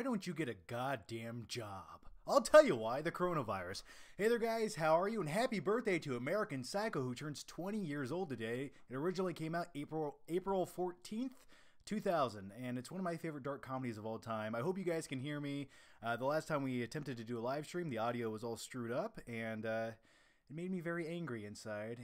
Why don't you get a goddamn job? I'll tell you why, the coronavirus. Hey there guys, how are you? And happy birthday to American Psycho, who turns 20 years old today. It originally came out April 14th, 2000, and it's one of my favorite dark comedies of all time. I hope you guys can hear me. The last time we attempted to do a live stream, the audio was all screwed up, and it made me very angry inside.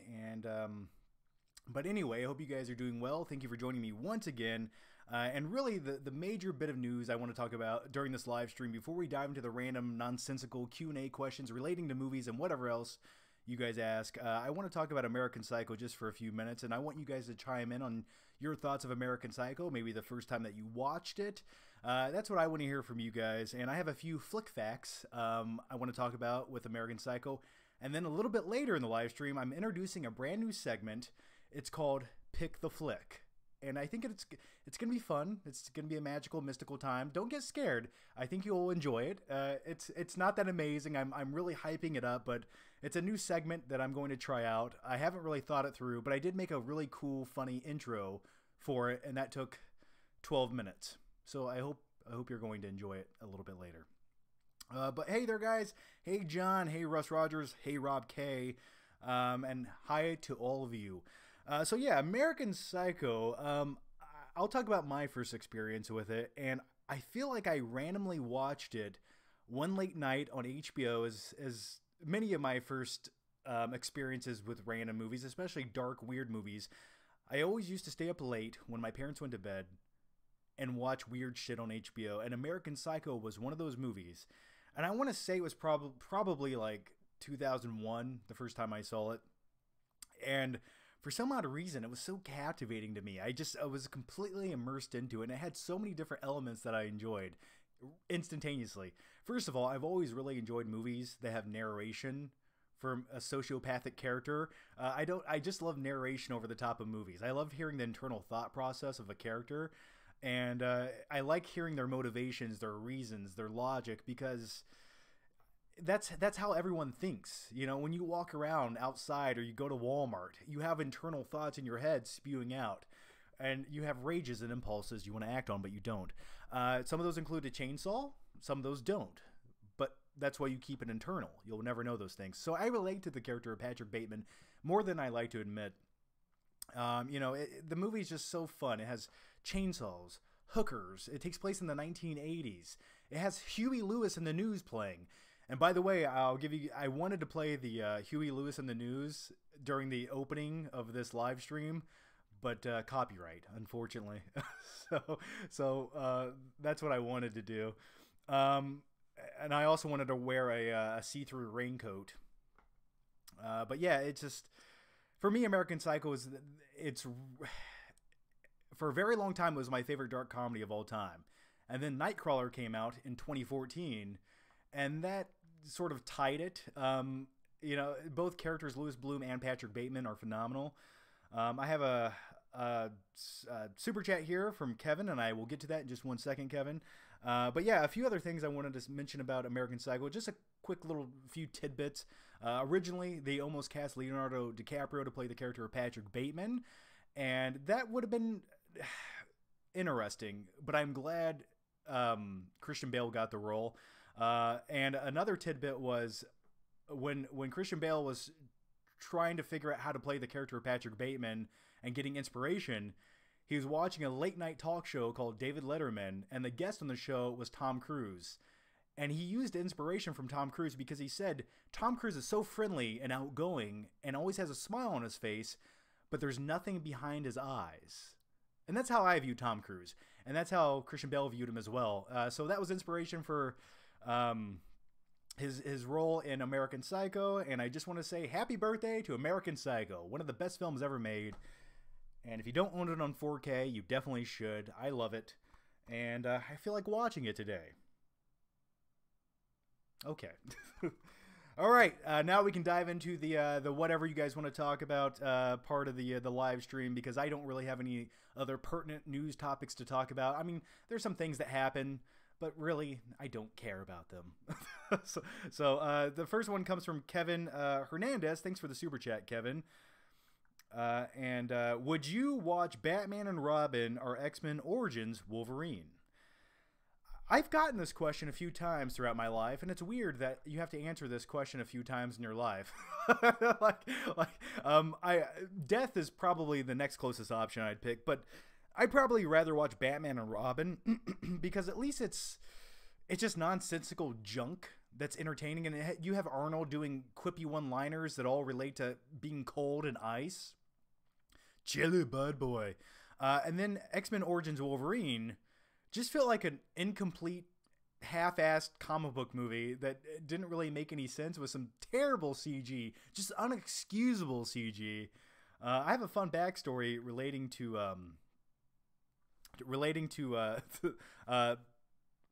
But anyway, I hope you guys are doing well. Thank you for joining me once again. And really, the major bit of news I want to talk about during this live stream, before we dive into the random, nonsensical Q&A questions relating to movies and whatever else you guys ask, I want to talk about American Psycho just for a few minutes, and I want you guys to chime in on your thoughts of American Psycho, maybe the first time that you watched it. That's what I want to hear from you guys, and I have a few flick facts I want to talk about with American Psycho. And then a little bit later in the live stream, I'm introducing a brand new segment. It's called Pick the Flick. And I think it's going to be fun. It's going to be a magical, mystical time. Don't get scared. I think you'll enjoy it. It's not that amazing. I'm really hyping it up, but it's a new segment that I'm going to try out. I haven't really thought it through, but I did make a really cool, funny intro for it, and that took 12 minutes. So I hope you're going to enjoy it a little bit later. But hey there, guys. Hey, John. Hey, Russ Rogers. Hey, Rob K. And hi to all of you. So yeah, American Psycho, I'll talk about my first experience with it, and I feel like I randomly watched it one late night on HBO, as many of my first experiences with random movies, especially dark, weird movies. I always used to stay up late when my parents went to bed and watch weird shit on HBO, and American Psycho was one of those movies. And I want to say it was probably like 2001, the first time I saw it. And for some odd reason, it was so captivating to me. I was completely immersed into it, and it had so many different elements that I enjoyed instantaneously. First of all, I've always really enjoyed movies that have narration from a sociopathic character. I just love narration over the top of movies. I love hearing the internal thought process of a character, and I like hearing their motivations, their reasons, their logic, because that's how everyone thinks. You know, when you walk around outside or you go to Walmart, you have internal thoughts in your head spewing out, and you have rages and impulses you want to act on, but you don't. Some of those include a chainsaw, some of those don't, but that's why you keep it internal. You'll never know those things. So I relate to the character of Patrick Bateman more than I like to admit. The movie's just so fun. It has chainsaws, hookers. It takes place in the 1980s. It has Huey Lewis in the News playing. And by the way, I wanted to play the Huey Lewis in the News during the opening of this live stream, but copyright, unfortunately. so that's what I wanted to do. And I also wanted to wear a see-through raincoat. But yeah, it's just, for me, American Psycho for a very long time, it was my favorite dark comedy of all time. And then Nightcrawler came out in 2014, and that sort of tied it. Both characters, Louis Bloom and Patrick Bateman, are phenomenal. I have a super chat here from Kevin, and I will get to that in just one second, Kevin. But yeah, a few other things I wanted to mention about American Psycho. Just a quick little few tidbits. Originally, they almost cast Leonardo DiCaprio to play the character of Patrick Bateman, and that would have been interesting, but I'm glad Christian Bale got the role. And another tidbit was when Christian Bale was trying to figure out how to play the character of Patrick Bateman and getting inspiration, he was watching a late night talk show called David Letterman, and the guest on the show was Tom Cruise. And he used inspiration from Tom Cruise because he said Tom Cruise is so friendly and outgoing and always has a smile on his face, but there's nothing behind his eyes. And that's how I view Tom Cruise, and that's how Christian Bale viewed him as well. So that was inspiration for his role in American Psycho, and I just want to say happy birthday to American Psycho, one of the best films ever made. And if you don't own it on 4K, you definitely should. I love it, and I feel like watching it today. Okay. All right, now we can dive into the whatever you guys want to talk about part of the live stream, because I don't really have any other pertinent news topics to talk about. I mean, there's some things that happen, but really, I don't care about them. so the first one comes from Kevin Hernandez. Thanks for the super chat, Kevin. Would you watch Batman and Robin or X-Men Origins Wolverine? I've gotten this question a few times throughout my life, and it's weird that you have to answer this question a few times in your life. Death is probably the next closest option I'd pick, but I'd probably rather watch Batman and Robin because at least it's just nonsensical junk that's entertaining, and you have Arnold doing quippy one-liners that all relate to being cold and ice. Chilly bud boy. And then X-Men Origins Wolverine just felt like an incomplete, half-assed comic book movie that didn't really make any sense with some terrible CG, just unexcusable CG. I have a fun backstory relating to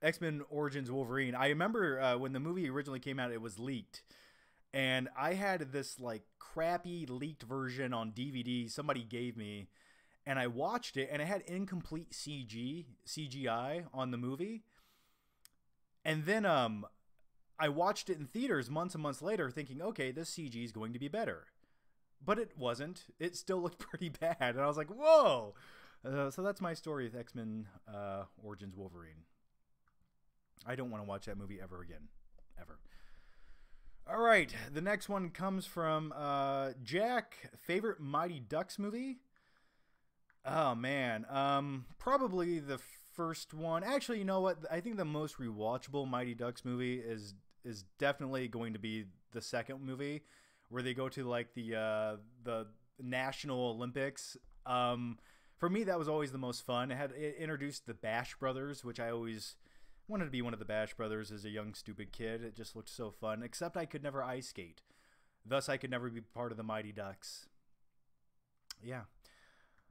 X-Men Origins Wolverine. I remember when the movie originally came out, it was leaked. And I had this like crappy leaked version on DVD somebody gave me. And I watched it, and it had incomplete CGI on the movie. And then I watched it in theaters months and months later thinking, okay, this CG is going to be better. But it wasn't. It still looked pretty bad. And I was like, whoa! So that's my story with X-Men Origins Wolverine. I don't want to watch that movie ever again. Ever. All right. The next one comes from Jack. Favorite Mighty Ducks movie? Oh, man. Probably the first one. Actually, you know what? I think the most rewatchable Mighty Ducks movie is definitely going to be the second movie where they go to like the National Olympics. For me, that was always the most fun. It introduced the Bash Brothers, which I always wanted to be one of the Bash Brothers as a young, stupid kid. It just looked so fun, except I could never ice skate. Thus, I could never be part of the Mighty Ducks. Yeah.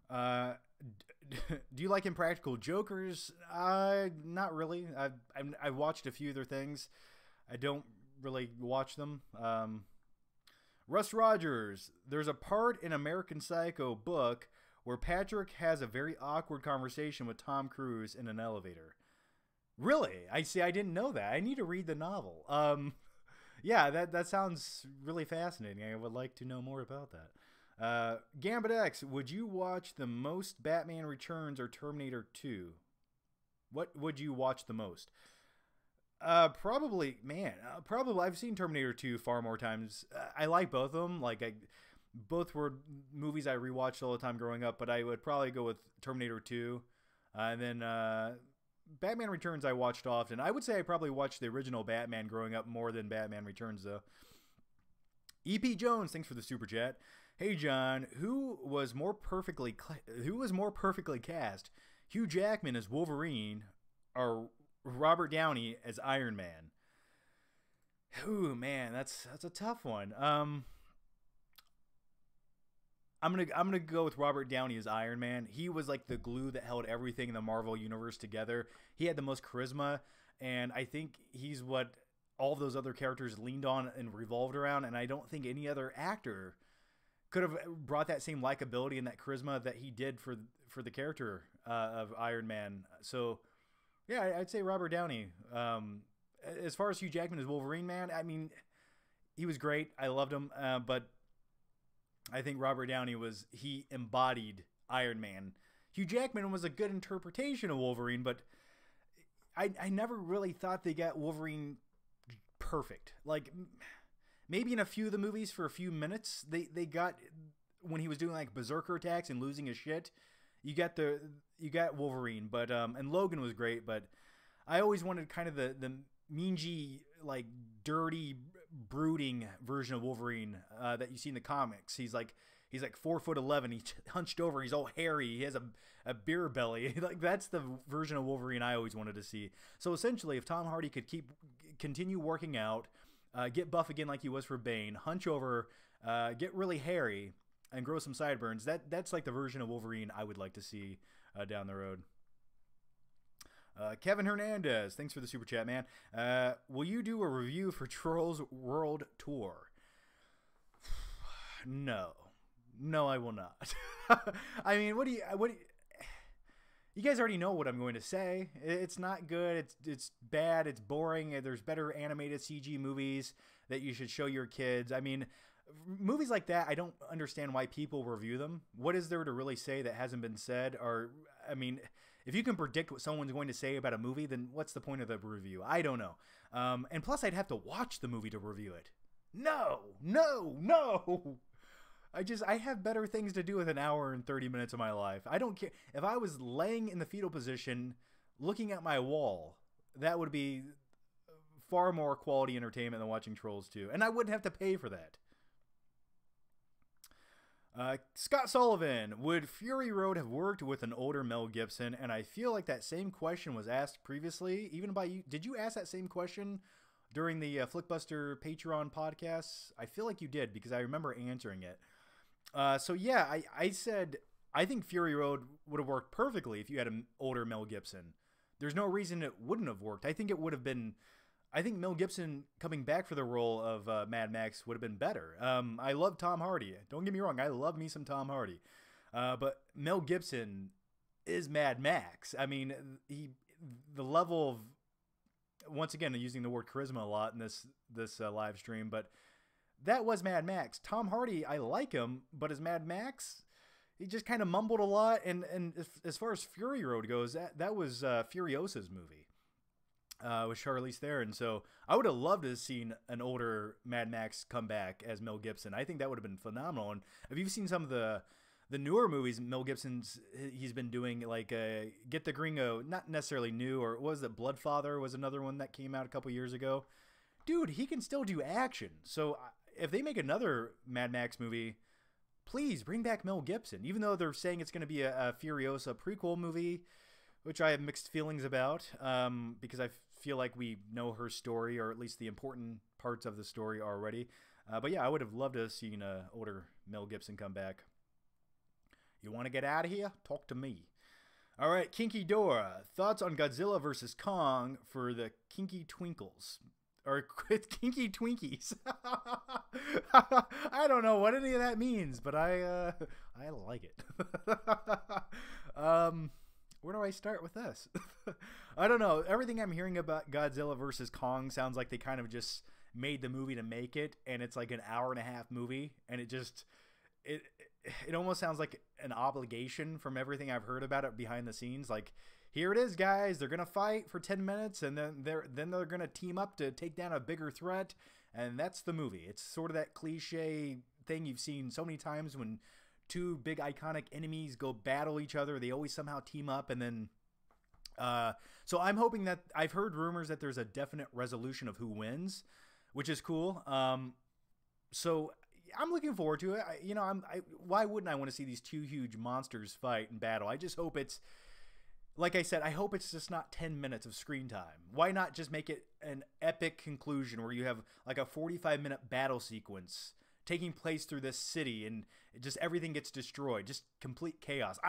Do you like Impractical Jokers? Not really. I've watched a few of their things. I don't really watch them. Russ Rogers. There's a part in American Psycho book where Patrick has a very awkward conversation with Tom Cruise in an elevator. Really? I didn't know that. I need to read the novel. Yeah, that sounds really fascinating. I would like to know more about that. Gambit X, would you watch the most Batman Returns or Terminator 2? What would you watch the most? Probably I've seen Terminator 2 far more times. I like both of them. Both were movies I rewatched all the time growing up, but I would probably go with Terminator 2. And then Batman Returns I watched often. I would say I probably watched the original Batman growing up more than Batman Returns, though. E.P. Jones, thanks for the super chat. Hey John, who was more perfectly cast? Hugh Jackman as Wolverine or Robert Downey as Iron Man? Ooh, man, that's a tough one. I'm gonna go with Robert Downey as Iron Man. He was like the glue that held everything in the Marvel universe together. He had the most charisma, and I think he's what all of those other characters leaned on and revolved around. And I don't think any other actor could have brought that same likability and that charisma that he did for the character of Iron Man. So, yeah, I'd say Robert Downey. As far as Hugh Jackman as Wolverine, man, I mean, he was great. I loved him, but I think Robert Downey he embodied Iron Man. Hugh Jackman was a good interpretation of Wolverine, but I never really thought they got Wolverine perfect. Like, maybe in a few of the movies for a few minutes, they got, when he was doing like berserker attacks and losing his shit, you got Wolverine, but and Logan was great, but I always wanted kind of the meangy, like dirty, brooding version of Wolverine that you see in the comics. He's like 4'11", he's hunched over, he's all hairy, he has a beer belly. Like, that's the version of Wolverine I always wanted to see. So essentially, if Tom Hardy could continue working out, get buff again like he was for Bane, hunch over, get really hairy, and grow some sideburns, that's like the version of Wolverine I would like to see down the road. Kevin Hernandez, thanks for the super chat, man. Will you do a review for Trolls World Tour? No, I will not. I mean, what do you? You guys already know what I'm going to say. It's not good. It's bad. It's boring. There's better animated CG movies that you should show your kids. I mean, movies like that, I don't understand why people review them. What is there to really say that hasn't been said? Or, I mean, if you can predict what someone's going to say about a movie, then what's the point of the review? I don't know. And plus, I'd have to watch the movie to review it. No. I have better things to do with an hour and 30 minutes of my life. I don't care. If I was laying in the fetal position, looking at my wall, that would be far more quality entertainment than watching Trolls 2. And I wouldn't have to pay for that. Scott Sullivan, would Fury Road have worked with an older Mel Gibson? And I feel like that same question was asked previously, even by you. Did you ask that same question during the Flickbuster Patreon podcast? I feel like you did, because I remember answering it. So yeah, I said, I think Fury Road would have worked perfectly if you had an older Mel Gibson. There's no reason it wouldn't have worked. I think it would have been, I think Mel Gibson coming back for the role of Mad Max would have been better. I love Tom Hardy. Don't get me wrong. I love me some Tom Hardy. But Mel Gibson is Mad Max. I mean, the level of, once again, using the word charisma a lot in this live stream, but that was Mad Max. Tom Hardy, I like him, but as Mad Max, he just kind of mumbled a lot. And as far as Fury Road goes, that was Furiosa's movie with Charlize Theron. So I would have loved to have seen an older Mad Max come back as Mel Gibson. I think that would have been phenomenal. And if you've seen some of the newer movies Mel Gibson's he's been doing, like Get the Gringo, not necessarily new, or was it Bloodfather was another one that came out a couple years ago. Dude, he can still do action. So if they make another Mad Max movie, please bring back Mel Gibson. Even though they're saying it's going to be a Furiosa prequel movie, which I have mixed feelings about, because I feel like we know her story, or at least the important parts of the story already. But yeah, I would have loved to have seen older Mel Gibson come back. You want to get out of here? Talk to me. All right, Kinky Dora. Thoughts on Godzilla vs. Kong for the Kinky Twinkles. Or Kinky Twinkies. I don't know what any of that means, but I like it. Where do I start with this? I don't know. Everything I'm hearing about Godzilla vs. Kong sounds like they kind of just made the movie to make it, and it's like an hour-and-a-half movie, and it almost sounds like an obligation from everything I've heard about it behind the scenes. Like, here it is, guys. They're gonna fight for 10 minutes, and then they're gonna team up to take down a bigger threat, and that's the movie. It's sort of that cliche thing you've seen so many times when two big iconic enemies go battle each other. They always somehow team up, and then so I'm hoping that, I've heard rumors that there's a definite resolution of who wins, which is cool. So I'm looking forward to it. Why wouldn't I want to see these two huge monsters fight and battle? I just hope it's, like I said, I hope it's just not 10 minutes of screen time. Why not just make it an epic conclusion where you have like a 45-minute battle sequence taking place through this city and just everything gets destroyed, just complete chaos.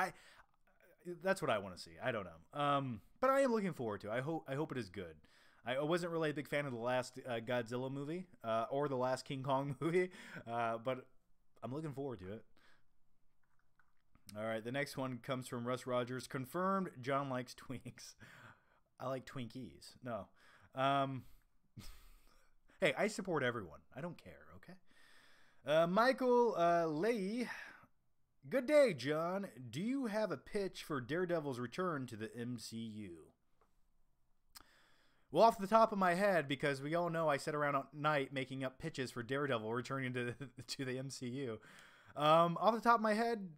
That's what I want to see. I don't know. But I am looking forward to it. I hope it is good. I wasn't really a big fan of the last Godzilla movie or the last King Kong movie, but I'm looking forward to it. All right, the next one comes from Russ Rogers. Confirmed, John likes Twinks. I like Twinkies. No. Hey, I support everyone. I don't care, okay? Michael Leahy. Good day, John. Do you have a pitch for Daredevil's return to the MCU? Well, off the top of my head, because we all know I sit around at night making up pitches for Daredevil returning to the MCU. Off the top of my head,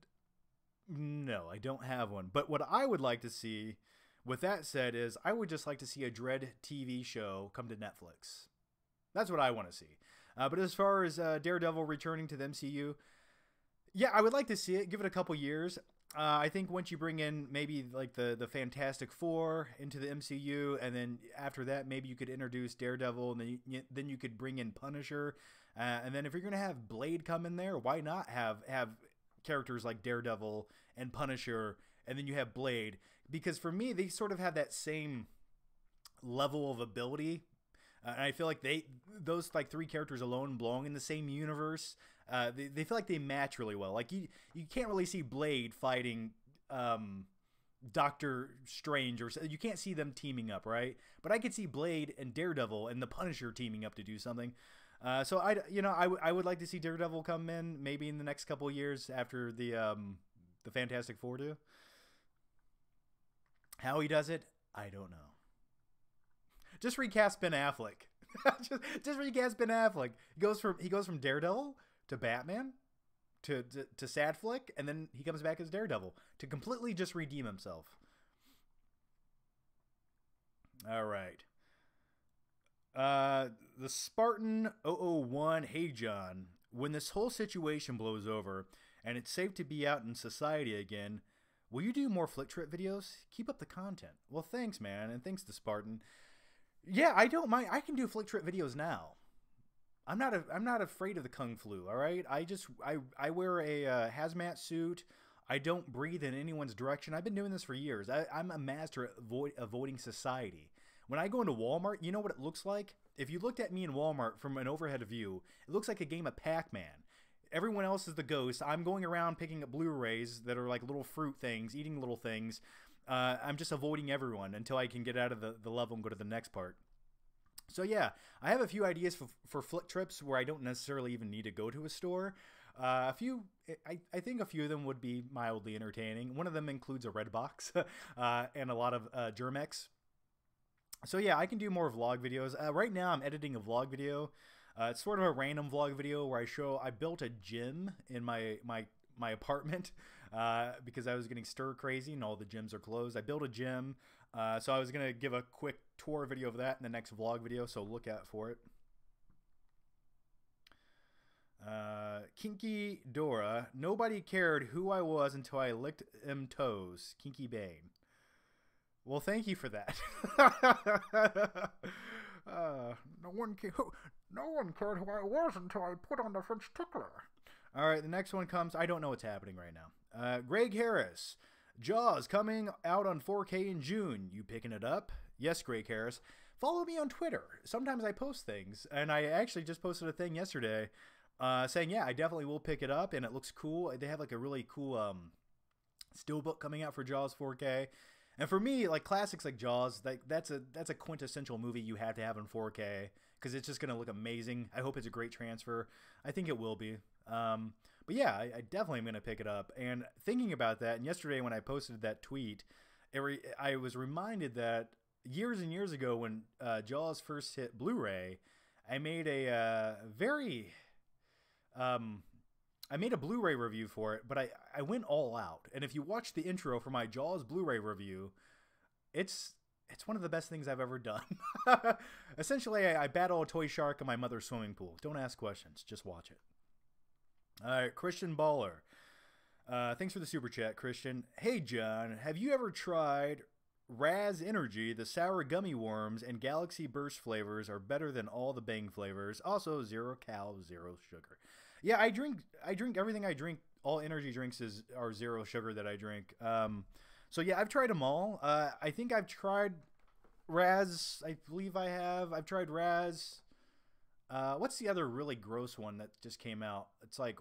no, I don't have one. But what I would like to see, with that said, is I would just like to see a Dredd TV show come to Netflix. That's what I want to see. But as far as Daredevil returning to the MCU, yeah, I would like to see it. Give it a couple years. I think once you bring in maybe like the Fantastic Four into the MCU, and then after that maybe you could introduce Daredevil, and then you could bring in Punisher, and then if you're gonna have Blade come in there, why not have characters like Daredevil and Punisher, and then you have Blade? Because for me, they sort of have that same level of ability, and I feel like those like three characters alone belong in the same universe. They feel like they match really well. Like you can't really see Blade fighting Doctor Strange, or you can't see them teaming up, right? But I could see Blade and Daredevil and the Punisher teaming up to do something. So I would like to see Daredevil come in maybe in the next couple of years after the Fantastic Four do. How he does it, I don't know. Just recast Ben Affleck. just recast Ben Affleck. He goes from Daredevil to Batman to Sad Flick, and then he comes back as Daredevil to completely just redeem himself. All right. The Spartan 001. Hey John, when this whole situation blows over and it's safe to be out in society again, will you do more flick trip videos? Keep up the content. Well, thanks, man, and thanks to Spartan. Yeah, I don't mind. I can do flick trip videos now. I'm not afraid of the kung flu. All right, I wear a hazmat suit. I don't breathe in anyone's direction. I've been doing this for years. I'm a master at avoiding society. When I go into Walmart, you know what it looks like? If you looked at me in Walmart from an overhead view, it looks like a game of Pac-Man. Everyone else is the ghost. I'm going around picking up Blu-rays that are like little fruit things, eating little things. I'm just avoiding everyone until I can get out of the level and go to the next part. So yeah, I have a few ideas for flick trips where I don't necessarily even need to go to a store. I think a few of them would be mildly entertaining. One of them includes a Redbox and a lot of Germex. So yeah, I can do more vlog videos. Right now I'm editing a vlog video. It's sort of a random vlog video where I built a gym in my apartment because I was getting stir crazy and all the gyms are closed. I built a gym. So I was going to give a quick tour video of that in the next vlog video, so look out for it. Kinky Dora, nobody cared who I was until I licked them toes. Kinky Bane. Well, thank you for that. No one cared who I was until I put on the French tickler. All right, the next one comes. I don't know what's happening right now. Greg Harris. Jaws coming out on 4K in June. You picking it up? Yes, Greg Harris. Follow me on Twitter. Sometimes I post things, and I actually just posted a thing yesterday saying, yeah, I definitely will pick it up, and it looks cool. They have like a really cool steelbook coming out for Jaws 4K. And for me, like classics like Jaws, that's a quintessential movie you have to have in 4K because it's just going to look amazing. I hope it's a great transfer. I think it will be. But yeah, I definitely am going to pick it up. And thinking about that, and yesterday when I posted that tweet, I was reminded that years and years ago when Jaws first hit Blu-ray, I made a I made a Blu-ray review for it, but I went all out. And if you watch the intro for my Jaws Blu-ray review, it's one of the best things I've ever done. Essentially, I battle a toy shark in my mother's swimming pool. Don't ask questions, just watch it. All right, Christian Baller. Thanks for the super chat, Christian. Hey, John, have you ever tried Raz Energy? The sour gummy worms and Galaxy Burst flavors are better than all the Bang flavors. Also, 0 cal, 0 sugar. Yeah, I drink everything I drink. All energy drinks are 0 sugar that I drink. So yeah, I've tried them all. I think I've tried Raz. I believe I have. I've tried Raz. What's the other really gross one that just came out? It's like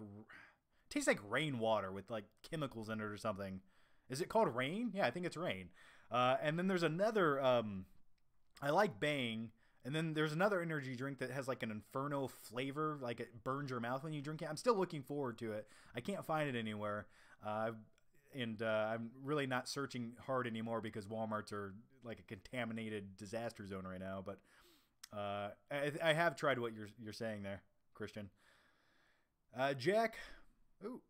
tastes like rainwater with like chemicals in it or something. Is it called Rain? Yeah, I think it's Rain. And then there's another. I like Bang. And then there's another energy drink that has like an inferno flavor, like it burns your mouth when you drink it. I'm still looking forward to it. I can't find it anywhere. And I'm really not searching hard anymore because Walmarts are like a contaminated disaster zone right now. But I have tried what you're saying there, Christian. Jack. Ooh,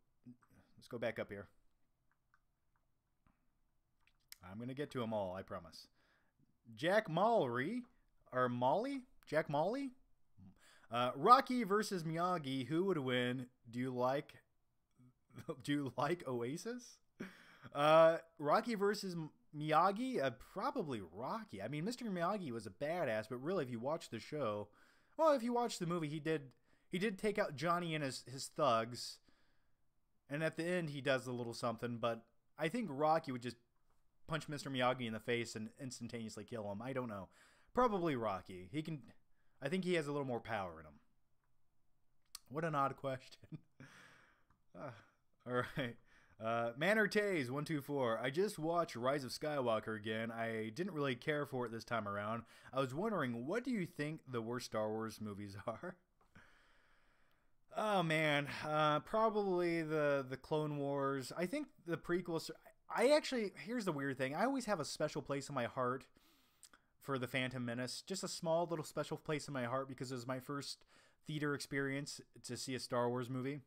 let's go back up here. I'm going to get to them all, I promise. Jack Mallory. Or Molly? Jack Molly? Rocky versus Miyagi. Who would win? Do you like Oasis? Rocky versus Miyagi? Probably Rocky. I mean, Mr. Miyagi was a badass, but really, if you watch the show, well, if you watch the movie, he did take out Johnny and his thugs, and at the end, he does a little something. But I think Rocky would just punch Mr. Miyagi in the face and instantaneously kill him. I don't know. Probably Rocky. I think he has a little more power in him. What an odd question. All right. Manor Taze 124. I just watched Rise of Skywalker again. I didn't really care for it this time around. I was wondering, what do you think the worst Star Wars movies are? Oh man, probably the Clone Wars. I think the prequels. Here's the weird thing. I always have a special place in my heart for The Phantom Menace. Just a small little special place in my heart because it was my first theater experience to see a Star Wars movie.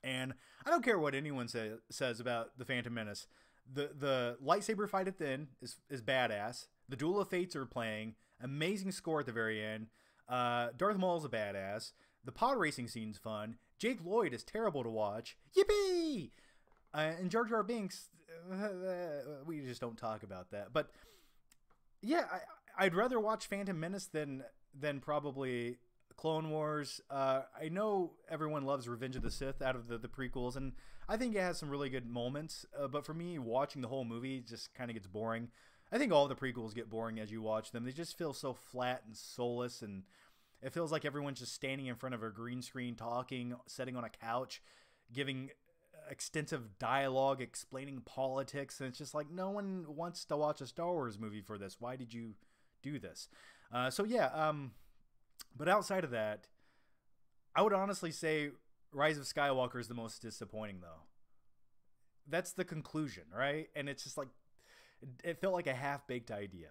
And I don't care what anyone says about The Phantom Menace. The lightsaber fight at the end is badass. The Duel of Fates are playing. Amazing score at the very end. Darth Maul's a badass. The pod racing scene's fun. Jake Lloyd is terrible to watch. Yippee! And Jar Jar Binks, we just don't talk about that. But yeah, I'd rather watch Phantom Menace than probably Clone Wars. I know everyone loves Revenge of the Sith out of the prequels, and I think it has some really good moments. But for me, watching the whole movie just kind of gets boring. I think all the prequels get boring as you watch them. They just feel so flat and soulless, and it feels like everyone's just standing in front of a green screen talking, sitting on a couch, giving extensive dialogue, explaining politics, and it's just like no one wants to watch a Star Wars movie for this. Why did you do this? But outside of that, I would honestly say Rise of Skywalker is the most disappointing, though. That's the conclusion, right? And it's just like, it felt like a half-baked idea.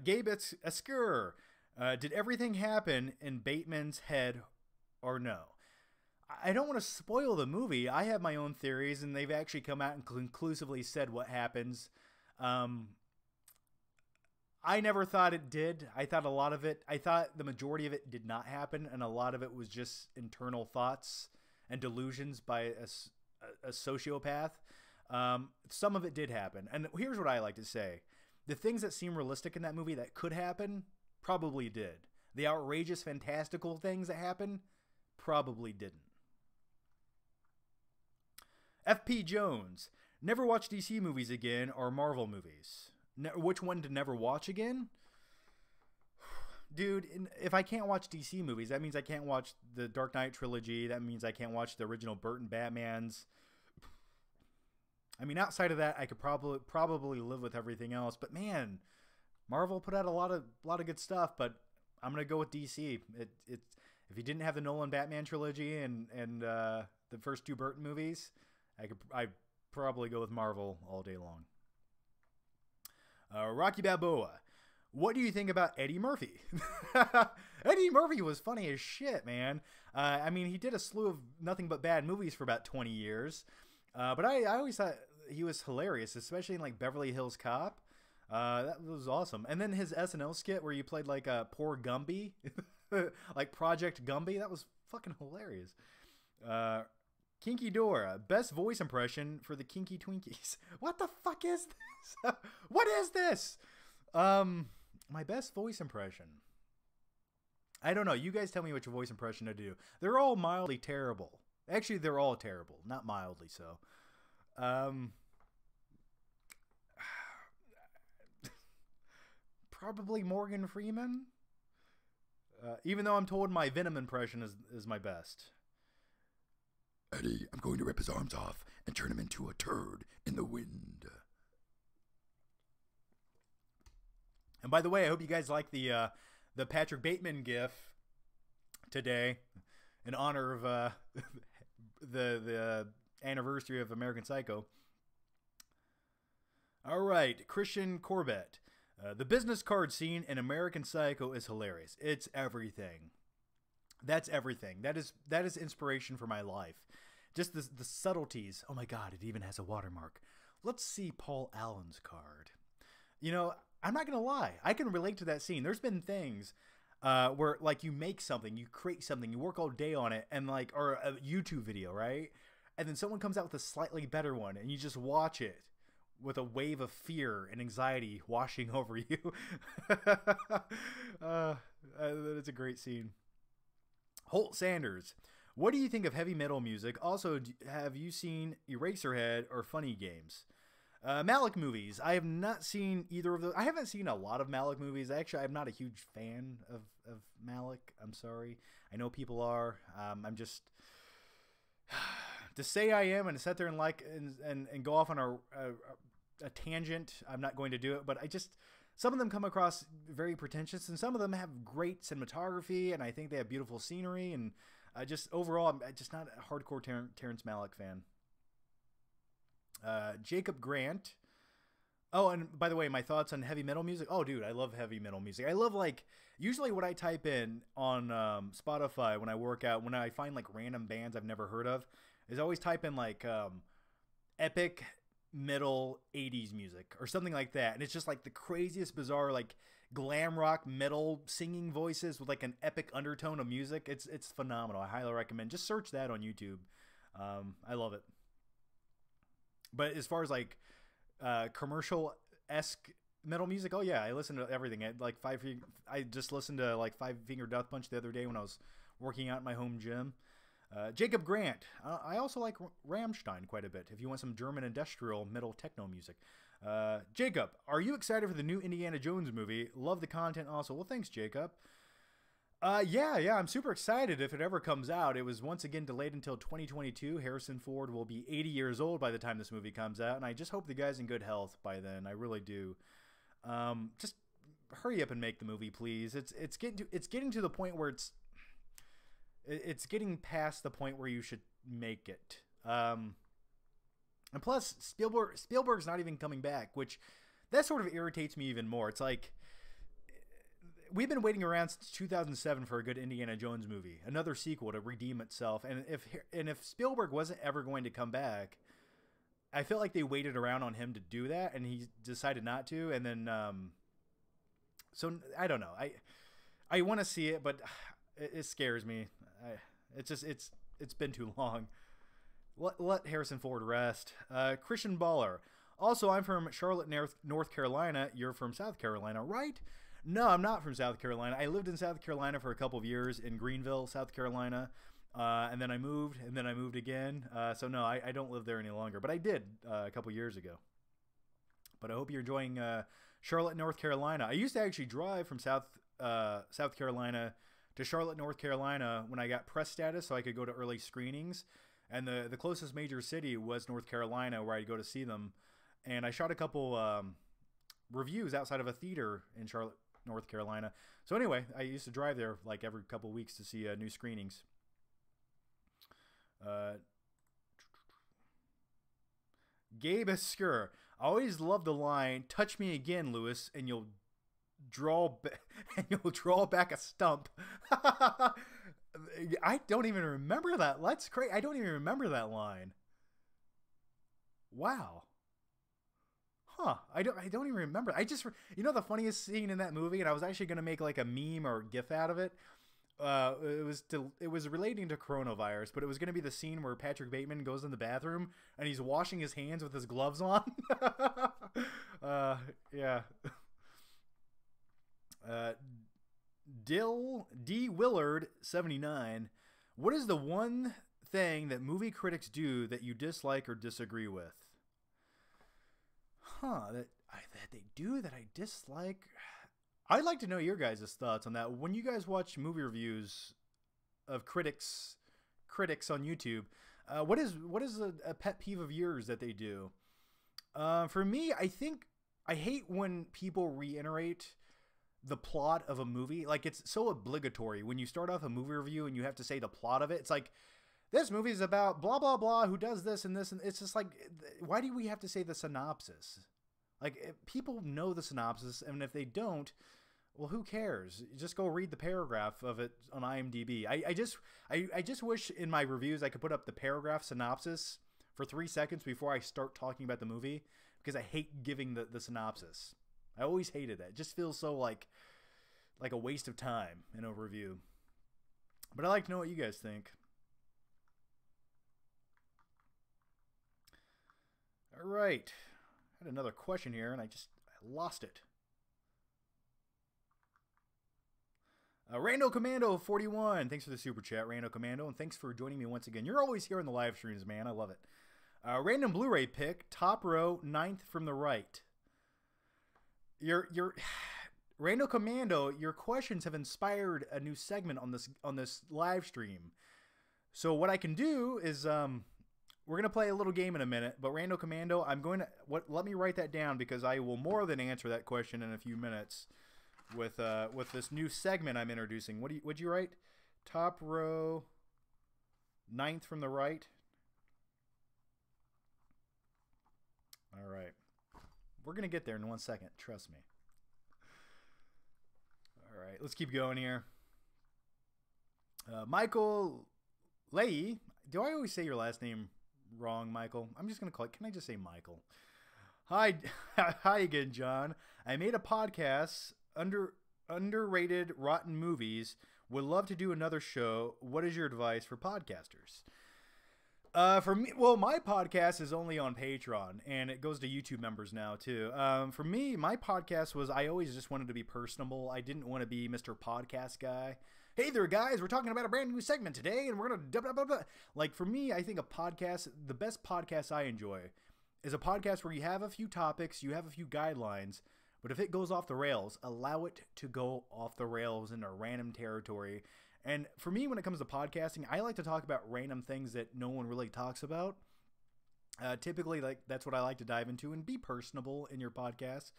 Gabe Esker, did everything happen in Bateman's head or no? I don't want to spoil the movie. I have my own theories, and they've actually come out and conclusively said what happens. I never thought it did. I thought the majority of it did not happen, and a lot of it was just internal thoughts and delusions by a sociopath. Some of it did happen. And here's what I like to say. The things that seem realistic in that movie that could happen probably did. The outrageous, fantastical things that happen probably didn't. F.P. Jones. Never watch DC movies again or Marvel movies. Which one to never watch again? Dude, if I can't watch DC movies, that means I can't watch the Dark Knight trilogy. That means I can't watch the original Burton Batmans. I mean, outside of that, I could probably live with everything else. But man, Marvel put out a lot of good stuff. But I'm gonna go with DC. If you didn't have the Nolan Batman trilogy and the first two Burton movies, I'd probably go with Marvel all day long. Rocky Balboa. What do you think about Eddie Murphy? Eddie Murphy was funny as shit, man. I mean, he did a slew of nothing but bad movies for about 20 years. But I always thought he was hilarious, especially in like Beverly Hills Cop. That was awesome. And then his SNL skit where you played like a poor Gumby, like Project Gumby. That was fucking hilarious. Kinky Dora, best voice impression for the Kinky Twinkies. What the fuck is this? What is this? My best voice impression. I don't know. You guys tell me which voice impression to do. They're all mildly terrible. Actually, they're all terrible, not mildly so. Probably Morgan Freeman. Even though I'm told my Venom impression is my best. Eddie, I'm going to rip his arms off and turn him into a turd in the wind. And by the way, I hope you guys like the Patrick Bateman gif today in honor of the anniversary of American Psycho. All right, Christian Corbett. The business card scene in American Psycho is hilarious. It's everything. That's everything. That is inspiration for my life. Just the subtleties. Oh my God, it even has a watermark. Let's see Paul Allen's card. You know, I'm not going to lie. I can relate to that scene. There's been things where like you make something, you create something, you work all day on it, and like, or a YouTube video, right? And then someone comes out with a slightly better one and you just watch it with a wave of fear and anxiety washing over you. It's a great scene. Holt Sanders. What do you think of heavy metal music? Also, have you seen Eraserhead or Funny Games? Malick movies. I have not seen either of those. I haven't seen a lot of Malick movies. Actually, I'm not a huge fan of Malick. I'm sorry. I know people are. I'm just... to say I am and sit there and like and go off on a tangent, I'm not going to do it. But some of them come across very pretentious, and some of them have great cinematography, and I think they have beautiful scenery, and Just overall, I'm just not a hardcore Terrence Malick fan. Jacob Grant. Oh, and by the way, my thoughts on heavy metal music. Oh, dude, I love heavy metal music. I love, like, usually what I type in on Spotify when I work out, when I find, like, random bands I've never heard of, is I always type in, like, epic metal 80s music or something like that. And it's just, like, the craziest, bizarre, like, glam rock metal singing voices with, like, an epic undertone of music. It's phenomenal. I highly recommend. Just search that on YouTube. I love it. But as far as, like, commercial-esque metal music, oh yeah, I listen to everything. I just listened to like Five Finger Death Punch the other day when I was working out in my home gym. Jacob Grant. I also like Rammstein quite a bit. If you want some German industrial metal techno music. Jacob, are you excited for the new Indiana Jones movie? Love the content also. Well, thanks, Jacob. Yeah, I'm super excited if it ever comes out. It was once again delayed until 2022. Harrison Ford will be 80 years old by the time this movie comes out, and I just hope the guy's in good health by then. I really do. Just hurry up and make the movie, please. It's getting to the point where it's getting past the point where you should make it. And plus, Spielberg's not even coming back, which that sort of irritates me even more. It's like, we've been waiting around since 2007 for a good Indiana Jones movie, another sequel to redeem itself. And if Spielberg wasn't ever going to come back, I feel like they waited around on him to do that, and he decided not to. And then, so I don't know. I want to see it, but it scares me. It's been too long. Let Harrison Ford rest. Christian Baller. Also, I'm from Charlotte, North Carolina. You're from South Carolina, right? No, I'm not from South Carolina. I lived in South Carolina for a couple of years in Greenville, South Carolina, and then I moved, again. So no, I don't live there any longer, but I did a couple years ago. But I hope you're enjoying Charlotte, North Carolina. I used to actually drive from South Carolina to Charlotte, North Carolina when I got press status, so I could go to early screenings. And the closest major city was North Carolina, where I'd go to see them. And I shot a couple reviews outside of a theater in Charlotte, North Carolina. So anyway, I used to drive there like every couple of weeks to see new screenings. Gabe Escur. I always love the line, "Touch me again, Lewis, and you'll draw back a stump." I don't even remember that. That's great. I don't even remember that line. Wow. Huh, I don't even remember. The funniest scene in that movie, and I was actually going to make like a meme or GIF out of it. It was relating to coronavirus, but it was going to be the scene where Patrick Bateman goes in the bathroom and he's washing his hands with his gloves on. Yeah. D. Willard 79. What is the one thing that movie critics do that you dislike or disagree with? That they do that I dislike. I'd like to know your guys' thoughts on that. When you guys watch movie reviews of critics on YouTube, what is a pet peeve of yours that they do? For me, I think I hate when people reiterate the plot of a movie. Like, it's so obligatory when you start off a movie review and you have to say the plot of it. It's like, this movie is about blah, blah, blah, who does this and this. And it's just like, why do we have to say the synopsis? Like, people know the synopsis, and if they don't, well, who cares? Just go read the paragraph of it on IMDb. I just wish in my reviews I could put up the paragraph synopsis for 3 seconds before I start talking about the movie, because I hate giving the synopsis. I always hated that. It just feels so like a waste of time in a review. But I'd like to know what you guys think. All right. I had another question here, and I lost it. Rando Commando 41. Thanks for the super chat, Rando Commando, and thanks for joining me once again. You're always here in the live streams, man. I love it. Random Blu-ray pick, top row, 9th from the right. Your Rando Commando, your questions have inspired a new segment on this live stream. So what I can do is we're going to play a little game in a minute, but Rando Commando, let me write that down, because I will more than answer that question in a few minutes with this new segment I'm introducing. What'd you write? Top row 9th from the right. All right. We're going to get there in 1 second. Trust me. All right. Let's keep going here. Michael Leahy. Do I always say your last name wrong, Michael? I'm just going to call it. Can I just say Michael? Hi. Hi again, John. I made a podcast, underrated rotten movies. Would love to do another show. What is your advice for podcasters? For me, well, my podcast is only on Patreon, and it goes to YouTube members now, too. For me, my podcast was, I always just wanted to be personable. I didn't want to be Mr. Podcast Guy. Hey there, guys, we're talking about a brand new segment today, and we're going to... Like, for me, I think a podcast, the best podcast I enjoy is a podcast where you have a few topics, you have a few guidelines, but if it goes off the rails, allow it to go off the rails into random territory. And for me, when it comes to podcasting, I like to talk about random things that no one really talks about. Typically, like that's what I like to dive into and be personable in your podcast.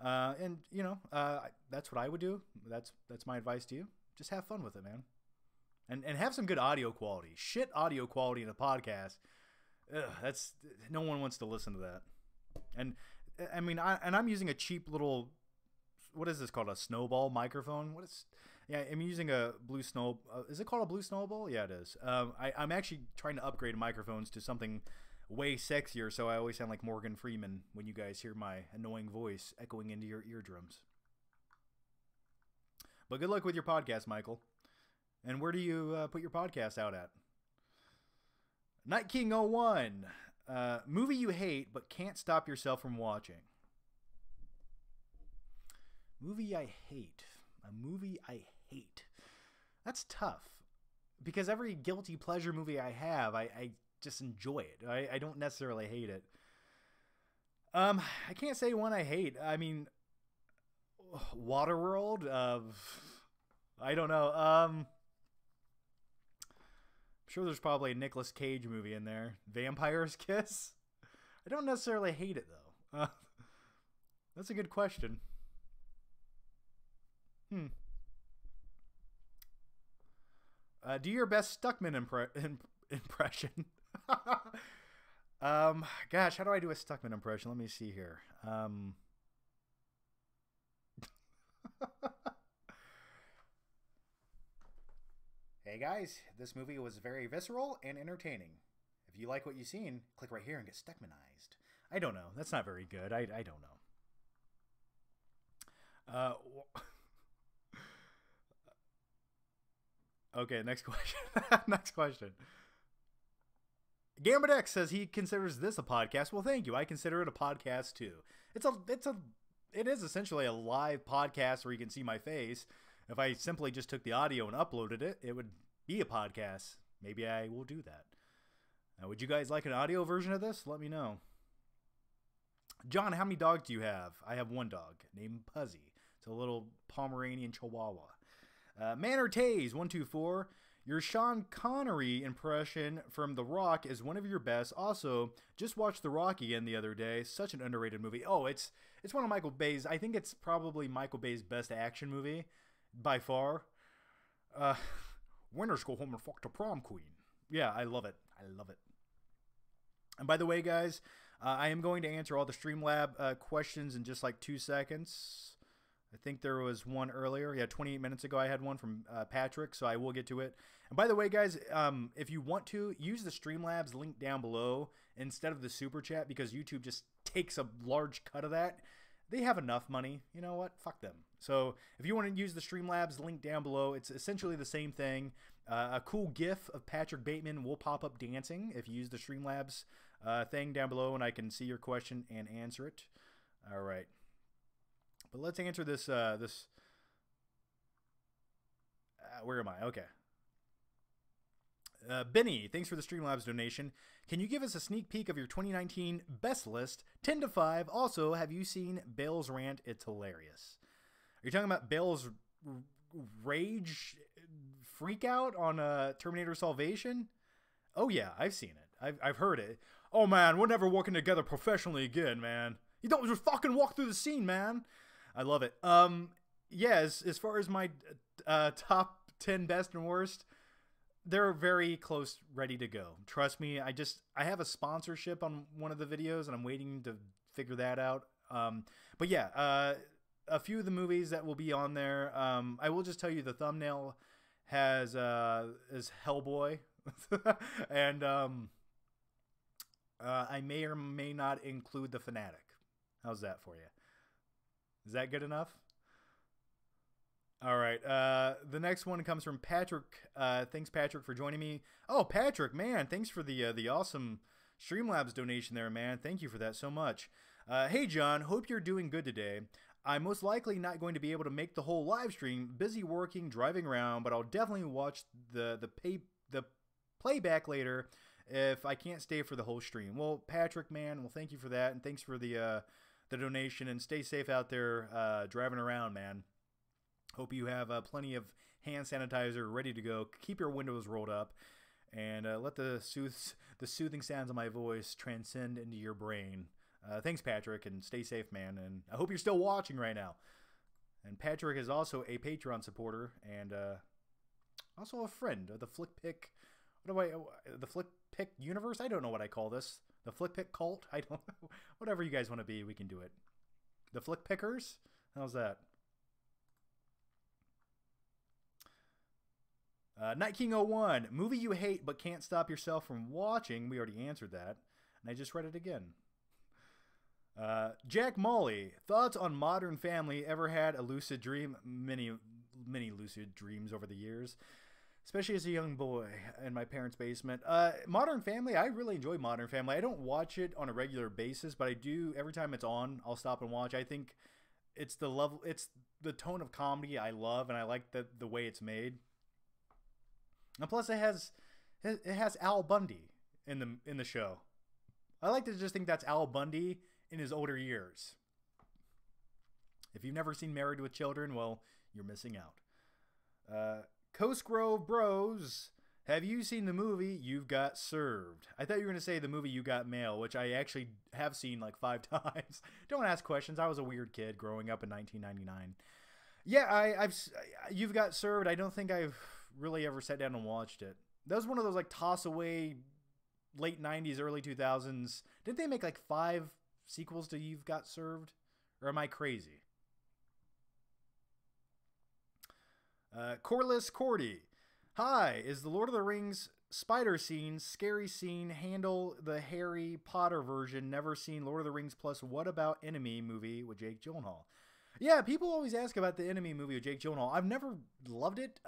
And you know, that's what I would do. That's my advice to you. Just have fun with it, man. And have some good audio quality. Shit audio quality in a podcast. That's no one wants to listen to that. And I mean, I'm using a cheap little, what is this called? A snowball microphone? What is? Yeah, I'm using a Blue Snow. Is it called a Blue Snowball? Yeah, it is. I'm actually trying to upgrade microphones to something way sexier, so I always sound like Morgan Freeman when you guys hear my annoying voice echoing into your eardrums. But good luck with your podcast, Michael. And where do you put your podcast out at? Night King 01. Movie you hate but can't stop yourself from watching. Movie I hate. A movie I hate. That's tough. Because every guilty pleasure movie I have, I just enjoy it. I don't necessarily hate it. I can't say one I hate. I mean, Waterworld. I don't know. I'm sure there's probably a Nicolas Cage movie in there. Vampire's Kiss. I don't necessarily hate it though. That's a good question. Do your best Stuckman impression. Gosh, how do I do a Stuckman impression? Let me see here. Hey guys, this movie was very visceral and entertaining. If you like what you've seen, click right here and get Stuckmanized. I don't know. That's not very good. I don't know. Okay, next question. Next question. Gambit X says he considers this a podcast. Well, thank you. I consider it a podcast too. It is essentially a live podcast where you can see my face. If I simply just took the audio and uploaded it, it would be a podcast. Maybe I will do that. Would you guys like an audio version of this? Let me know. John, how many dogs do you have? I have one dog named Puzzy. It's a little Pomeranian Chihuahua. Manor Taze 124. Your Sean Connery impression from The Rock is one of your best. Also, just watched The Rock again the other day. Such an underrated movie. Oh, it's one of Michael Bay's. I think it's probably Michael Bay's best action movie by far. Winners go home and fuck the prom queen. Yeah, I love it. I love it. And by the way, guys, I am going to answer all the Streamlab questions in just like 2 seconds. I think there was one earlier. Yeah, 28 minutes ago I had one from Patrick, so I will get to it. And by the way, guys, if you want to, use the Streamlabs link down below instead of the Super Chat because YouTube just takes a large cut of that. They have enough money. You know what? Fuck them. So if you want to use the Streamlabs link down below, it's essentially the same thing. A cool GIF of Patrick Bateman will pop up dancing if you use the Streamlabs thing down below, and I can see your question and answer it. All right. But let's answer this. Where am I? Okay. Benny, thanks for the Streamlabs donation. Can you give us a sneak peek of your 2019 best list, 10 to 5? Also, have you seen Bale's rant? It's hilarious. Are you talking about Bale's rage freak out on Terminator Salvation? Oh yeah, I've seen it. I've heard it. Oh man, we're never working together professionally again, man. You don't just fucking walk through the scene, man. I love it. Yeah, as far as my top 10 best and worst, they're very close, ready to go. Trust me. I have a sponsorship on one of the videos, and I'm waiting to figure that out. But yeah, a few of the movies that will be on there. I will just tell you the thumbnail has is Hellboy, and I may or may not include the Fanatic. How's that for you? Is that good enough? All right. The next one comes from Patrick. Thanks, Patrick, for joining me. Oh, Patrick, man, thanks for the awesome Streamlabs donation there, man. Thank you for that so much. Hey, John, hope you're doing good today. I'm most likely not going to be able to make the whole live stream. Busy working, driving around, but I'll definitely watch the playback later if I can't stay for the whole stream. Well, Patrick, man, well, thank you for that, and thanks for the donation, and stay safe out there driving around, man. Hope you have plenty of hand sanitizer ready to go. Keep your windows rolled up, and let the soothing sounds of my voice transcend into your brain. Thanks, Patrick, and stay safe, man. And I hope you're still watching right now. And Patrick is also a Patreon supporter and also a friend of the FlickPick. The FlickPick universe? I don't know what I call this. The FlickPick cult? I don't know. Whatever you guys want to be, we can do it. The FlickPickers? How's that? Night King 01, movie you hate but can't stop yourself from watching. We already answered that, and I just read it again. Jack Molly, thoughts on Modern Family? Ever had a lucid dream? Many lucid dreams over the years, especially as a young boy in my parents' basement. Modern Family, I really enjoy Modern Family. I don't watch it on a regular basis, but I do every time it's on. I'll stop and watch. I think it's the tone of comedy I love, and I like the way it's made. And plus, it has Al Bundy in the show. I like to just think that's Al Bundy in his older years. If you've never seen Married with Children, well, you're missing out. Coast Grove Bros, have you seen the movie You've Got Served? I thought you were going to say the movie You Got Mail, which I actually have seen like 5 times. Don't ask questions. I was a weird kid growing up in 1999. Yeah, You've Got Served. I don't think I've really ever sat down and watched it. That was one of those like toss away late 90s, early 2000s. Didn't they make like 5 sequels to You've Got Served? Or am I crazy? Corliss Cordy. Hi, is the Lord of the Rings spider scene, scary scene, handle the Harry Potter version? Never seen Lord of the Rings plus What About Enemy movie with Jake Gyllenhaal. Yeah, people always ask about the Enemy movie with Jake Gyllenhaal. I've never loved it.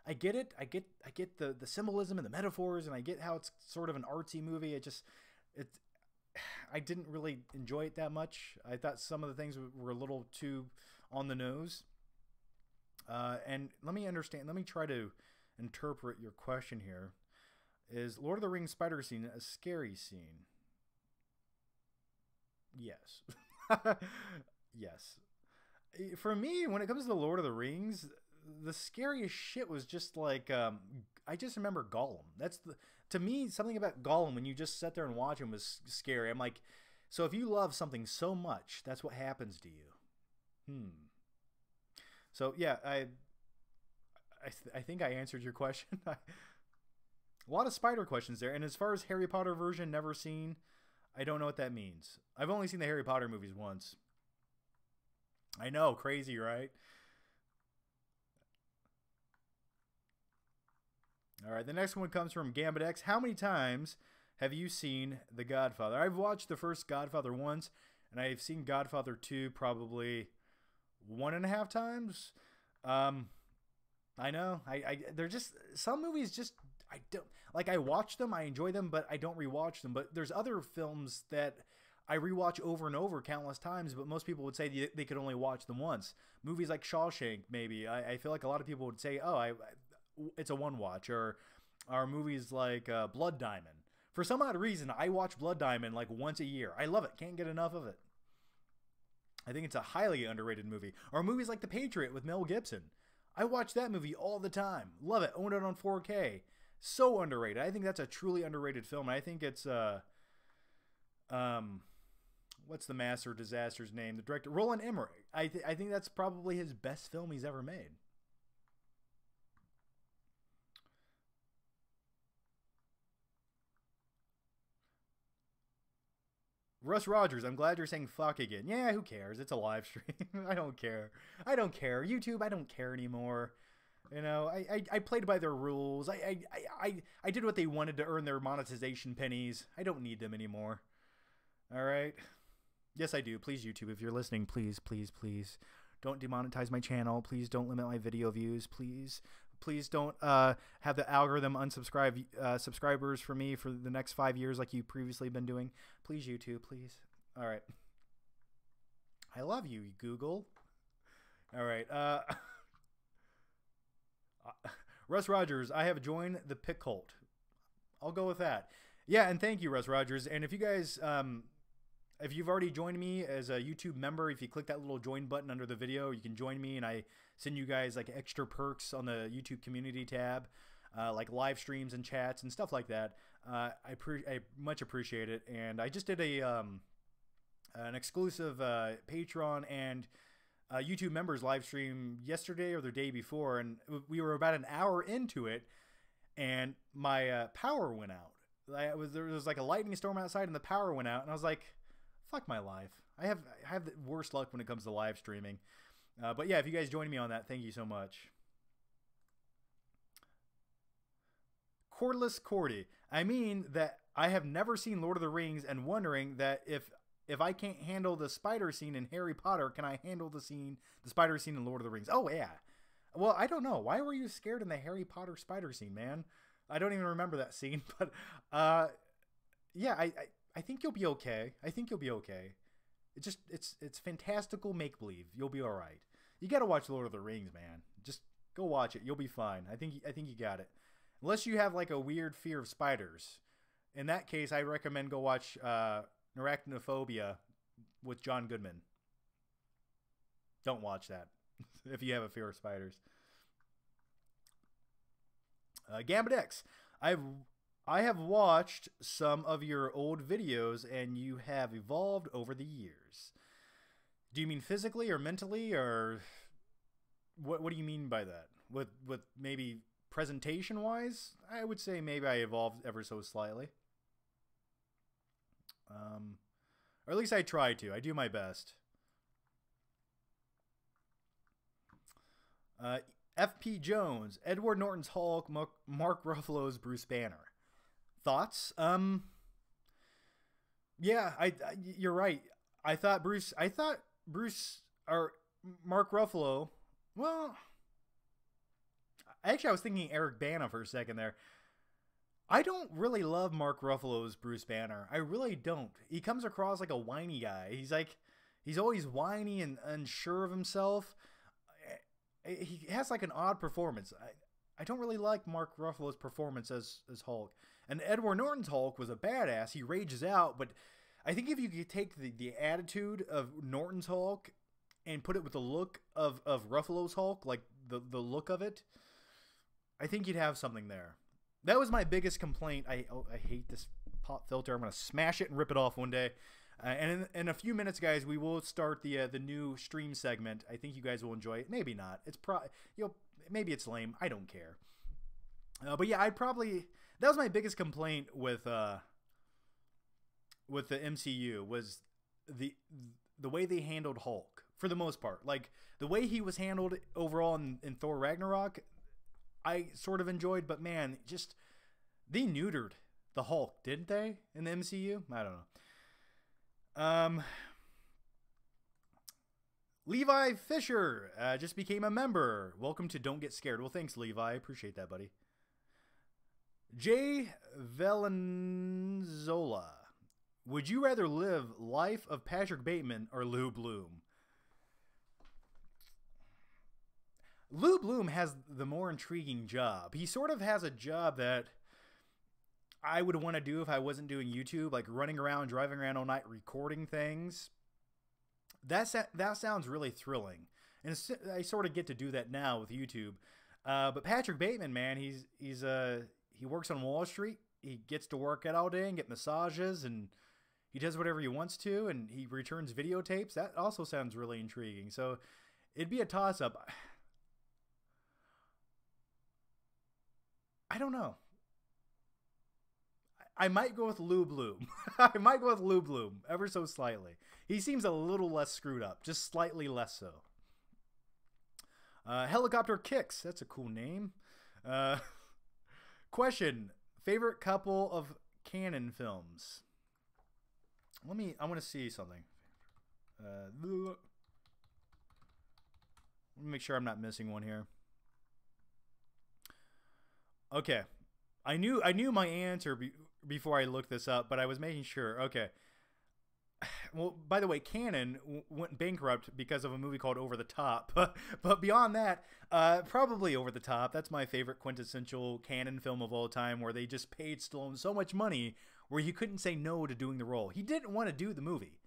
I get it. I get the symbolism and the metaphors, and I get how it's sort of an artsy movie. I didn't really enjoy it that much. I thought some of the things were a little too on the nose. And let me try to interpret your question here. Is Lord of the Rings spider scene a scary scene? Yes. Yes. For me, when it comes to the Lord of the Rings, the scariest shit was just like I just remember Gollum. To me, something about Gollum when you just sat there and watch him was scary. I'm like, so if you love something so much, that's what happens to you. So yeah, I think I answered your question. A lot of spider questions there. And as far as Harry Potter version, never seen. I don't know what that means. I've only seen the Harry Potter movies once. I know, crazy, right? All right, the next one comes from Gambit X. How many times have you seen The Godfather? I've watched the first Godfather once, and I've seen Godfather 2 probably 1.5 times. I know. They're just, some movies just, I don't, like I watch them, I enjoy them, but I don't rewatch them. But there's other films that I rewatch over and over countless times, but most people would say they could only watch them once. Movies like Shawshank, maybe. I feel like a lot of people would say, oh, it's a one watch. Or movies like Blood Diamond. For some odd reason, I watch Blood Diamond like once a year. I love it. Can't get enough of it. I think it's a highly underrated movie. Or movies like The Patriot with Mel Gibson. I watch that movie all the time. Love it. Own it on 4K. So underrated. I think that's a truly underrated film. I think it's what's the Master of Disaster's name? The director, Roland Emmerich. I think that's probably his best film he's ever made. Russ Rogers, I'm glad you're saying fuck again. Yeah, who cares? It's a live stream. I don't care. I don't care. YouTube, I don't care anymore. You know, I played by their rules. I did what they wanted to earn their monetization pennies. I don't need them anymore. All right. Yes, I do. Please, YouTube, if you're listening, please, please, please don't demonetize my channel. Please don't limit my video views. Please, please don't have the algorithm unsubscribe subscribers for me for the next 5 years like you've previously been doing. Please, YouTube, please. All right. I love you, Google. All right. Russ Rogers, I have joined the Pick Cult. I'll go with that. Yeah, and thank you, Russ Rogers. And if you guys, if you've already joined me as a YouTube member, if you click that little join button under the video, you can join me, and I send you guys like extra perks on the YouTube community tab, like live streams and chats and stuff like that. I much appreciate it. And I just did an exclusive Patreon and YouTube members live stream yesterday or the day before, and we were about an hour into it, and my power went out. There was like a lightning storm outside, and the power went out, and I was like, fuck my life. I have the worst luck when it comes to live streaming. But yeah, if you guys join me on that, thank you so much. Cordless Cordy. I mean that I have never seen Lord of the Rings, and wondering that if I can't handle the spider scene in Harry Potter, can I handle the spider scene in Lord of the Rings? Oh yeah. Well, I don't know. Why were you scared in the Harry Potter spider scene, man? I don't even remember that scene, but yeah, I think you'll be okay. I think you'll be okay. It's fantastical make-believe. You'll be all right. You got to watch Lord of the Rings, man. Just go watch it. You'll be fine. I think you got it. Unless you have like a weird fear of spiders. In that case, I recommend go watch Arachnophobia with John Goodman. Don't watch that if you have a fear of spiders. Gambit X. I have watched some of your old videos, and you have evolved over the years. Do you mean physically or mentally, or what do you mean by that? With maybe presentation wise? I would say maybe I evolved ever so slightly. Or at least I try to. I do my best. F.P. Jones, Edward Norton's Hulk, Mark Ruffalo's Bruce Banner. Thoughts? Yeah, you're right. I thought Bruce or Mark Ruffalo. Well, actually, I was thinking Eric Bana for a second there. I don't really love Mark Ruffalo's Bruce Banner. I really don't. He comes across like a whiny guy. He's always whiny and unsure of himself. He has like an odd performance. I don't really like Mark Ruffalo's performance as Hulk. And Edward Norton's Hulk was a badass. He rages out, but I think if you could take the attitude of Norton's Hulk and put it with the look of Ruffalo's Hulk, like the look of it, I think you'd have something there. That was my biggest complaint. I hate this pop filter. I'm going to smash it and rip it off one day. And in a few minutes, guys, we will start the new stream segment. I think you guys will enjoy it. Maybe not. It's maybe it's lame. I don't care. But yeah, that was my biggest complaint with the MCU was the way they handled Hulk for the most part. Like the way he was handled overall in Thor Ragnarok, I sort of enjoyed, but man, just they neutered the Hulk, didn't they, in the MCU? I don't know. Levi Fisher just became a member. Welcome to Don't Get Scared. Well, thanks, Levi. I appreciate that, buddy. Jay Valenzola. Would you rather live life of Patrick Bateman or Lou Bloom? Lou Bloom has the more intriguing job. He sort of has a job that I would want to do if I wasn't doing YouTube, like running around, driving around all night, recording things. That sounds really thrilling, and I sort of get to do that now with YouTube. But Patrick Bateman, man, he works on Wall Street. He gets to work out all day and get massages, and he does whatever he wants to, and he returns videotapes. That also sounds really intriguing. So it'd be a toss-up. I don't know. I might go with Lou Bloom. I might go with Lou Bloom, ever so slightly. He seems a little less screwed up, just slightly less so. Helicopter Kicks, that's a cool name. Question, favorite couple of canon films? I want to see something. Let me make sure I'm not missing one here. Okay. I knew my answer before I looked this up, but I was making sure. Okay. Well, by the way, Canon went bankrupt because of a movie called Over the Top. But beyond that, probably Over the Top. That's my favorite quintessential Canon film of all time, where they just paid Stallone so much money where he couldn't say no to doing the role. He didn't want to do the movie,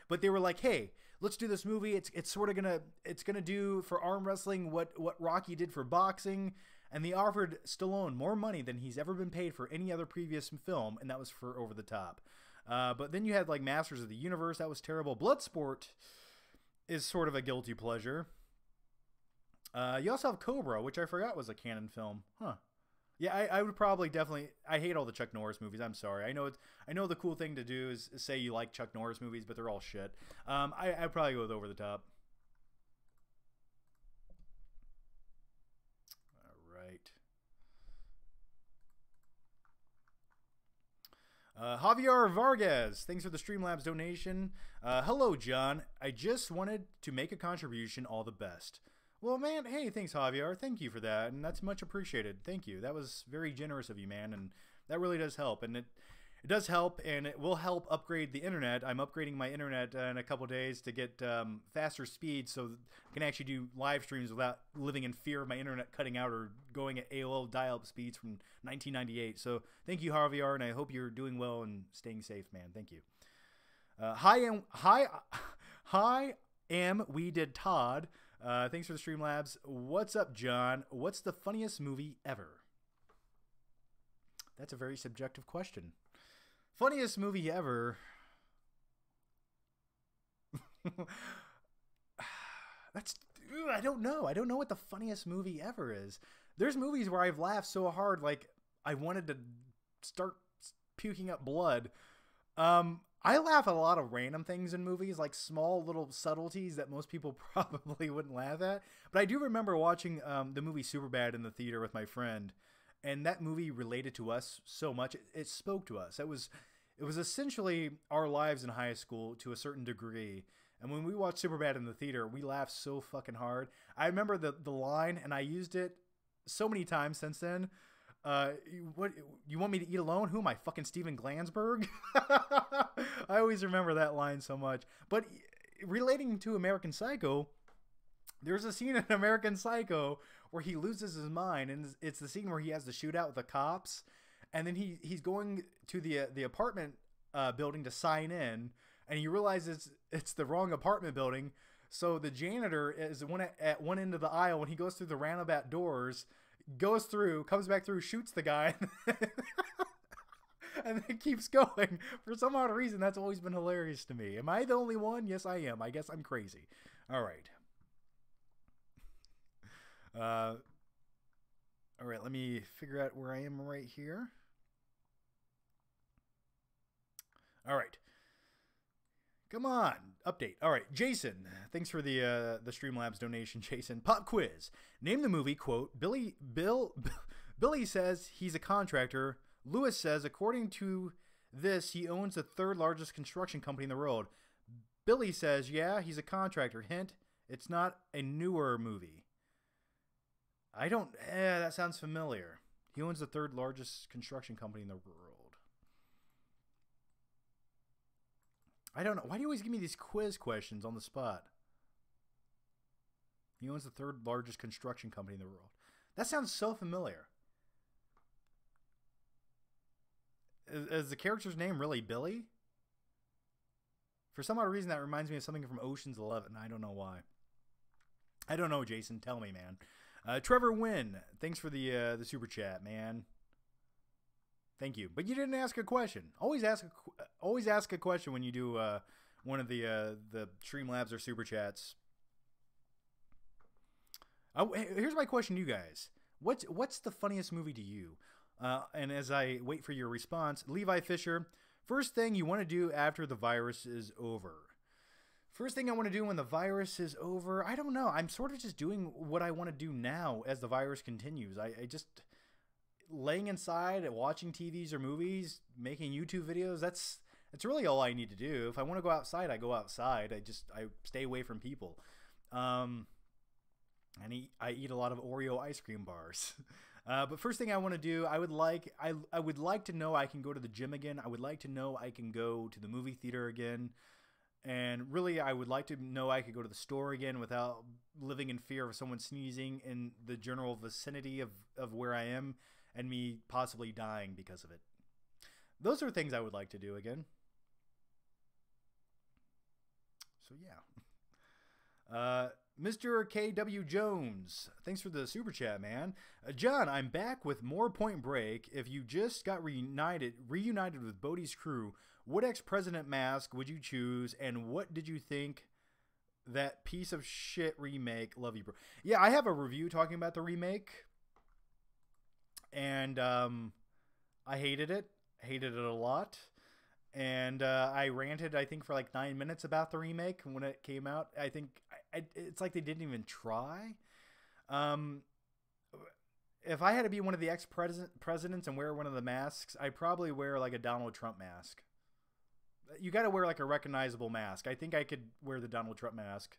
but they were like, "Hey, let's do this movie. It's sort of gonna do for arm wrestling what Rocky did for boxing." And they offered Stallone more money than he's ever been paid for any other previous film, and that was for Over the Top. But then you had like Masters of the Universe. That was terrible. Bloodsport is sort of a guilty pleasure. You also have Cobra, which I forgot was a canon film. Huh. Yeah, I would probably definitely... I hate all the Chuck Norris movies. I'm sorry. I know the cool thing to do is say you like Chuck Norris movies, but they're all shit. I'd probably go with Over the Top. Javier Vargas, thanks for the Streamlabs donation. Hello, John. I just wanted to make a contribution. All the best. Well, man, hey, thanks, Javier. Thank you for that, and that's much appreciated. Thank you. That was very generous of you, man, and that really does help. And it does help, and it will help upgrade the internet. I'm upgrading my internet in a couple days to get faster speed, so I can actually do live streams without living in fear of my internet cutting out or going at AOL dial-up speeds from 1998. So thank you, Javier, and I hope you're doing well and staying safe, man. Thank you. Hi, we did Todd. Thanks for the Streamlabs. What's up, John? What's the funniest movie ever? That's a very subjective question. Funniest movie ever. I don't know. I don't know what the funniest movie ever is. There's movies where I've laughed so hard, like I wanted to start puking up blood. I laugh at a lot of random things in movies, like small little subtleties that most people probably wouldn't laugh at. But I do remember watching the movie Superbad in the theater with my friend, and that movie related to us so much. It spoke to us. It was essentially our lives in high school to a certain degree. And when we watched Superbad in the theater, we laughed so fucking hard. I remember the line, and I used it so many times since then. What you want me to eat alone? Who am I, fucking Steven Glansberg? I always remember that line so much. But relating to American Psycho, there's a scene in American Psycho where he loses his mind, and it's the scene where he has to shoot out with the cops, and then he's going to the apartment building to sign in, and he realizes it's the wrong apartment building. So the janitor is at one end of the aisle, when he goes through the roundabout doors, goes through, comes back through, shoots the guy, and then keeps going. For some odd reason, that's always been hilarious to me. Am I the only one? Yes, I am. I guess I'm crazy. All right. All right, let me figure out where I am right here. All right. Come on, update. All right, Jason, thanks for the Streamlabs donation, Jason. Pop quiz. Name the movie, quote, Billy says he's a contractor. Lewis says, according to this, he owns the third largest construction company in the world. Billy says, yeah, he's a contractor. Hint, it's not a newer movie. That sounds familiar. He owns the third largest construction company in the world. I don't know. Why do you always give me these quiz questions on the spot? He owns the third largest construction company in the world. That sounds so familiar. Is the character's name really Billy? For some odd reason, that reminds me of something from Ocean's 11. I don't know why. I don't know, Jason. Tell me, man. Trevor Wynn, thanks for the super chat, man. Thank you. But you didn't ask a question. Always ask a question when you do one of the Streamlabs or super chats. Here's my question to you guys. What's the funniest movie to you? And as I wait for your response, Levi Fisher, first thing you want to do after the virus is over. First thing I want to do when the virus is over, I don't know. I'm sort of just doing what I want to do now as the virus continues. I just laying inside and watching TVs or movies, making YouTube videos. That's really all I need to do. If I want to go outside, I go outside. I stay away from people. And I eat a lot of Oreo ice cream bars. But first thing I want to do, I would like to know I can go to the gym again. I would like to know I can go to the movie theater again. And really, I would like to know I could go to the store again without living in fear of someone sneezing in the general vicinity of where I am and me possibly dying because of it. Those are things I would like to do again. So, yeah. Mr. KW Jones, thanks for the super chat, man. John, I'm back with more Point Break. If you just got reunited with Bodhi's crew, what ex-president mask would you choose, and what did you think that piece of shit remake? Love you, bro. Yeah, I have a review talking about the remake, and I hated it. Hated it a lot. And I ranted, I think, for like 9 minutes about the remake when it came out. I think it's like they didn't even try. If I had to be one of the ex-presidents and wear one of the masks, I'd probably wear like a Donald Trump mask. You got to wear like a recognizable mask. I think I could wear the Donald Trump mask.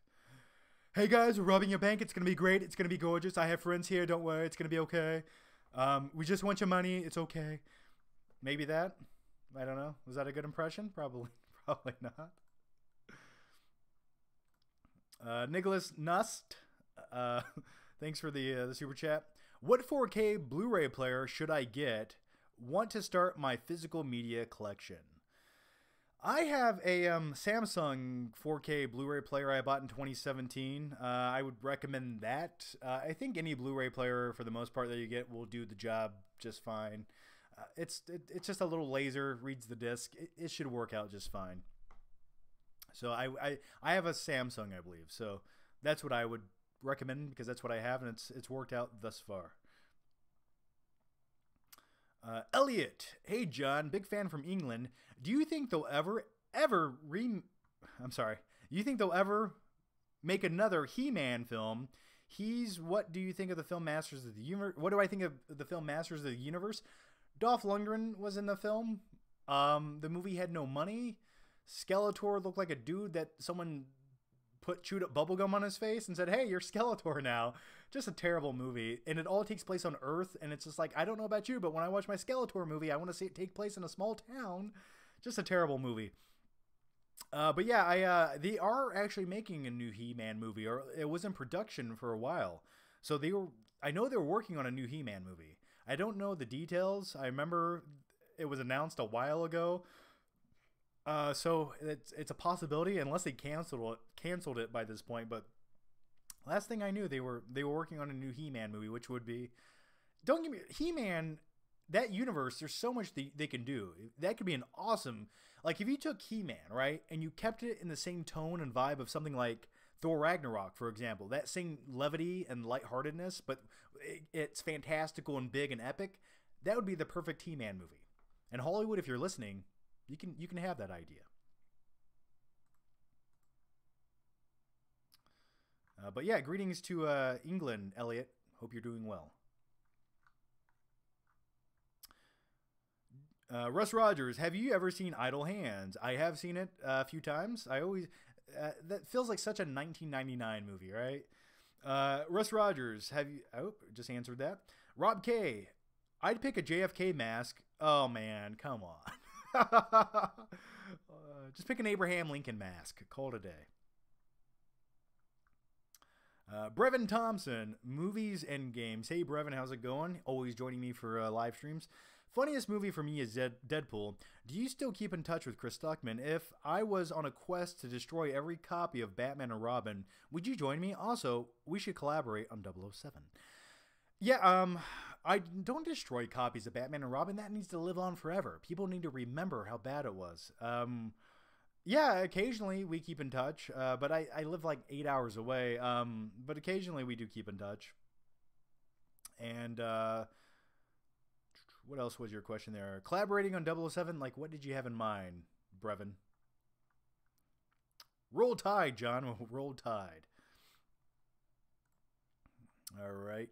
Hey guys, we're robbing your bank. It's going to be great. It's going to be gorgeous. I have friends here. Don't worry. It's going to be okay. We just want your money. It's okay. Maybe that. I don't know. Was that a good impression? Probably not. Nicholas Nust, thanks for the super chat. What 4K Blu-ray player should I get? Want to start my physical media collection. I have a Samsung 4K Blu-ray player I bought in 2017. I would recommend that. I think any Blu-ray player, for the most part, that you get will do the job just fine. It's just a little laser, reads the disc. It should work out just fine. So I have a Samsung, I believe. So that's what I would recommend because that's what I have, and it's worked out thus far. Elliot, hey John, big fan from England. Do you think they'll ever make another He-Man film? What do you think of the film Masters of the Universe? What do I think of the film Masters of the Universe? Dolph Lundgren was in the film. The movie had no money. Skeletor looked like a dude that someone put chewed up bubblegum on his face and said, hey, you're Skeletor now. Just a terrible movie. And it all takes place on Earth. And it's just like, I don't know about you, but when I watch my Skeletor movie, I want to see it take place in a small town. Just a terrible movie. But yeah, they are actually making a new He-Man movie, or it was in production for a while. So I know they were working on a new He-Man movie. I don't know the details. I remember it was announced a while ago. So it's a possibility unless they canceled it by this point. But last thing I knew, they were working on a new He-Man movie, which would be, don't give me He-Man. That universe, there's so much they can do. That could be an awesome, like if you took He-Man, right, and you kept it in the same tone and vibe of something like Thor Ragnarok, for example, that same levity and lightheartedness, but it's fantastical and big and epic. That would be the perfect He-Man movie. And Hollywood, if you're listening, you can have that idea. But yeah, greetings to England, Elliot. Hope you're doing well. Russ Rogers, have you ever seen Idle Hands? I have seen it a few times. I always that feels like such a 1999 movie, right? Russ Rogers, have you? Oh, just answered that. Rob K, I'd pick a JFK mask. Oh man, come on. Just pick an Abraham Lincoln mask. Call it a day. Brevin Thompson, movies and games. Hey Brevin, how's it going? Always joining me for live streams. Funniest movie for me is Deadpool. Do you still keep in touch with Chris Stuckman? If I was on a quest to destroy every copy of Batman and Robin, would you join me? Also, we should collaborate on 007. Yeah, I don't destroy copies of Batman and Robin. That needs to live on forever. People need to remember how bad it was. Yeah, occasionally we keep in touch, but I live like 8 hours away. But occasionally we do keep in touch. And What else was your question there? Collaborating on 007, like what did you have in mind, Brevin? Roll Tide, John. Roll Tide. All right.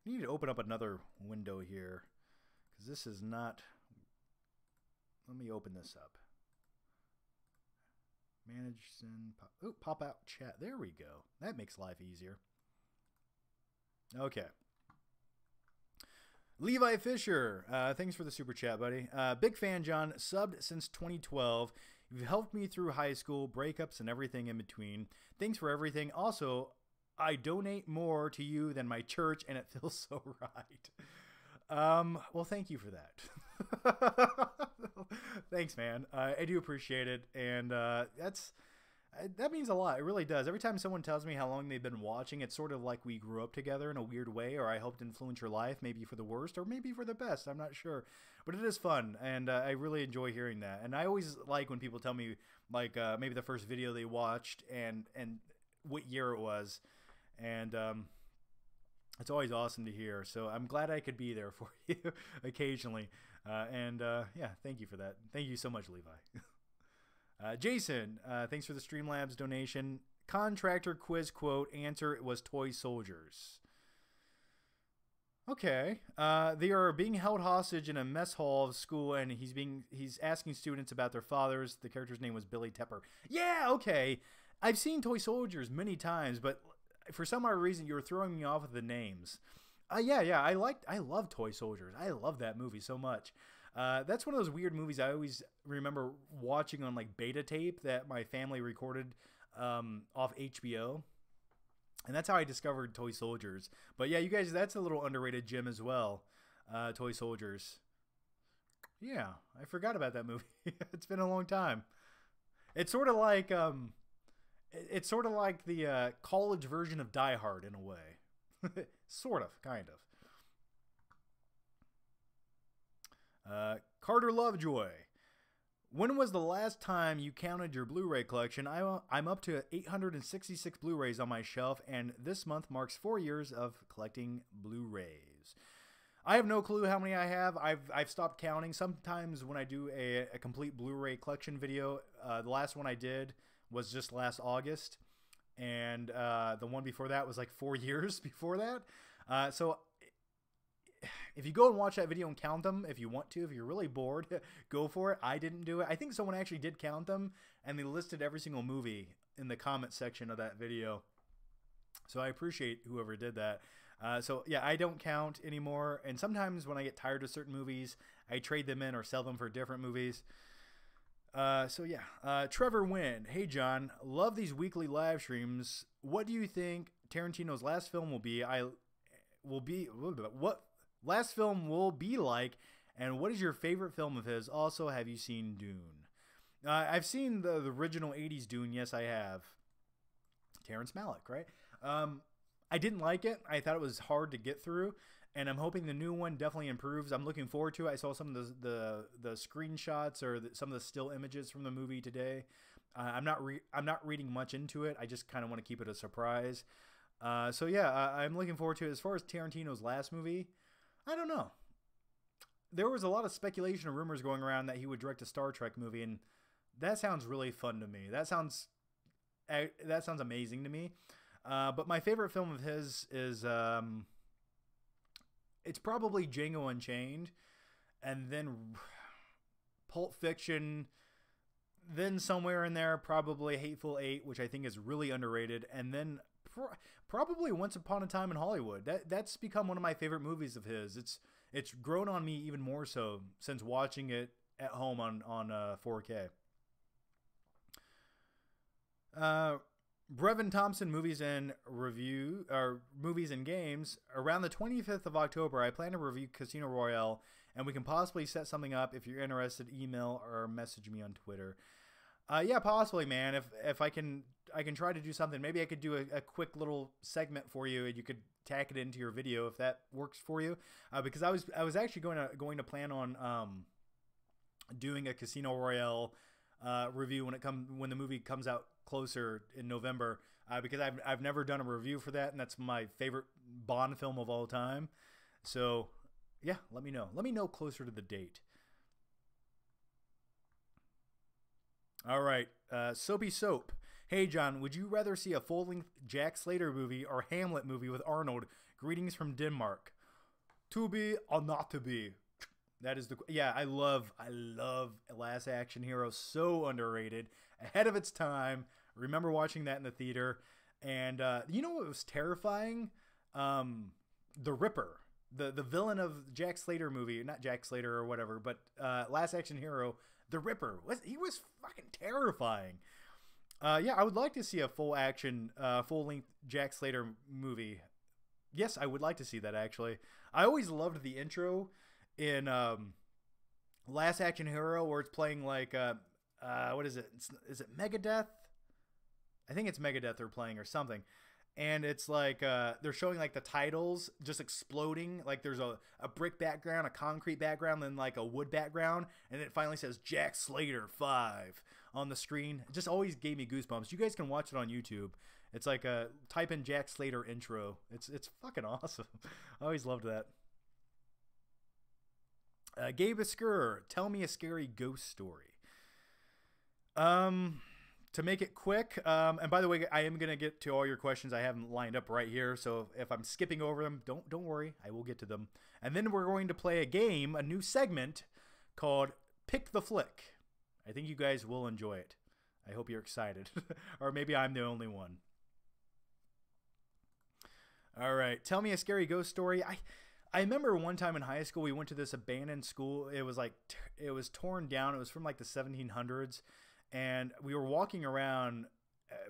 I need to open up another window here because this is not... Let me open this up. Manage and pop out chat. There we go. That makes life easier. Okay. Levi Fisher, thanks for the super chat, buddy. Big fan, John. Subbed since 2012. You've helped me through high school, breakups, and everything in between. Thanks for everything. Also, I donate more to you than my church, and it feels so right. Well, thank you for that. Thanks, man. I do appreciate it, and that means a lot. It really does. Every time someone tells me how long they've been watching, it's sort of like we grew up together in a weird way, or I helped influence your life, maybe for the worst, or maybe for the best. I'm not sure. But it is fun, and I really enjoy hearing that. And I always like when people tell me, like, maybe the first video they watched and what year it was. And it's always awesome to hear. So I'm glad I could be there for you occasionally. Yeah, thank you for that. Thank you so much, Levi. Jason, thanks for the Streamlabs donation. Contractor quiz quote. Answer was toy soldiers. Okay. They are being held hostage in a mess hall of school, and he's asking students about their fathers. The character's name was Billy Tepper. Yeah, okay. I've seen Toy Soldiers many times, but for some odd reason you were throwing me off with the names. Yeah. I love Toy Soldiers. I love that movie so much. That's one of those weird movies I always remember watching on like beta tape that my family recorded off HBO. And that's how I discovered Toy Soldiers. But yeah, you guys, that's a little underrated gem as well. Toy Soldiers. Yeah, I forgot about that movie. It's been a long time. It's sort of like the college version of Die Hard in a way. Sort of, kind of. Carter Lovejoy. When was the last time you counted your Blu-ray collection? I'm up to 866 Blu-rays on my shelf, and this month marks 4 years of collecting Blu-rays. I have no clue how many I have. I've stopped counting. Sometimes when I do a complete Blu-ray collection video, the last one I did was just last August, and the one before that was like 4 years before that. So if you go and watch that video and count them, if you want to, if you're really bored, go for it. I didn't do it. I think someone actually did count them, and they listed every single movie in the comment section of that video. So I appreciate whoever did that. So yeah, I don't count anymore. And sometimes when I get tired of certain movies, I trade them in or sell them for different movies. So yeah, Trevor Wynn. Hey John, love these weekly live streams. What do you think Tarantino's last film will be? What last film will be like, and what is your favorite film of his? Also, have you seen Dune? I've seen the original 80s Dune. Yes, I have. Terrence Malick, right? I didn't like it. I thought it was hard to get through, and I'm hoping the new one definitely improves. I'm looking forward to it. I saw some of the screenshots or some of the still images from the movie today. I'm not reading much into it. I just kind of want to keep it a surprise. So yeah, I'm looking forward to it. As far as Tarantino's last movie, I don't know. There was a lot of speculation and rumors going around that he would direct a Star Trek movie, and that sounds really fun to me. That sounds amazing to me. But my favorite film of his is it's probably Django Unchained, and then Pulp Fiction, then somewhere in there probably Hateful Eight, which I think is really underrated, and then probably Once Upon a Time in Hollywood. That's become one of my favorite movies of his. It's grown on me even more so since watching it at home on 4K. Brevin Thompson, movies and games. Around the 25th of October, I plan to review Casino Royale, and we can possibly set something up. If you're interested, email or message me on Twitter. Yeah, possibly, man. If I can try to do something. Maybe I could do a quick little segment for you, and you could tack it into your video if that works for you. Because I was actually going to plan on doing a Casino Royale review when the movie comes out closer in November, because I've never done a review for that, and that's my favorite Bond film of all time. So Yeah, let me know. Let me know closer to the date. All right, Soapy Soap. Hey, John, would you rather see a full-length Jack Slater movie or Hamlet movie with Arnold? Greetings from Denmark. To be or not to be? That is the... Yeah, I love Last Action Hero. So underrated. Ahead of its time. Remember watching that in the theater. And you know what was terrifying? The Ripper. The villain of Jack Slater movie. Not Jack Slater or whatever, but Last Action Hero. The Ripper. He was fucking terrifying. Yeah, I would like to see a full-length Jack Slater movie. Yes, I would like to see that, actually. I always loved the intro in Last Action Hero where it's playing like, what is it? Is it Megadeth? I think it's Megadeth they're playing or something. And it's like they're showing like the titles just exploding. Like there's a brick background, a concrete background, then like a wood background. And it finally says Jack Slater 5 on the screen. It just always gave me goosebumps. You guys can watch it on YouTube. It's like type in Jack Slater intro. It's fucking awesome. I always loved that. Gabe Escur, tell me a scary ghost story. To make it quick, and by the way, I am gonna get to all your questions. I have them lined up right here, so if I'm skipping over them, don't worry, I will get to them. And then we're going to play a game, a new segment called Pick the Flick. I think you guys will enjoy it. I hope you're excited, or maybe I'm the only one. All right, tell me a scary ghost story. I remember one time in high school we went to this abandoned school. It was like it was torn down. It was from like the 1700s. And we were walking around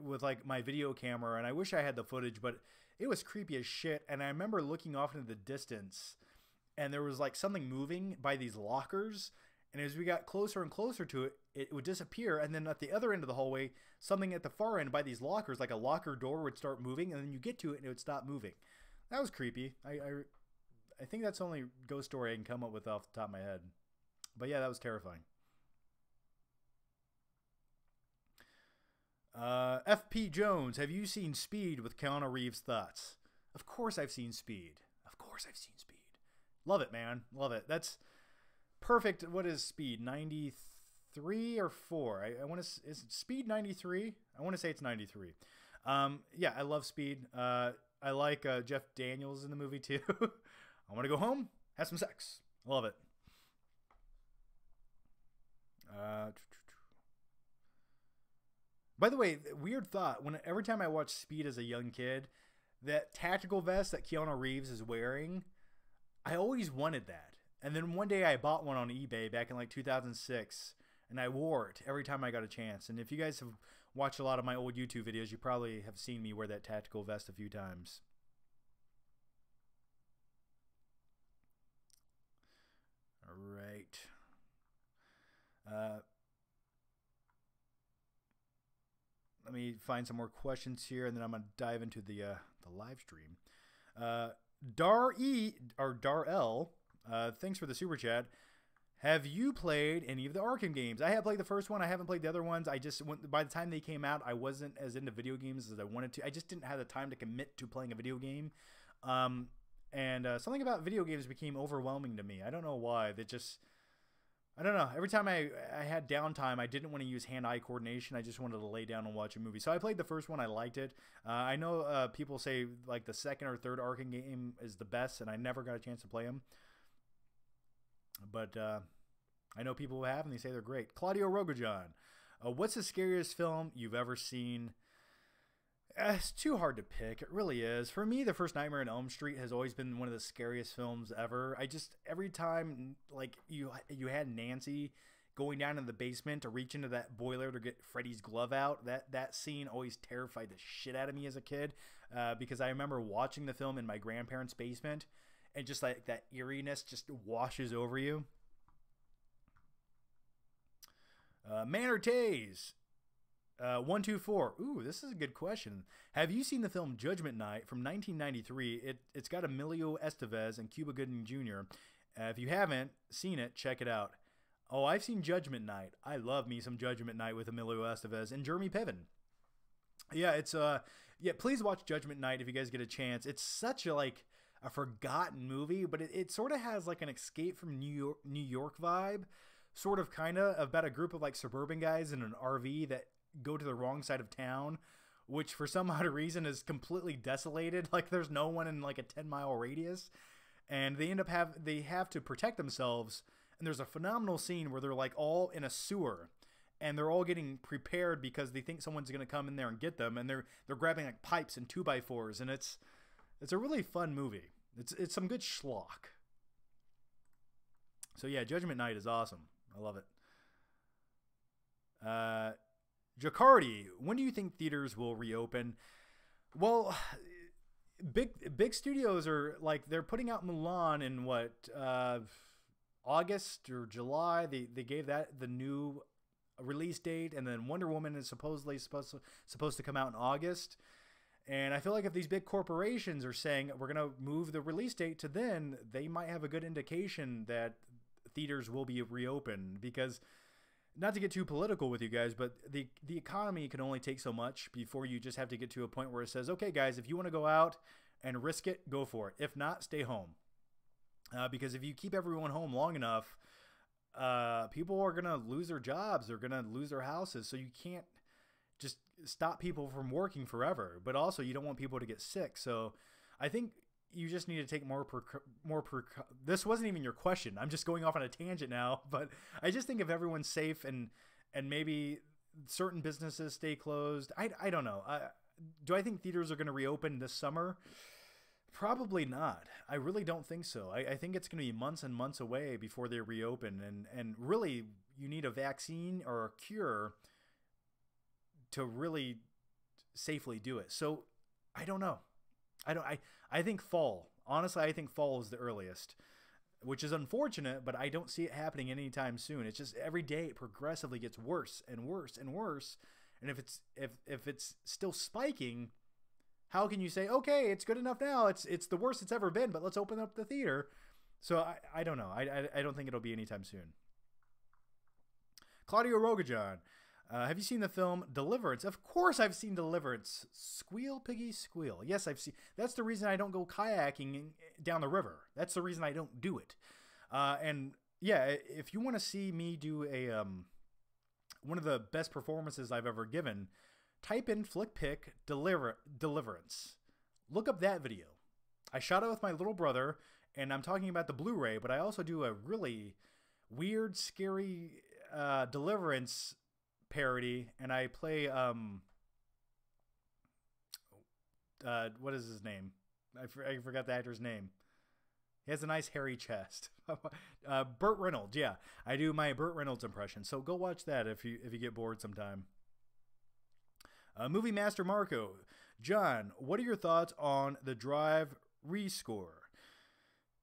with like my video camera, and I wish I had the footage, but it was creepy as shit. And I remember looking off into the distance, and there was like something moving by these lockers. And as we got closer and closer to it, it would disappear. And then at the other end of the hallway, something at the far end by these lockers, like a locker door, would start moving, and then you get to it and it would stop moving. That was creepy. I think that's the only ghost story I can come up with off the top of my head. But yeah, that was terrifying. FP Jones, have you seen Speed with Keanu Reeves? Thoughts? Of course I've seen Speed. Of course I've seen Speed. Love it, man. Love it. That's perfect. What is Speed? 93 or 4? I want to. Is it Speed 93? I want to say it's 93. Yeah, I love Speed. I like Jeff Daniels in the movie too. I want to go home, have some sex. Love it. By the way, weird thought. Every time I watch Speed as a young kid, that tactical vest that Keanu Reeves is wearing, I always wanted that. And then one day I bought one on eBay back in like 2006, and I wore it every time I got a chance. And if you guys have watched a lot of my old YouTube videos, you probably have seen me wear that tactical vest a few times. All right. Let me find some more questions here, and then I'm going to dive into the live stream. Dar-L, thanks for the super chat. Have you played any of the Orkin games? I have played the first one. I haven't played the other ones. By the time they came out, I wasn't as into video games as I wanted to. I just didn't have the time to commit to playing a video game. And something about video games became overwhelming to me. I don't know why. I don't know. Every time I had downtime, I didn't want to use hand-eye coordination. I just wanted to lay down and watch a movie. So I played the first one. I liked it. I know people say like the second or third Orkin game is the best, and I never got a chance to play them. But I know people who have, and they say they're great. Claudio Rogajan, what's the scariest film you've ever seen? It's too hard to pick. It really is. For me, The First Nightmare on Elm Street has always been one of the scariest films ever. Every time, like, you had Nancy going down in the basement to reach into that boiler to get Freddy's glove out, that scene always terrified the shit out of me as a kid, because I remember watching the film in my grandparents' basement, and just like that eeriness just washes over you. Manor Tays. 124. Ooh, this is a good question. Have you seen the film Judgment Night from 1993? It's got Emilio Estevez and Cuba Gooding Jr. If you haven't seen it, check it out. Oh, I've seen Judgment Night. I love me some Judgment Night with Emilio Estevez and Jeremy Piven. Yeah, it's please watch Judgment Night if you guys get a chance. It's such a a forgotten movie, but it sort of has like an Escape from New York vibe, sort of kind of about a group of like suburban guys in an RV that go to the wrong side of town, which for some odd reason is completely desolated. Like there's no one in like a 10-mile radius, and they have to protect themselves. And there's a phenomenal scene where they're like all in a sewer, and they're all getting prepared because they think someone's going to come in there and get them, and they're grabbing like pipes and 2x4s, and it's a really fun movie. It's some good schlock. So yeah, Judgment Night is awesome. I love it. Jacardi, when do you think theaters will reopen? Well, big studios are like, they're putting out Mulan in what, August or July. They gave that the new release date, and then Wonder Woman is supposedly supposed to come out in August. And I feel like if these big corporations are saying we're going to move the release date to then, they might have a good indication that theaters will be reopened. Because, not to get too political with you guys, but the economy can only take so much before you just have to get to a point where it says, okay guys, if you want to go out and risk it, go for it. If not, stay home. Because if you keep everyone home long enough, people are going to lose their jobs. They're going to lose their houses. So you can't just stop people from working forever. But also, you don't want people to get sick. So I think you just need to take more this wasn't even your question. I'm just going off on a tangent now. But I just think if everyone's safe and maybe certain businesses stay closed, I don't know. Do I think theaters are going to reopen this summer? Probably not. I really don't think so. I think it's going to be months and months away before they reopen. And really, you need a vaccine or a cure to really safely do it. So I don't know. I think fall. Honestly, I think fall is the earliest, which is unfortunate, but I don't see it happening anytime soon. It's just every day it progressively gets worse and worse and worse. And if it's still spiking, how can you say, okay, it's good enough now? It's the worst it's ever been, but let's open up the theater. So I don't know. I don't think it'll be anytime soon. Claudio Rogajan, have you seen the film Deliverance? Of course I've seen Deliverance. Squeal, piggy, squeal. Yes, I've seen. That's the reason I don't go kayaking down the river. That's the reason I don't do it. And yeah, if you want to see me do a one of the best performances I've ever given, type in FlickPick Deliverance. Look up that video. I shot it with my little brother, and I'm talking about the Blu-ray, but I also do a really weird, scary Deliverance parody, and I play what is his name? I forgot the actor's name. He has a nice hairy chest. Burt Reynolds, yeah. I do my Burt Reynolds impression. So go watch that if you get bored sometime. Movie Master Marco, John, what are your thoughts on the Drive rescore?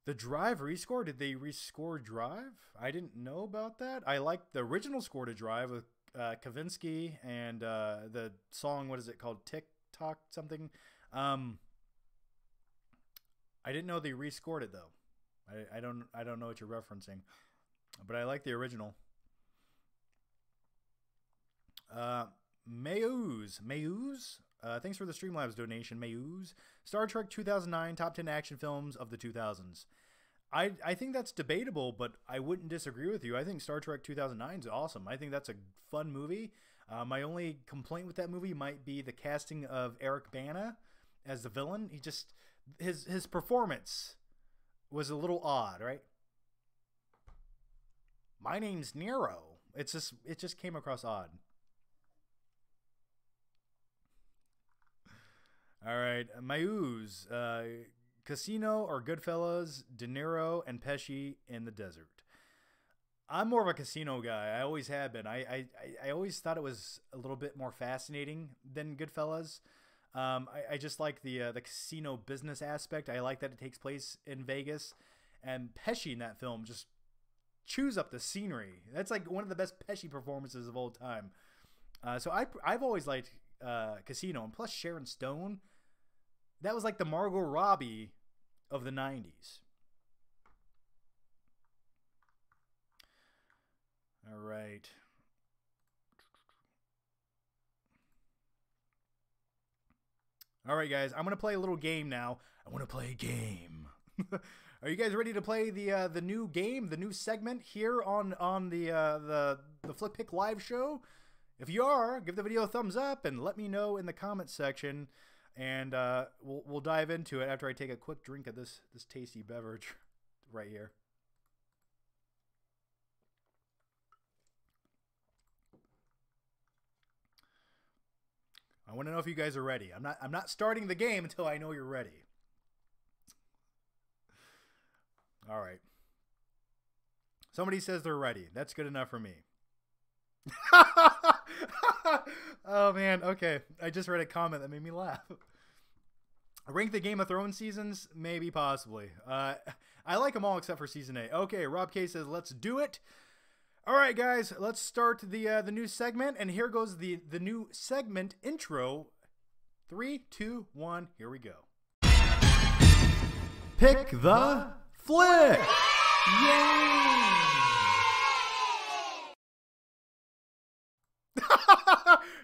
The Drive rescore? Did they rescore Drive? I didn't know about that. I liked the original score to Drive with Kavinsky and the song, what is it called? Tick Tock something. I didn't know they rescored it though. I don't know what you're referencing, but I like the original. Mayooz, thanks for the Streamlabs donation, Mayooz. Star Trek 2009 top 10 action films of the 2000s. I think that's debatable, but I wouldn't disagree with you. I think Star Trek 2009 is awesome. I think that's a fun movie. My only complaint with that movie might be the casting of Eric Bana as the villain. He just his performance was a little odd, right? My name's Nero. It just came across odd. All right, Mayooz, Casino or Goodfellas, De Niro and Pesci in the desert. I'm more of a Casino guy. I always have been. I always thought it was a little bit more fascinating than Goodfellas. I just like the casino business aspect. I like that it takes place in Vegas, and Pesci in that film just chews up the scenery. That's like one of the best Pesci performances of all time. So I've always liked Casino, and plus Sharon Stone. That was like the Margot Robbie of the 90s. All right. All right, guys. I'm going to play a little game now. I want to play a game. Are you guys ready to play the new game, the new segment here on the Flick Pick live show? If you are, give the video a thumbs up and let me know in the comments section, and we'll dive into it after I take a quick drink of this tasty beverage right here. I want to know if you guys are ready. I'm not starting the game until I know you're ready. All right. Somebody says they're ready. That's good enough for me. Oh, man. Okay. I just read a comment that made me laugh. Rank the Game of Thrones seasons? Maybe, possibly. I like them all except for Season 8. Okay, Rob K says, let's do it. All right, guys. Let's start the new segment. And here goes the new segment intro. 3, 2, 1. Here we go. Pick the Flick! Yay!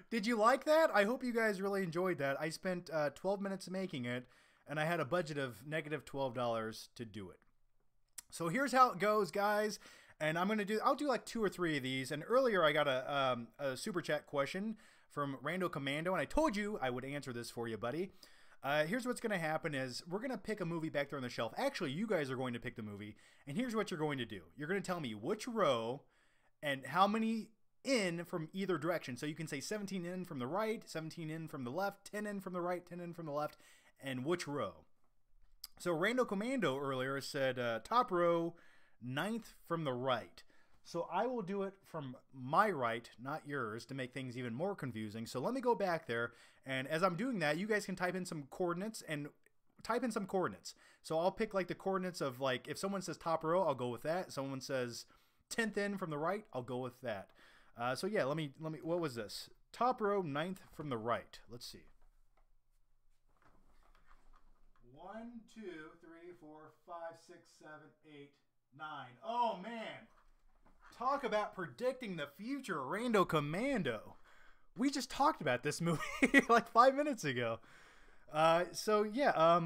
Did you like that? I hope you guys really enjoyed that. I spent 12 minutes making it, and I had a budget of negative $12 to do it. So here's how it goes, guys. And I'll do like 2 or 3 of these. And earlier I got a super chat question from Rando Commando, and I told you I would answer this for you, buddy. Here's what's going to happen is we're going to pick a movie back there on the shelf. Actually, you guys are going to pick the movie, and here's what you're going to do. You're going to tell me which row and how many in from either direction. So you can say 17 in from the right, 17 in from the left, 10 in from the right, 10 in from the left, and which row. So Rando Commando earlier said top row, 9th from the right. So I will do it from my right, not yours, to make things even more confusing. So let me go back there, and as I'm doing that, you guys can type in some coordinates and type in some coordinates. So I'll pick like the coordinates of like, if someone says top row, I'll go with that. Someone says 10th in from the right, I'll go with that. So yeah, let me, what was this? Top row, 9th from the right. Let's see. 1, 2, 3, 4, 5, 6, 7, 8, 9. Oh man. Talk about predicting the future, Rando Commando. We just talked about this movie like 5 minutes ago. So yeah,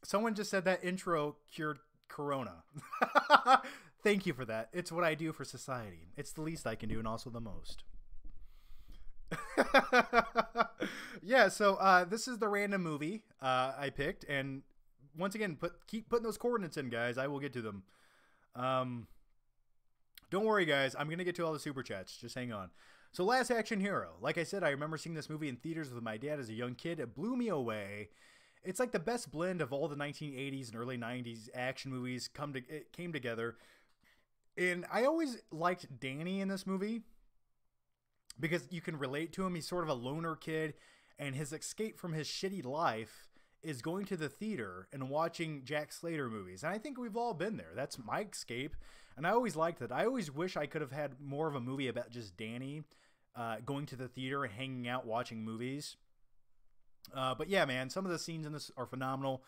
someone just said that intro cured Corona. Thank you for that. It's what I do for society. It's the least I can do and also the most. Yeah, so this is the random movie I picked, and once again, keep putting those coordinates in, guys. I will get to them. Don't worry, guys. I'm going to get to all the super chats. Just hang on. So Last Action Hero. Like I said, I remember seeing this movie in theaters with my dad as a young kid. It blew me away. It's like the best blend of all the 1980s and early 90s action movies came together. And I always liked Downey in this movie because you can relate to him. He's sort of a loner kid, and his escape from his shitty life is going to the theater and watching Jack Slater movies. And I think we've all been there. That's my escape. And I always liked it. I always wish I could have had more of a movie about just Downey going to the theater and hanging out watching movies. But yeah, man, some of the scenes in this are phenomenal.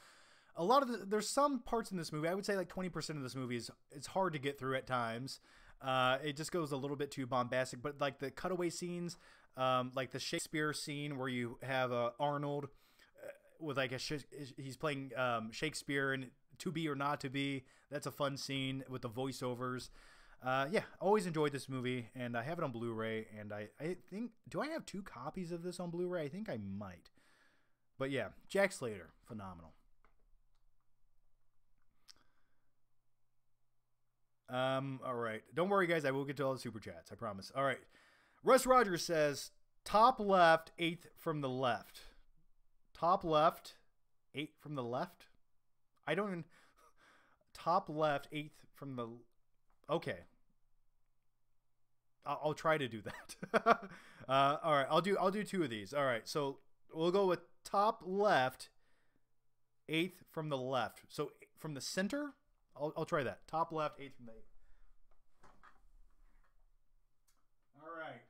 There's some parts in this movie, I would say like 20% of this movie it's hard to get through at times. It just goes a little bit too bombastic, but like the cutaway scenes, like the Shakespeare scene where you have Arnold with like he's playing Shakespeare and To Be or Not to Be. That's a fun scene with the voiceovers. Yeah, always enjoyed this movie, and I have it on Blu-ray, and I think, do I have 2 copies of this on Blu-ray? I think I might. But yeah, Jack Slater, phenomenal. All right. Don't worry, guys. I will get to all the super chats. I promise. All right. Russ Rogers says, top left, 8th from the left. Top left, 8th from the left? I don't even... Top left, 8th from the... Okay. I'll try to do that. All right. I'll do 2 of these. All right. So we'll go with top left, 8th from the left. So from the center... I'll try that. Top left, 8th from the 8th. All right.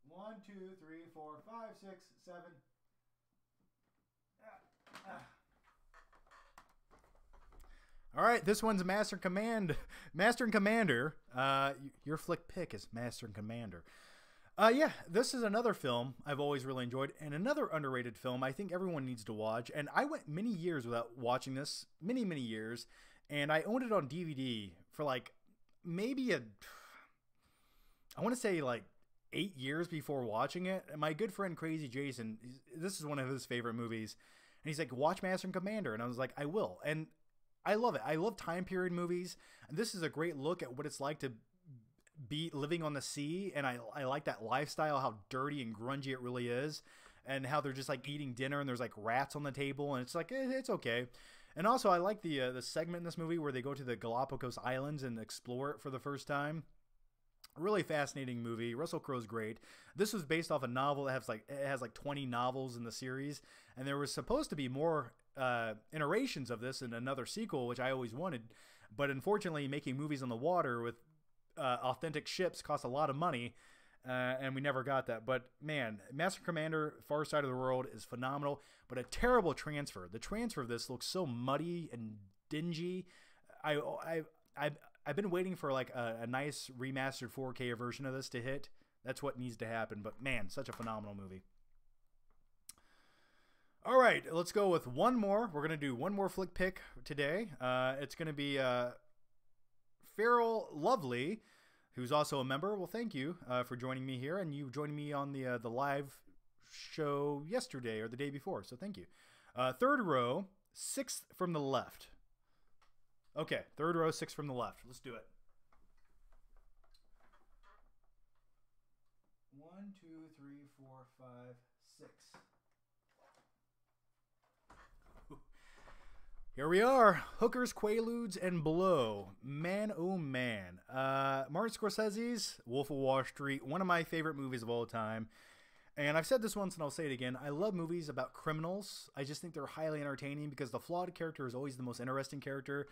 1, 2, 3, 4, 5, 6, 7. All right, this one's Master and Commander. Your flick pick is Master and Commander. Yeah, this is another film I've always really enjoyed, and another underrated film I think everyone needs to watch. And I went many years without watching this, many years, and I owned it on DVD for like maybe I want to say like 8 years before watching it. And my good friend Crazy Jason, this is one of his favorite movies, and he's like, watch Master and Commander, and I was like, I will. And I love it. I love time period movies, and this is a great look at what it's like to be living on the sea, and I like that lifestyle, how dirty and grungy it really is, and how they're just like eating dinner and there's like rats on the table, and it's like it's okay. And also I like the segment in this movie where they go to the Galapagos Islands and explore it for the first time. Really fascinating movie. Russell Crowe's great. This was based off a novel that has like 20 novels in the series, and there was supposed to be more iterations of this in another sequel, which I always wanted, but unfortunately making movies on the water with authentic ships cost a lot of money, and we never got that. But man, Master Commander Far Side of the World is phenomenal, but a terrible transfer. The transfer of this looks so muddy and dingy. I've been waiting for like a nice remastered 4K version of this to hit. That's what needs to happen. But man, such a phenomenal movie. All right, let's go with one more. We're gonna do one more flick pick today. It's gonna be Feral Lovely, who's also a member. Well, thank you for joining me here, and you joined me on the live show yesterday or the day before, so thank you. Third row, 6th from the left. Okay, third row, 6th from the left. Let's do it. 1, 2, 3, 4, 5, 6. Here we are. Hookers, Quaaludes, and Blow. Man, oh man. Martin Scorsese's Wolf of Wall Street, one of my favorite movies of all time. And I've said this once and I'll say it again. I love movies about criminals. I just think they're highly entertaining because the flawed character is always the most interesting character.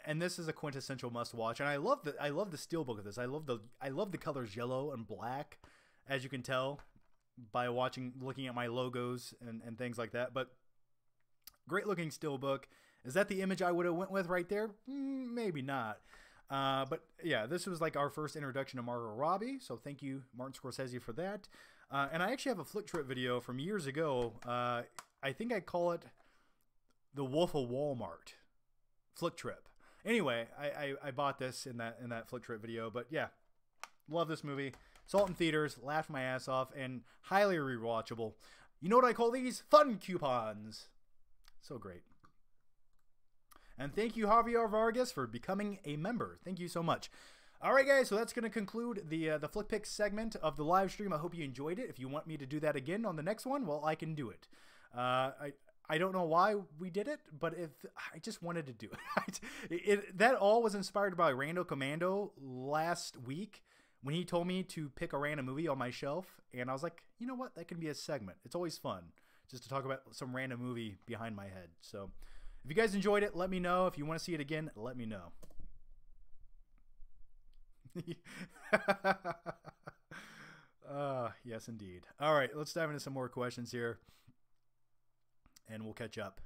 And this is a quintessential must-watch. And I love the steelbook of this. I love the colors yellow and black, as you can tell by looking at my logos and things like that. But great looking steelbook. Is that the image I would have went with right there? Maybe not. But yeah, this was like our first introduction to Margot Robbie. So thank you, Martin Scorsese, for that. And I actually have a Flick Trip video from years ago. I think I call it the Wolf of Walmart Flick Trip. Anyway, I bought this in that Flick Trip video. But yeah, love this movie. Saw it in theaters, laughed my ass off, and highly rewatchable. You know what I call these? Fun coupons. So great. And thank you, Javier Vargas, for becoming a member. Thank you so much. All right, guys, so that's going to conclude the Flick Pick segment of the live stream. I hope you enjoyed it. If you want me to do that again on the next one, well, I can do it. I don't know why we did it, but I just wanted to do it. That all was inspired by Rando Commando last week when he told me to pick a random movie on my shelf, and I was like, you know what? That can be a segment. It's always fun just to talk about some random movie behind my head. So if you guys enjoyed it, let me know. If you want to see it again, let me know. Yes, indeed. All right, let's dive into some more questions here, and we'll catch up.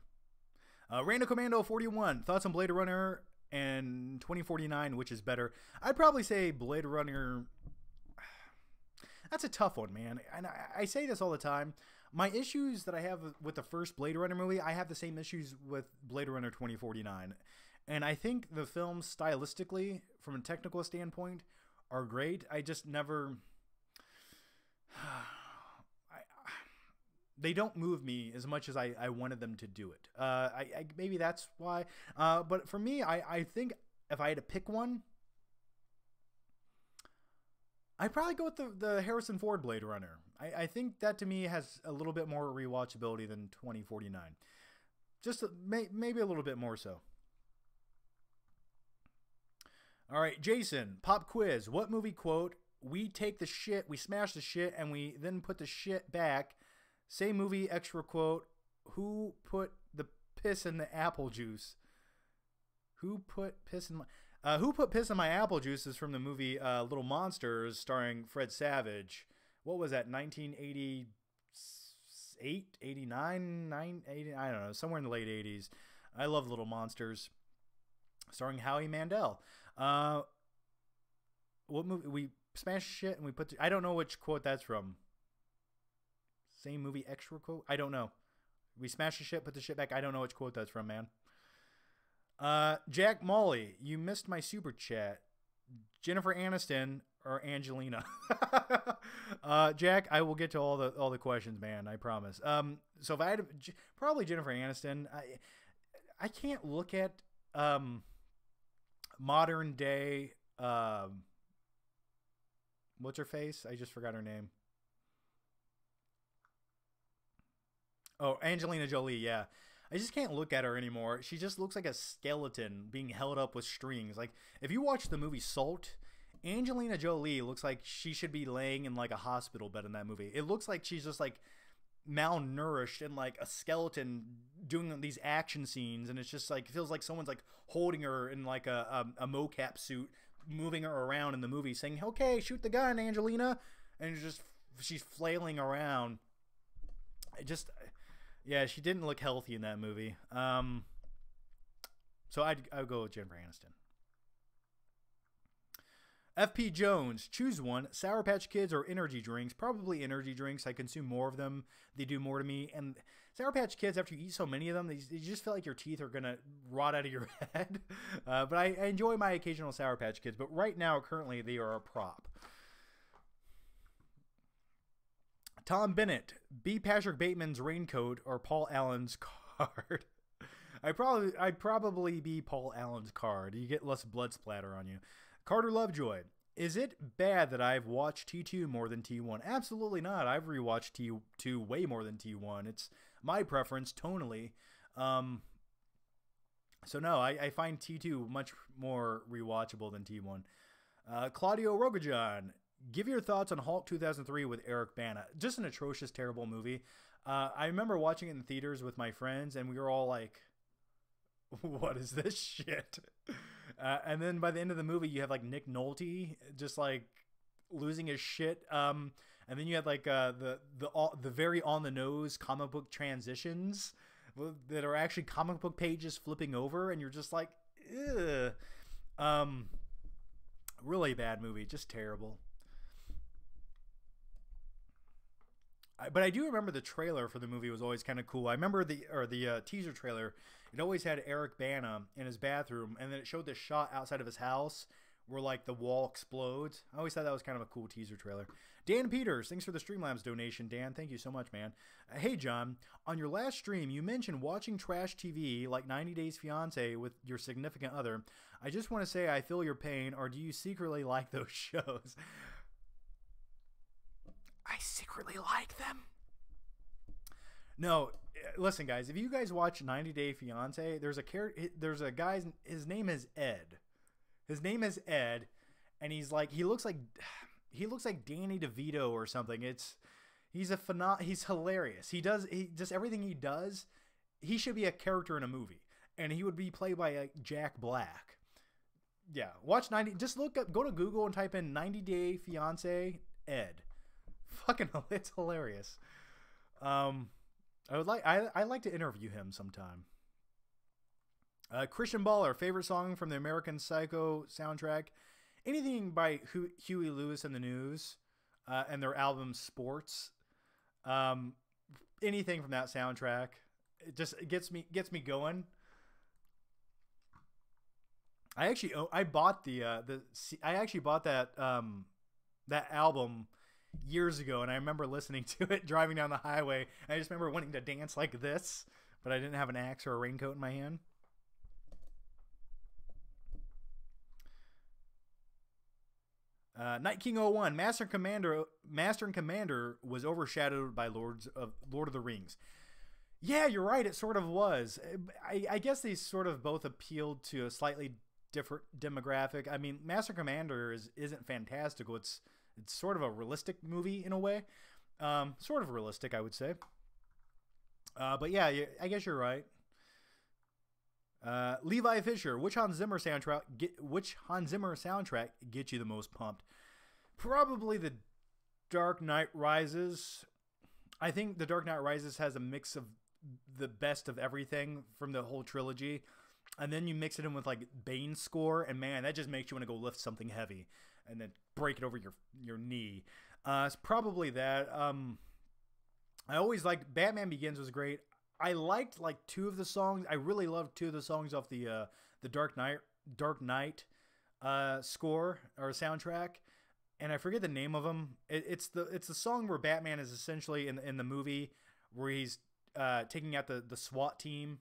Random Commando 41, thoughts on Blade Runner and 2049, which is better? I'd probably say Blade Runner. That's a tough one, man. And I say this all the time. My issues that I have with the first Blade Runner movie, I have the same issues with Blade Runner 2049. And I think the films stylistically, from a technical standpoint, are great. I just never... they don't move me as much as I wanted them to do it. Maybe that's why. But for me, I think if I had to pick one, I'd probably go with the Harrison Ford Blade Runner. I think that to me has a little bit more rewatchability than 2049. Just maybe a little bit more so. All right, Jason, pop quiz. What movie quote, we take the shit, we smash the shit, and we then put the shit back? Same movie, extra quote, who put the piss in the apple juice? Who put piss in my apple juice is from the movie Little Monsters, starring Fred Savage. What was that, 1988, 89, 80, I don't know, somewhere in the late 80s. I love Little Monsters, starring Howie Mandel. What movie? smash shit and we put... I don't know which quote that's from. Same movie extra quote? I don't know. We smash the shit, put the shit back. I don't know which quote that's from, man. Jack Molly, you missed my super chat. Jennifer Aniston or Angelina? Jack, I will get to all the questions, man. I promise. So if I had probably Jennifer Aniston. I can't look at modern day. What's her face? I just forgot her name. Oh, Angelina Jolie. Yeah. I just can't look at her anymore. She just looks like a skeleton being held up with strings. Like, if you watch the movie Salt, Angelina Jolie looks like she should be laying in like a hospital bed in that movie. It looks like she's just like malnourished and like a skeleton doing these action scenes, and it's just like, it feels like someone's like holding her in like a mocap suit, moving her around in the movie, saying, "Okay, shoot the gun, Angelina," and she's flailing around. Yeah, she didn't look healthy in that movie. So I'd go with Jennifer Aniston. FP Jones, choose one. Sour Patch Kids or energy drinks? Probably energy drinks. I consume more of them. They do more to me. And Sour Patch Kids, after you eat so many of them, you just feel like your teeth are going to rot out of your head. But I enjoy my occasional Sour Patch Kids. But right now, currently, they are a prop. Tom Bennett, be Patrick Bateman's raincoat or Paul Allen's card. I'd probably be Paul Allen's card. You get less blood splatter on you. Carter Lovejoy, is it bad that I've watched T2 more than T1? Absolutely not. I've rewatched T2 way more than T1. It's my preference tonally. So no, I find T2 much more rewatchable than T1. Claudio Rogajan, give your thoughts on Hulk 2003 with Eric Bana. Just an atrocious, terrible movie. I remember watching it in theaters with my friends, and we were all like, what is this shit? And then by the end of the movie, you have like Nick Nolte just like losing his shit. And then you had like the very on the nose comic book transitions that are actually comic book pages flipping over, and you're just like, ugh. Really bad movie, just terrible. But I do remember the trailer for the movie was always kind of cool. I remember the teaser trailer. It always had Eric Bana in his bathroom, and then it showed this shot outside of his house where like the wall explodes. I always thought that was kind of a cool teaser trailer. Dan Peters, thanks for the Streamlabs donation, Dan. Thank you so much, man. Hey, John, on your last stream, you mentioned watching trash TV like 90 Days Fiancé with your significant other. I just want to say I feel your pain, or do you secretly like those shows? I secretly like them. No, listen, guys. If you guys watch 90 Day Fiancé, there's a guy. His name is Ed. His name is Ed, and he looks like Danny DeVito or something. He's hilarious. He just everything he does. He should be a character in a movie, and he would be played by Jack Black. Yeah, watch 90. Just go to Google and type in 90 Day Fiancé Ed. Fucking, it's hilarious. I'd like to interview him sometime. Christian Baller, favorite song from the American Psycho soundtrack? Anything by Huey Lewis and the News, and their album Sports. Anything from that soundtrack, it gets me going. I bought that album years ago, and I remember listening to it driving down the highway. I just remember wanting to dance like this, but I didn't have an axe or a raincoat in my hand. Night King 01, Master and Commander was overshadowed by Lord of the Rings. Yeah, you're right. It sort of was. I guess they sort of both appealed to a slightly different demographic. I mean, Master and Commander isn't fantastical. It's sort of a realistic movie in a way. Sort of realistic, I would say. But yeah, I guess you're right. Levi Fisher, which Hans Zimmer soundtrack gets you the most pumped? Probably The Dark Knight Rises. I think The Dark Knight Rises has a mix of the best of everything from the whole trilogy, and then you mix it in with like Bane's score, and man, that just makes you want to go lift something heavy. and then break it over your knee. It's probably that. I always liked Batman Begins was great. I liked like two of the songs. I really loved two of the songs off the Dark Knight score or soundtrack, and I forget the name of them. It's the song where Batman is essentially in the movie where he's taking out the SWAT team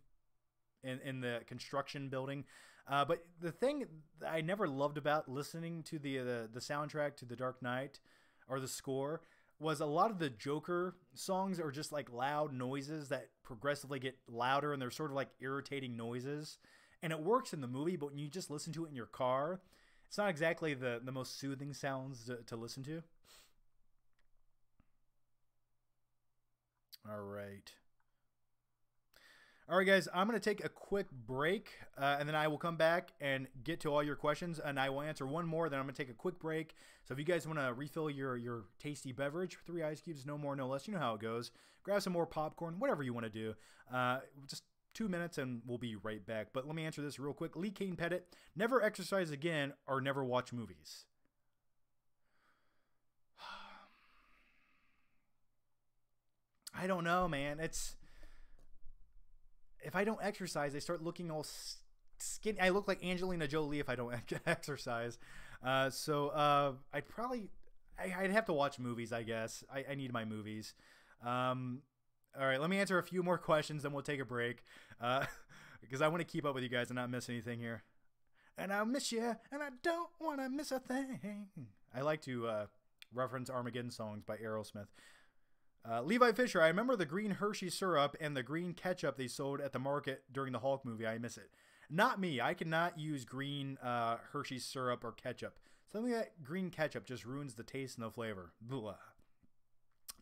in the construction building. But the thing that I never loved about listening to the soundtrack to the Dark Knight or the score was a lot of the Joker songs are just like loud noises that progressively get louder, and they're sort of like irritating noises. And it works in the movie, but when you just listen to it in your car, it's not exactly the most soothing sounds to listen to. All right. All right, guys, I'm going to take a quick break, and then I will come back and get to all your questions, and I will answer one more, then I'm going to take a quick break. So if you guys want to refill your tasty beverage, 3 ice cubes, no more, no less, you know how it goes. Grab some more popcorn, whatever you want to do. Just 2 minutes, and we'll be right back. But let me answer this real quick. Lee Kane Pettit, never exercise again or never watch movies. I don't know, man. If I don't exercise, I start looking all skinny. I look like Angelina Jolie if I don't exercise. So I'd have to watch movies, I guess. I need my movies. All right, let me answer a few more questions, then we'll take a break. Because I want to keep up with you guys and not miss anything here. And I miss you, and I don't want to miss a thing. I like to reference Armageddon songs by Aerosmith. Levi Fisher, I remember the green Hershey syrup and the green ketchup they sold at the market during the Hulk movie. I miss it. Not me. I cannot use green Hershey syrup or ketchup. Something that green ketchup just ruins the taste and the flavor. Blah.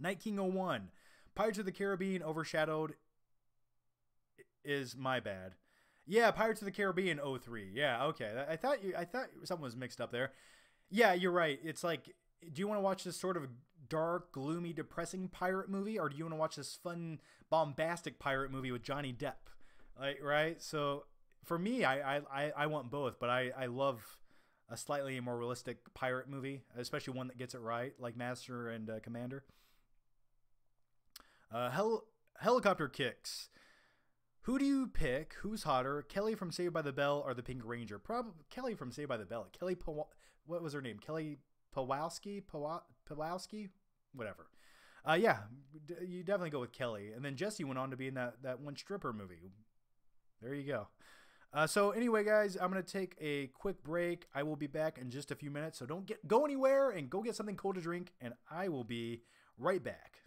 Night King 01. Pirates of the Caribbean overshadowed is my bad. Yeah, Pirates of the Caribbean 03. Yeah, okay. I thought something was mixed up there. Yeah, you're right. It's like, do you want to watch this sort of dark, gloomy, depressing pirate movie, or do you want to watch this fun, bombastic pirate movie with Johnny Depp? Like, right? So for me, I want both, but I love a slightly more realistic pirate movie, especially one that gets it right, like Master and Commander. Helicopter Kicks. Who do you pick? Who's hotter? Kelly from Saved by the Bell or the Pink Ranger? Probably Kelly from Saved by the Bell. What was her name? Kelly Pawlowski? Whatever. Yeah, you definitely go with Kelly. And then Jesse went on to be in that one stripper movie. There you go. So anyway, guys, I'm going to take a quick break. I will be back in just a few minutes. So don't go anywhere, and go get something cold to drink, and I will be right back.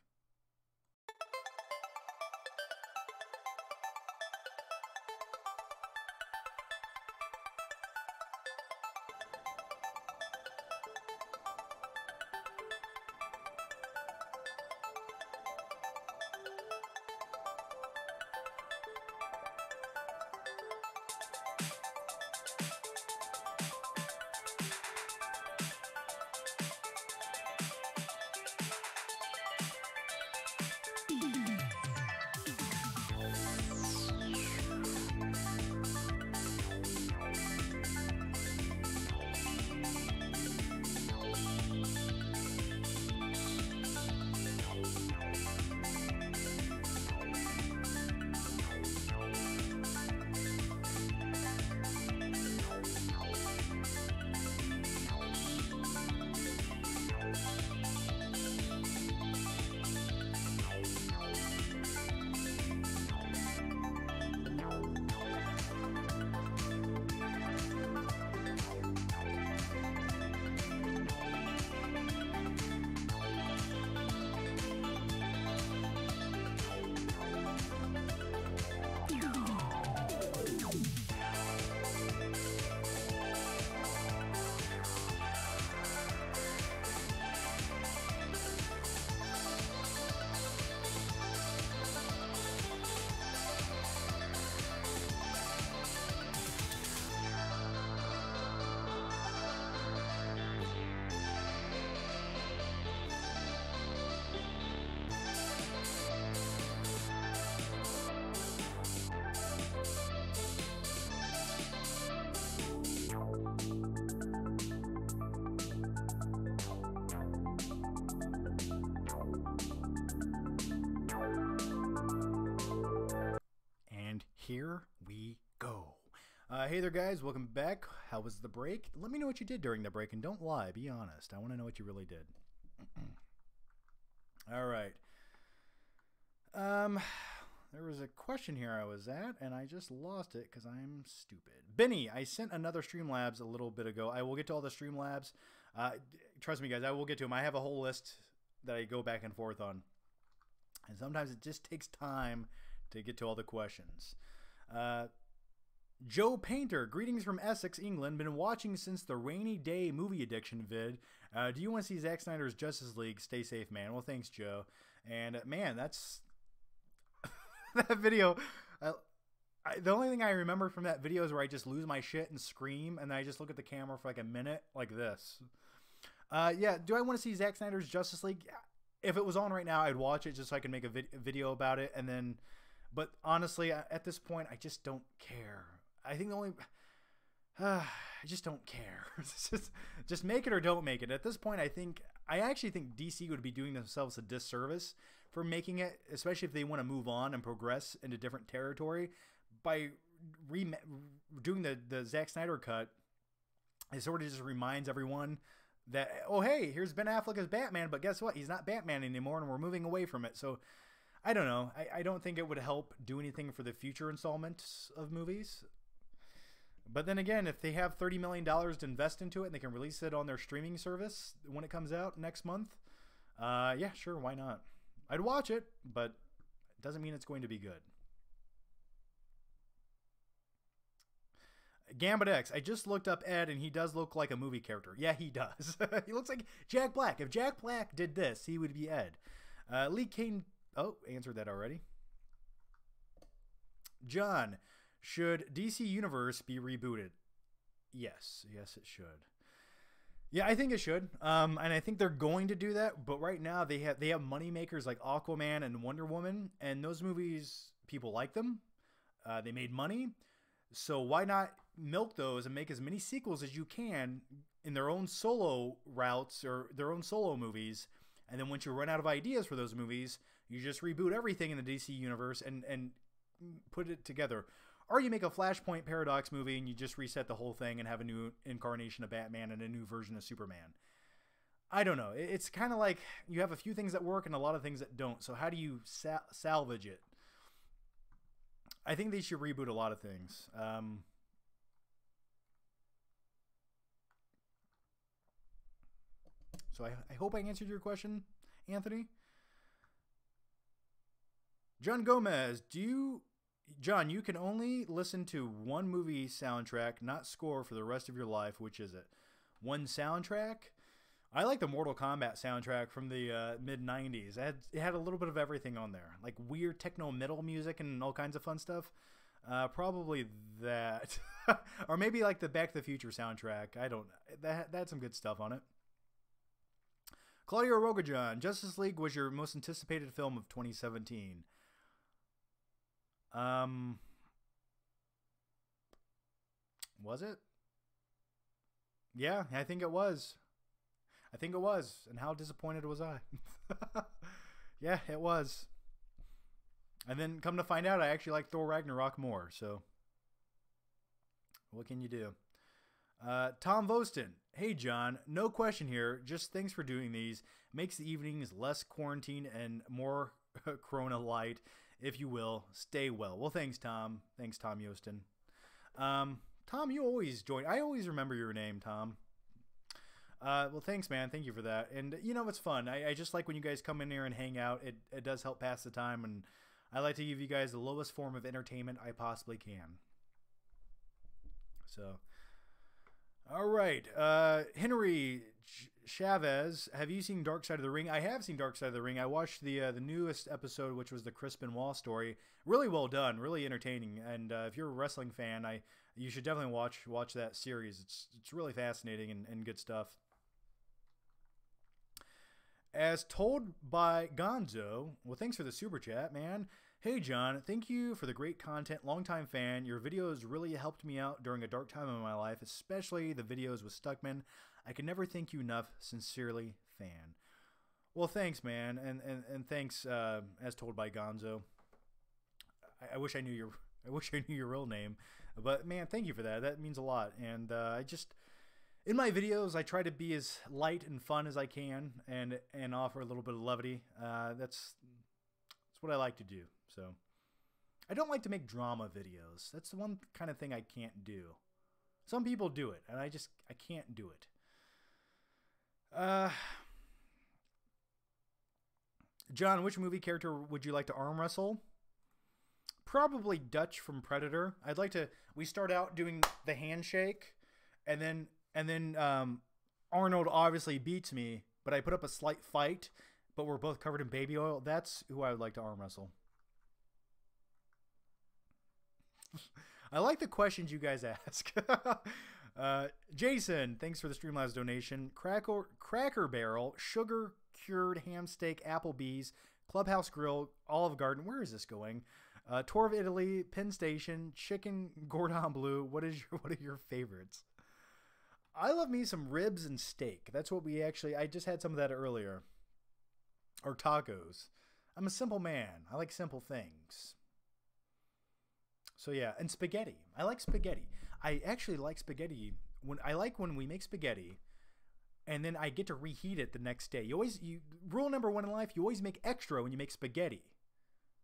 here we go. Hey there, guys. Welcome back. How was the break? Let me know what you did during the break, and don't lie. Be honest. I want to know what you really did. All right. There was a question here I was at, and I just lost it because I'm stupid. Benny, I sent another Streamlabs a little bit ago. I will get to all the Streamlabs. Trust me, guys, I will get to them. I have a whole list that I go back and forth on. And sometimes it just takes time to get to all the questions. Joe Painter, greetings from Essex, England. Been watching since the Rainy Day movie addiction vid. Do you want to see Zack Snyder's Justice League? Stay safe, man. Well, thanks, Joe. And man, that's that video. The only thing I remember from that video is where I just lose my shit and scream, and then I just look at the camera for like a minute, like this. Yeah. Do I want to see Zack Snyder's Justice League? If it was on right now, I'd watch it just so I can make a video about it, and then. But honestly, at this point, I just don't care. I think the only... I just don't care. just make it or don't make it. At this point, I actually think DC would be doing themselves a disservice for making it, especially if they want to move on and progress into different territory, by doing the Zack Snyder cut. It sort of just reminds everyone that, oh, hey, here's Ben Affleck as Batman, but guess what? He's not Batman anymore, and we're moving away from it. So I don't know. I don't think it would help do anything for the future installments of movies. But then again, if they have $30 million to invest into it and they can release it on their streaming service when it comes out next month, yeah, sure, why not? I'd watch it, but it doesn't mean it's going to be good. Gambit X, I just looked up Ed, and he does look like a movie character. Yeah, he does. He looks like Jack Black. If Jack Black did this, he would be Ed. Lee Kane... Oh, answered that already. John, should DC Universe be rebooted? Yes, it should. Yeah, I think it should. And I think they're going to do that. But right now they have money makers like Aquaman and Wonder Woman, and those movies, people like them. They made money, so why not milk those and make as many sequels as you can in their own solo routes or their own solo movies? And then once you run out of ideas for those movies, you just reboot everything in the DC universe and put it together. Or you make a Flashpoint Paradox movie and you just reset the whole thing and have a new incarnation of Batman and a new version of Superman. I don't know. It's kind of like you have a few things that work and a lot of things that don't. So how do you salvage it? I think they should reboot a lot of things. So I hope I answered your question, Anthony. John Gomez, John, you can only listen to one movie soundtrack, not score, for the rest of your life. Which is it? One soundtrack? I like the Mortal Kombat soundtrack from the mid-90s. It had a little bit of everything on there, like weird techno metal music and all kinds of fun stuff. Probably that. Or maybe like the Back to the Future soundtrack. I don't... That had some good stuff on it. Claudio Rogajon, Justice League was your most anticipated film of 2017. Was it? Yeah, I think it was. And how disappointed was I? Yeah, it was. And then come to find out, I actually like Thor Ragnarok more. So, what can you do? Tom Vosten. Hey, John. No question here. Just thanks for doing these. Makes the evenings less quarantine and more Corona light, if you will. Stay well. Well, thanks, Tom. Thanks, Tom Yostin. Tom, you always join. I always remember your name, Tom. Well, thanks, man. Thank you for that. And, you know, it's fun. I just like when you guys come in here and hang out. It does help pass the time, and I like to give you guys the lowest form of entertainment I possibly can. So, all right. Henry Chavez, have you seen Dark Side of the Ring? I have seen Dark Side of the Ring. I watched the newest episode, which was the Chris Benoit story. Really well done, really entertaining. And if you're a wrestling fan, you should definitely watch that series. It's really fascinating and good stuff. As told by Gonzo, well, thanks for the super chat, man. Hey, John, thank you for the great content. Longtime fan. Your videos really helped me out during a dark time in my life, especially the videos with Stuckman. I can never thank you enough. Sincerely, fan. Well, thanks, man, and thanks, as told by Gonzo. I wish I knew I wish I knew your real name. But, man, thank you for that. That means a lot. And in my videos, I try to be as light and fun as I can and offer a little bit of levity. That's what I like to do. So, I don't like to make drama videos. That's the one kind of thing I can't do. Some people do it, and I can't do it. John, which movie character would you like to arm wrestle? Probably Dutch from Predator. We start out doing the handshake, and then Arnold obviously beats me, but I put up a slight fight, but we're both covered in baby oil. That's who I would like to arm wrestle. I like the questions you guys ask. Jason, thanks for the Streamlabs donation. Cracker Barrel, Sugar Cured Ham Steak, Applebee's, Clubhouse Grill, Olive Garden. Where is this going? Tour of Italy, Penn Station, Chicken Cordon Bleu. What are your favorites? I love me some ribs and steak. That's what I just had some of that earlier. Or tacos. I'm a simple man. I like simple things. So yeah, and spaghetti. I like spaghetti. I actually like spaghetti when we make spaghetti and then I get to reheat it the next day. Rule number 1 in life, you always make extra when you make spaghetti.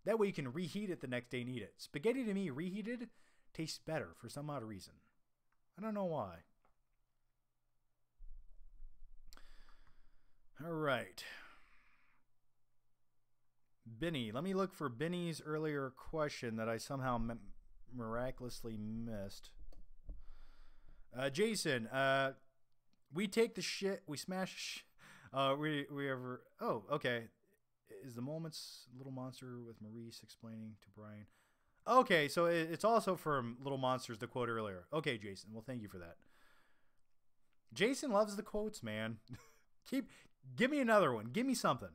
That way you can reheat it the next day and eat it. Spaghetti to me, reheated, tastes better for some odd reason. I don't know why. All right. Benny. Let me look for Benny's earlier question that I somehow miraculously missed. Jason. We take the shit. We smash. We ever. Oh, okay. Is the moments Little Monster with Maurice explaining to Brian? Okay, so it's also from Little Monsters, the quote earlier. Okay, Jason. Well, thank you for that. Jason loves the quotes, man. Give me another one. Give me something.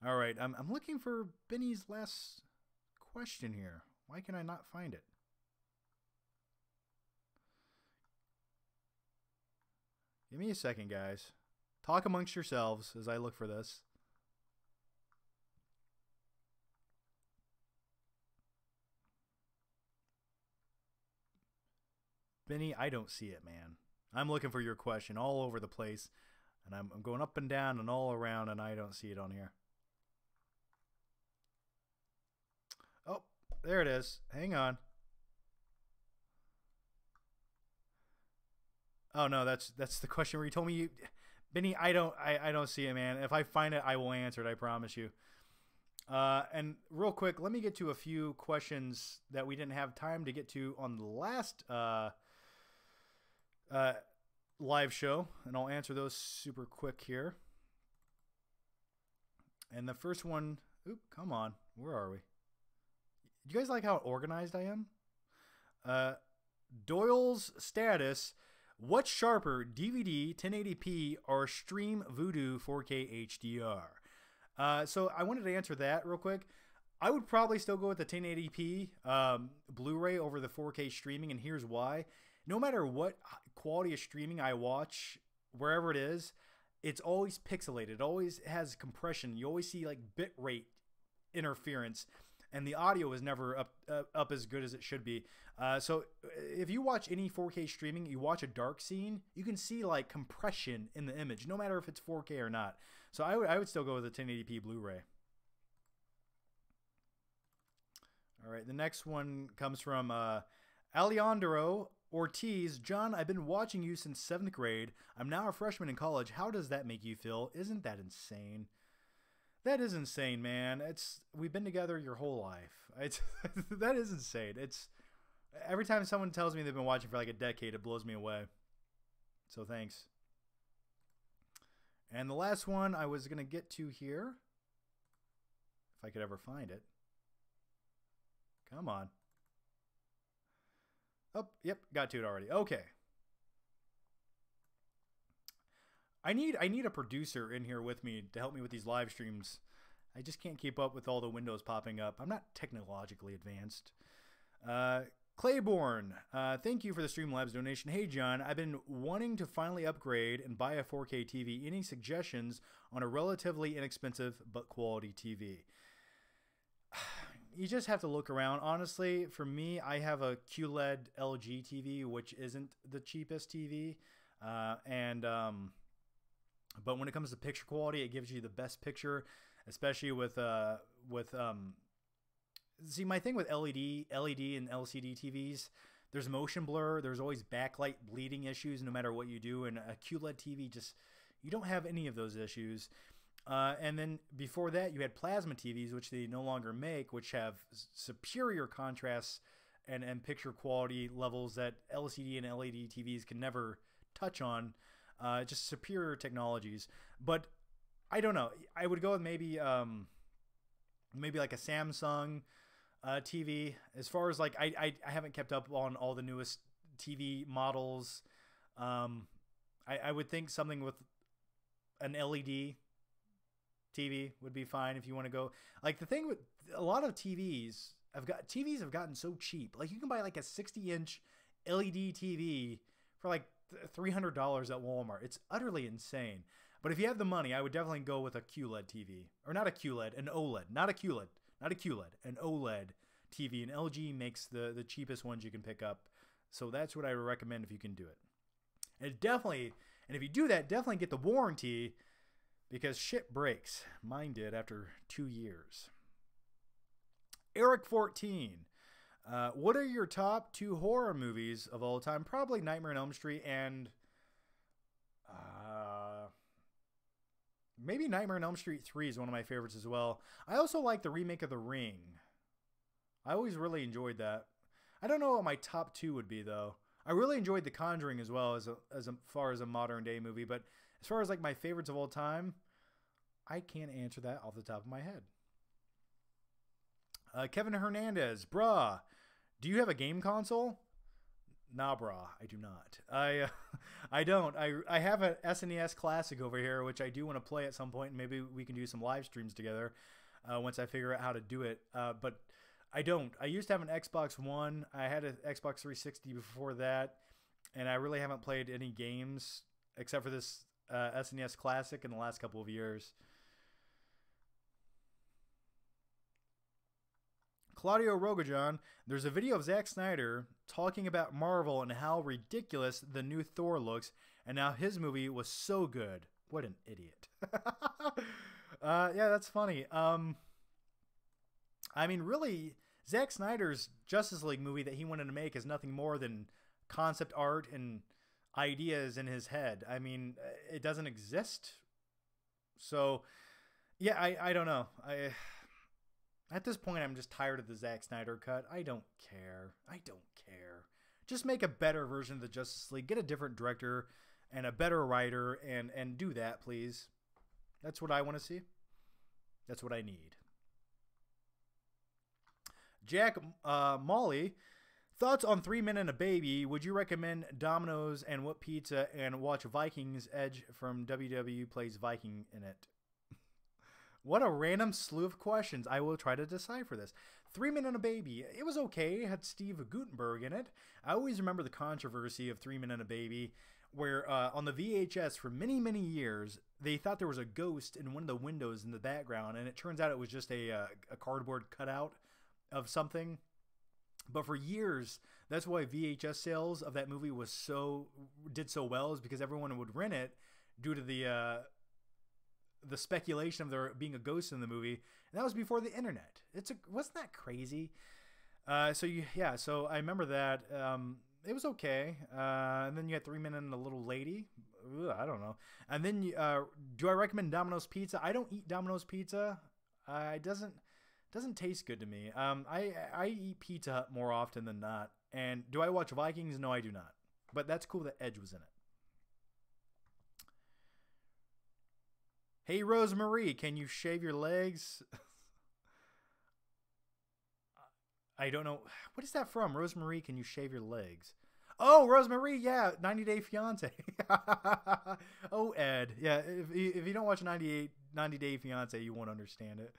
All right, I'm looking for Benny's last question here. Why can I not find it? Give me a second, guys. Talk amongst yourselves as I look for this. Benny, I don't see it, man. I'm looking for your question all over the place, and I'm going up and down and all around, and I don't see it on here. Oh, there it is. Hang on. Oh no, that's the question where you told me Benny, I don't see it, man. If I find it, I will answer it, I promise you. And real quick, let me get to a few questions that we didn't have time to get to on the last live show, and I'll answer those super quick here. And the first one, come on, where are we? Do you guys like how organized I am? Doyle's status. What's sharper, DVD 1080p or Stream Voodoo 4K HDR? So I wanted to answer that real quick. I would probably still go with the 1080p Blu-ray over the 4K streaming, and here's why. No matter what quality of streaming I watch, wherever it is, it's always pixelated. It always has compression. You always see like bit rate interference, and the audio is never up as good as it should be. So if you watch any 4K streaming, you watch a dark scene, you can see like compression in the image, no matter if it's 4K or not. So I would still go with the 1080p Blu-ray. All right, the next one comes from Alejandro Ortiz. John, I've been watching you since 7th grade. I'm now a freshman in college. How does that make you feel? Isn't that insane? That is insane, man. We've been together your whole life. That is insane. Every time someone tells me they've been watching for like a decade, it blows me away. So thanks. And the last one I was going to get to here, if I could ever find it. Come on. Oh, yep, got to it already. Okay. I need a producer in here with me to help me with these live streams. I just can't keep up with all the windows popping up. I'm not technologically advanced. Claiborne, thank you for the Streamlabs donation. Hey, John, I've been wanting to finally upgrade and buy a 4K TV. Any suggestions on a relatively inexpensive but quality TV? You just have to look around. Honestly, for me, I have a QLED LG TV, which isn't the cheapest TV. But when it comes to picture quality, it gives you the best picture, especially with see, my thing with LED and LCD TVs, there's motion blur. There's always backlight bleeding issues no matter what you do. And a QLED TV, you don't have any of those issues. And then before that, you had plasma TVs, which they no longer make, which have superior contrast and picture quality levels that LCD and LED TVs can never touch on. Just superior technologies. But I don't know. I would go with maybe like a Samsung TV. As far as like I haven't kept up on all the newest TV models. I would think something with an LED TV would be fine if you want to go. Like the thing with a lot of TVs have gotten so cheap. Like you can buy like a 60-inch LED TV for like $300 at Walmart. It's utterly insane. But if you have the money, I would definitely go with a QLED TV. Or not a QLED, an OLED. Not a QLED. An OLED TV. And LG makes the cheapest ones you can pick up. So that's what I would recommend if you can do it. And if you do that, definitely get the warranty, because shit breaks. Mine did after 2 years. Eric 14. What are your top 2 horror movies of all time? Probably Nightmare on Elm Street and maybe Nightmare on Elm Street 3 is one of my favorites as well. I also like the remake of The Ring. I always really enjoyed that. I don't know what my top 2 would be, though. I really enjoyed The Conjuring as well as far as a modern day movie, but as far as like my favorites of all time, I can't answer that off the top of my head. Kevin Hernandez, brah, do you have a game console? Nah, brah, I do not. I don't. I have an SNES Classic over here, which I do want to play at some point, and maybe we can do some live streams together once I figure out how to do it. But I don't. I used to have an Xbox One. I had an Xbox 360 before that, and I really haven't played any games except for this SNES Classic in the last couple of years. Claudio Rogajon, there's a video of Zack Snyder talking about Marvel and how ridiculous the new Thor looks, and how his movie was so good. What an idiot. Yeah, that's funny. I mean, really, Zack Snyder's Justice League movie that he wanted to make is nothing more than concept art and ideas in his head. I mean, it doesn't exist. So, yeah, I don't know. At this point, I'm just tired of the Zack Snyder cut. I don't care. Just make a better version of the Justice League. Get a different director and a better writer and do that, please. That's what I want to see. That's what I need. Jack Molly, thoughts on 3 Men and a Baby? Would you recommend Domino's and What Pizza and watch Vikings? Edge from WW plays Viking in it. What a random slew of questions. I will try to decipher this. 3 Men and a Baby. It was okay. It had Steve Guttenberg in it. I always remember the controversy of 3 Men and a Baby, where on the VHS for many, many years, they thought there was a ghost in one of the windows in the background, and it turns out it was just a cardboard cutout of something. But for years, that's why VHS sales of that movie did so well, is because everyone would rent it due to the speculation of there being a ghost in the movie, and that was before the internet. Wasn't that crazy? So I remember that. It was okay. And then you had 3 Men and a Little Lady. Ugh, I don't know. And then do I recommend Domino's Pizza? I don't eat Domino's Pizza. It doesn't taste good to me. I eat Pizza Hut more often than not. And do I watch Vikings? No, I do not. But that's cool that Edge was in it. Hey, Rosemarie, can you shave your legs? I don't know. What is that from? Rosemarie, can you shave your legs? Oh, Rosemarie, yeah, 90 Day Fiance. Oh, Ed. Yeah, if you don't watch 90 Day Fiance, you won't understand it.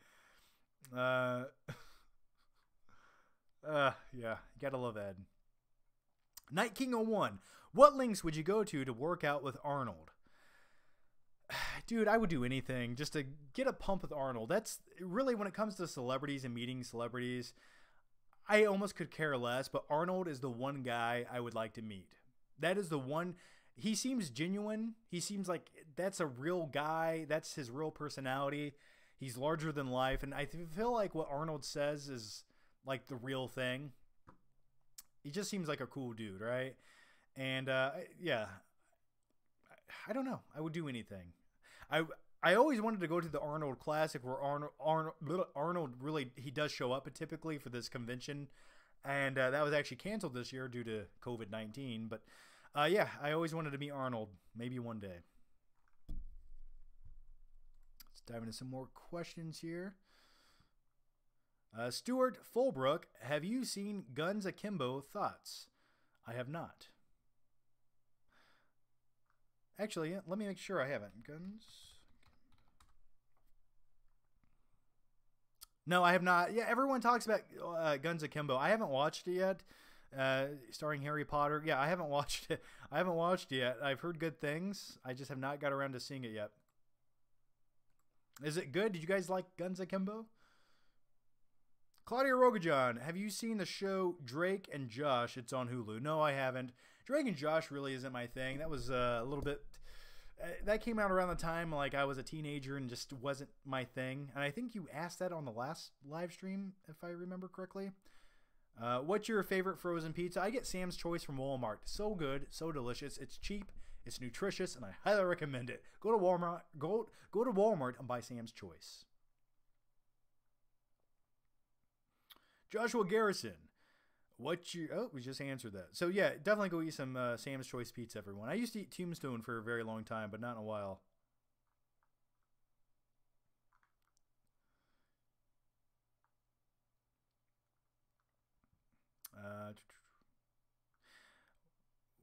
Yeah, you gotta love Ed. Night King 01. What links would you go to work out with Arnold? Dude, I would do anything just to get a pump with Arnold. That's really, when it comes to celebrities and meeting celebrities, I almost could care less, but Arnold is the one guy I would like to meet. That is the one. He seems genuine. He seems like that's a real guy. That's his real personality. He's larger than life. And I feel like what Arnold says is like the real thing. He just seems like a cool dude, right? And yeah, I don't know. I would do anything. I always wanted to go to the Arnold Classic, where Arnold really, he does show up typically for this convention, and that was actually canceled this year due to COVID-19. But yeah, I always wanted to meet Arnold. Maybe one day. Let's dive into some more questions here. Stuart Fulbrook, have you seen Guns Akimbo? Thoughts? I have not. Actually, yeah, let me make sure I haven't. Guns. No, I have not. Yeah, everyone talks about Guns Akimbo. I haven't watched it yet. Starring Harry Potter. Yeah, I haven't watched it. I haven't watched it yet. I've heard good things. I just have not got around to seeing it yet. Is it good? Did you guys like Guns Akimbo? Claudia Rogajon, have you seen the show Drake and Josh? It's on Hulu. No, I haven't. Drake and Josh really isn't my thing. That was a little bit... that came out around the time like I was a teenager and just wasn't my thing. And I think you asked that on the last live stream, if I remember correctly. What's your favorite frozen pizza? I get Sam's Choice from Walmart. So good, so delicious. It's cheap, it's nutritious, and I highly recommend it. Go to Walmart. Go to Walmart and buy Sam's Choice. Joshua Garrison, we just answered that. So yeah, definitely go eat some Sam's Choice pizza, everyone. I used to eat Tombstone for a very long time, but not in a while.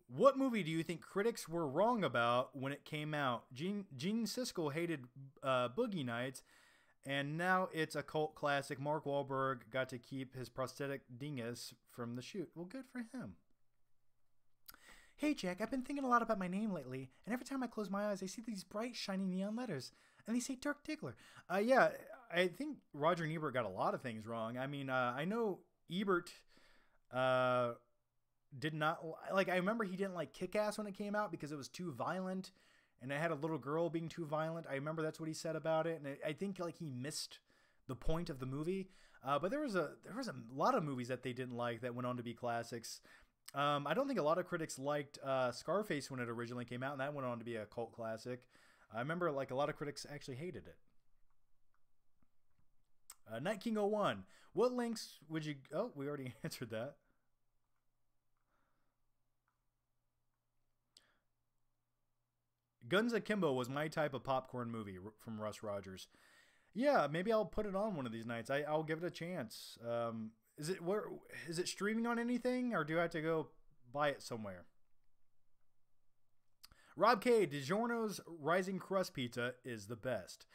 What movie do you think critics were wrong about when it came out? Gene Siskel hated Boogie Nights, and now it's a cult classic. Mark Wahlberg got to keep his prosthetic dingus from the shoot. Well, good for him. Hey, Jack, I've been thinking a lot about my name lately, and every time I close my eyes, I see these bright, shiny neon letters, and they say Dirk Diggler. Yeah, I think Roger and Ebert got a lot of things wrong. I mean, I know Ebert did not... Like, I remember he didn't like Kick-Ass when it came out because it was too violent, and it had a little girl being too violent. I remember that's what he said about it, and I think like he missed the point of the movie. But there was a lot of movies that they didn't like that went on to be classics. I don't think a lot of critics liked Scarface when it originally came out, and that went on to be a cult classic. I remember like a lot of critics actually hated it. Night King 01. What links would you... Oh, we already answered that. Guns Akimbo was my type of popcorn movie, from Russ Rogers. Yeah, maybe I'll put it on one of these nights. I'll give it a chance. Is it streaming on anything, or do I have to go buy it somewhere? Rob K. DiGiorno's Rising Crust Pizza is the best.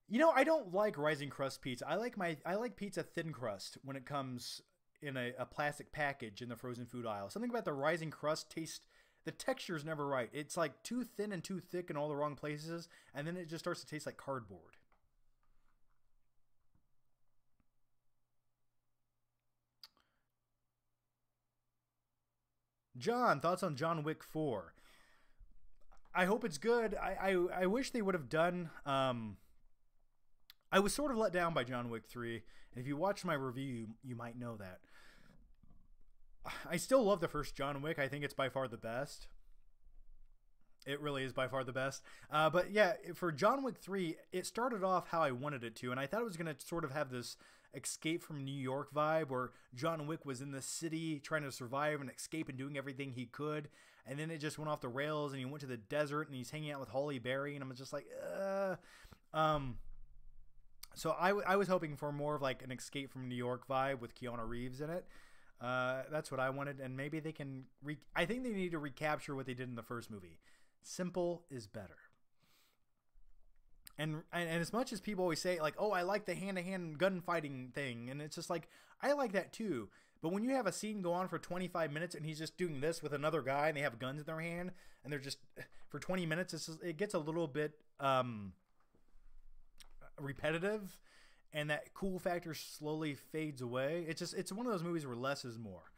You know, I don't like Rising Crust Pizza. I like pizza thin crust when it comes in a plastic package in the frozen food aisle. Something about the Rising Crust tastes... The texture is never right. It's like too thin and too thick in all the wrong places, and then it just starts to taste like cardboard. John, thoughts on John Wick 4? I hope it's good. I wish they would have done... I was sort of let down by John Wick 3. And if you watched my review, you might know that. I still love the first John Wick. I think it's by far the best. It really is by far the best. But yeah, for John Wick 3, it started off how I wanted it to. And I thought it was going to sort of have this escape from New York vibe where John Wick was in the city trying to survive and escape and doing everything he could. And then it just went off the rails and he went to the desert and he's hanging out with Halle Berry. And I'm just like, So I was hoping for more of like an escape from New York vibe with Keanu Reeves in it. That's what I wanted, and maybe they can... I think they need to recapture what they did in the first movie. Simple is better. And as much as people always say, like, oh, I like the hand-to-hand gunfighting thing, and it's just like, I like that too. But when you have a scene go on for 25 minutes and he's just doing this with another guy and they have guns in their hand and they're just, for 20 minutes, it gets a little bit repetitive, and that cool factor slowly fades away. It's one of those movies where less is more.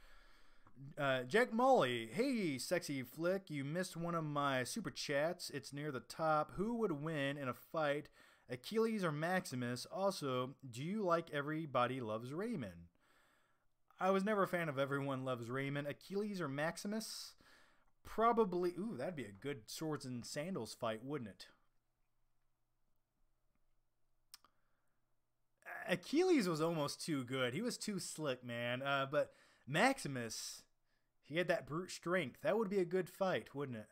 Jack Molly, hey, sexy flick, you missed one of my super chats. It's near the top. Who would win in a fight, Achilles or Maximus? Also, do you like Everybody Loves Raymond? I was never a fan of Everyone Loves Raymond. Achilles or Maximus? Probably. Ooh, that'd be a good swords and sandals fight, wouldn't it? Achilles was almost too good. He was too slick, man. But Maximus, he had that brute strength. That would be a good fight, wouldn't it?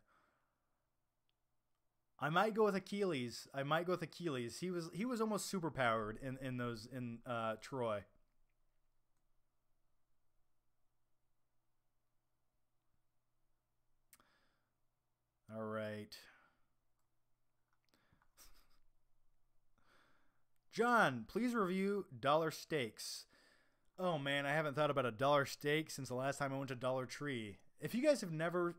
I might go with Achilles. He was almost superpowered in Troy. All right. John, please review Dollar Steaks. Oh man, I haven't thought about a dollar steak since the last time I went to Dollar Tree. If you guys have never,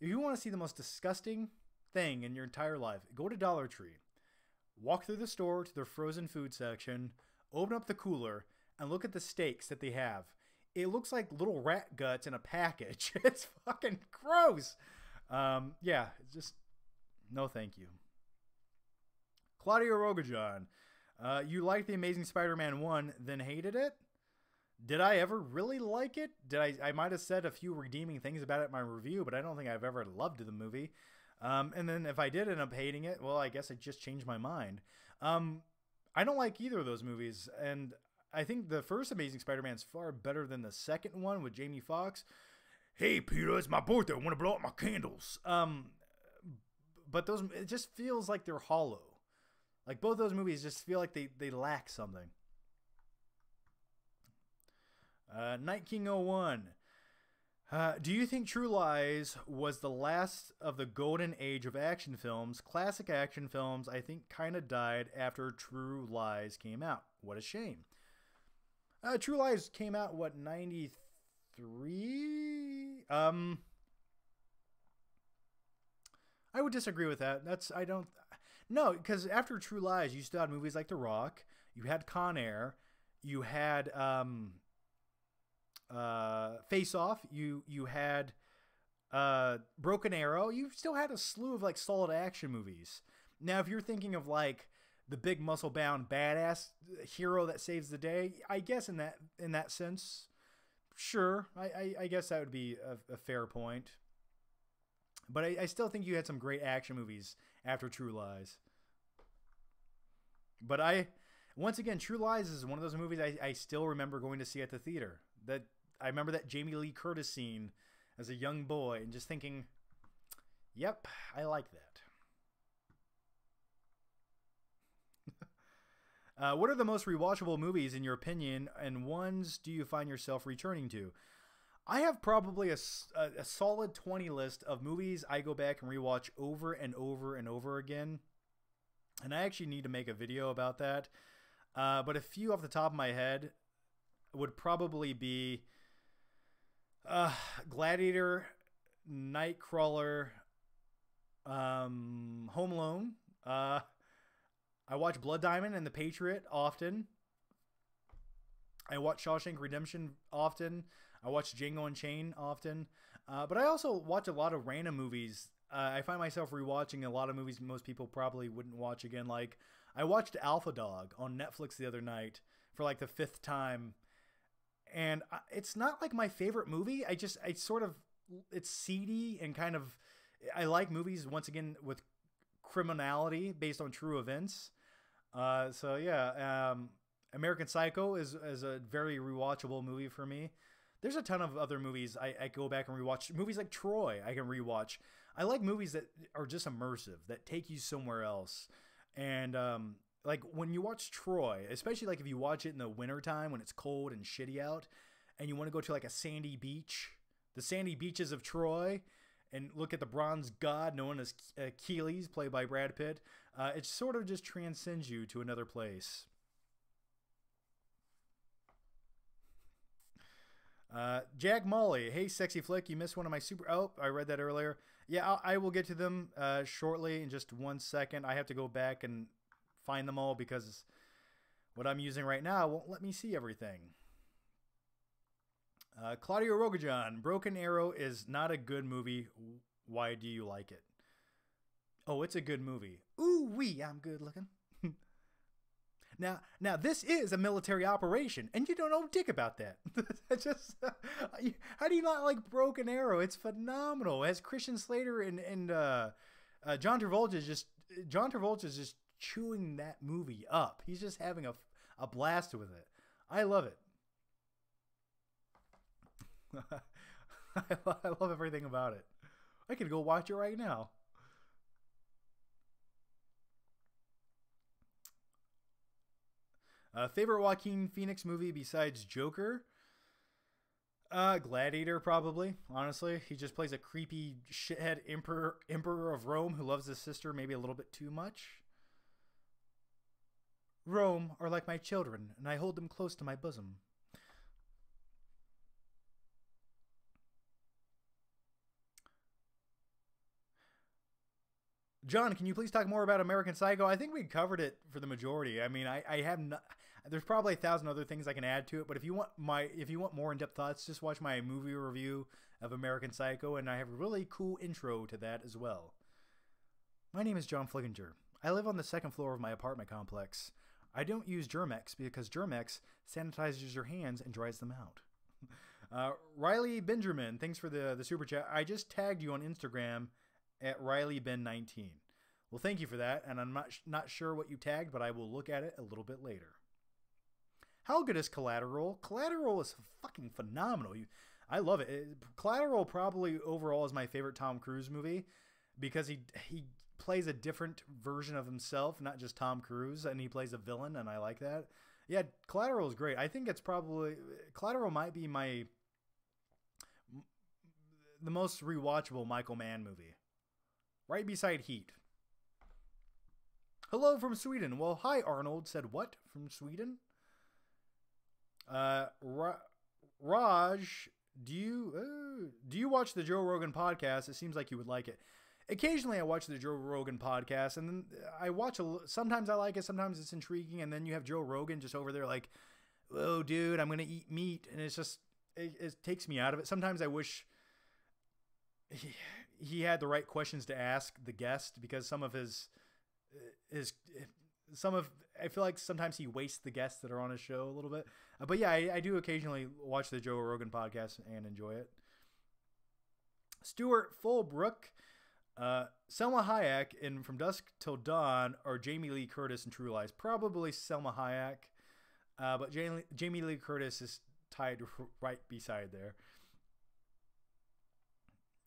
if you want to see the most disgusting thing in your entire life, go to Dollar Tree. Walk through the store to their frozen food section, open up the cooler, and look at the steaks that they have. It looks like little rat guts in a package. It's fucking gross. Yeah, just no thank you. Claudio Rogajon, you liked The Amazing Spider-Man 1, then hated it? Did I ever really like it? I might have said a few redeeming things about it in my review, but I don't think I've ever loved the movie. And then if I did end up hating it, well, I guess I just changed my mind. I don't like either of those movies, and I think the first Amazing Spider-Man is far better than the second one with Jamie Foxx. Hey, Peter, it's my birthday. I want to blow out my candles. But it just feels like they're hollow. Like, both those movies just feel like they lack something. Night King 01. Do you think True Lies was the last of the golden age of action films? Classic action films, I think, kind of died after True Lies came out. What a shame. True Lies came out, what, 93? I would disagree with that. No, because after True Lies, you still had movies like The Rock. You had Con Air. You had Face Off. You had Broken Arrow. You still had a slew of like solid action movies. Now, if you're thinking of like the big muscle-bound badass hero that saves the day, I guess in that sense, sure. I guess that would be a fair point. But I still think you had some great action movies after True Lies. But once again, True Lies is one of those movies I still remember going to see at the theater. That I remember that Jamie Lee Curtis scene as a young boy and just thinking, yep, I like that. What are the most rewatchable movies in your opinion, and ones do you find yourself returning to? I have probably a solid 20 list of movies I go back and rewatch over and over and over again. And I actually need to make a video about that. But a few off the top of my head would probably be Gladiator, Nightcrawler, Home Alone. I watch Blood Diamond and The Patriot often. I watch Shawshank Redemption often. I watch Django Unchained often. But I also watch a lot of random movies. I find myself rewatching a lot of movies most people probably wouldn't watch again. Like, I watched Alpha Dog on Netflix the other night for like the 5th time. And it's not like my favorite movie. It's seedy and kind of, I like movies, once again, with criminality based on true events. So yeah, American Psycho is a very rewatchable movie for me. There's a ton of other movies I go back and rewatch. Movies like Troy I can rewatch. I like movies that are just immersive, that take you somewhere else. And like when you watch Troy, especially like if you watch it in the wintertime when it's cold and shitty out, and you want to go to like a sandy beach, the sandy beaches of Troy, and look at the bronze god known as Achilles, played by Brad Pitt. It sort of just transcends you to another place. Jack Molly, hey sexy flick, you missed one of my super... Oh, I read that earlier. Yeah, I will get to them shortly in just 1 second. I have to go back and find them all because what I'm using right now won't let me see everything. Claudio Rogajan, Broken Arrow is not a good movie. Why do you like it? Oh, it's a good movie. Ooh wee, I'm good looking. Now this is a military operation, and you don't know dick about that. It's just, how do you not like Broken Arrow? It's phenomenal. It has Christian Slater and John Travolta is just chewing that movie up. He's just having a blast with it. I love it. I love everything about it. I could go watch it right now. Favorite Joaquin Phoenix movie besides Joker? Gladiator, probably. Honestly, he just plays a creepy shithead emperor of Rome who loves his sister maybe a little bit too much. Rome are like my children, and I hold them close to my bosom. John, can you please talk more about American Psycho? I think we covered it for the majority. I mean, I have not. There's probably 1,000 other things I can add to it, but if you want more in-depth thoughts, just watch my movie review of American Psycho, and I have a really cool intro to that as well. My name is John Flickinger. I live on the second floor of my apartment complex. I don't use Germ-X because Germ-X sanitizes your hands and dries them out. Riley Benjamin, thanks for the super chat. I just tagged you on Instagram at RileyBen19. Well, thank you for that, and I'm not sure what you tagged, but I will look at it a little bit later. How good is Collateral? Collateral is fucking phenomenal. I love it. Collateral probably overall is my favorite Tom Cruise movie because he plays a different version of himself, not just Tom Cruise, and he plays a villain, and I like that. Yeah, Collateral is great. I think it's probably... Collateral might be the most rewatchable Michael Mann movie. Right beside Heat. Hello from Sweden. Well, hi Arnold said what from Sweden? Raj, do you watch the Joe Rogan podcast? It seems like you would like it. Occasionally I watch the Joe Rogan podcast, and then I watch sometimes I like it, sometimes it's intriguing, and then you have Joe Rogan just over there like, "Oh, dude, I'm gonna eat meat," and it's just it takes me out of it. Sometimes I wish he had the right questions to ask the guest, because I feel like sometimes he wastes the guests that are on his show a little bit. But yeah, I do occasionally watch the Joe Rogan podcast and enjoy it. Stuart Fulbrook, Selma Hayek in From Dusk Till Dawn, or Jamie Lee Curtis in True Lies. Probably Selma Hayek, but Jamie Lee Curtis is tied right beside there.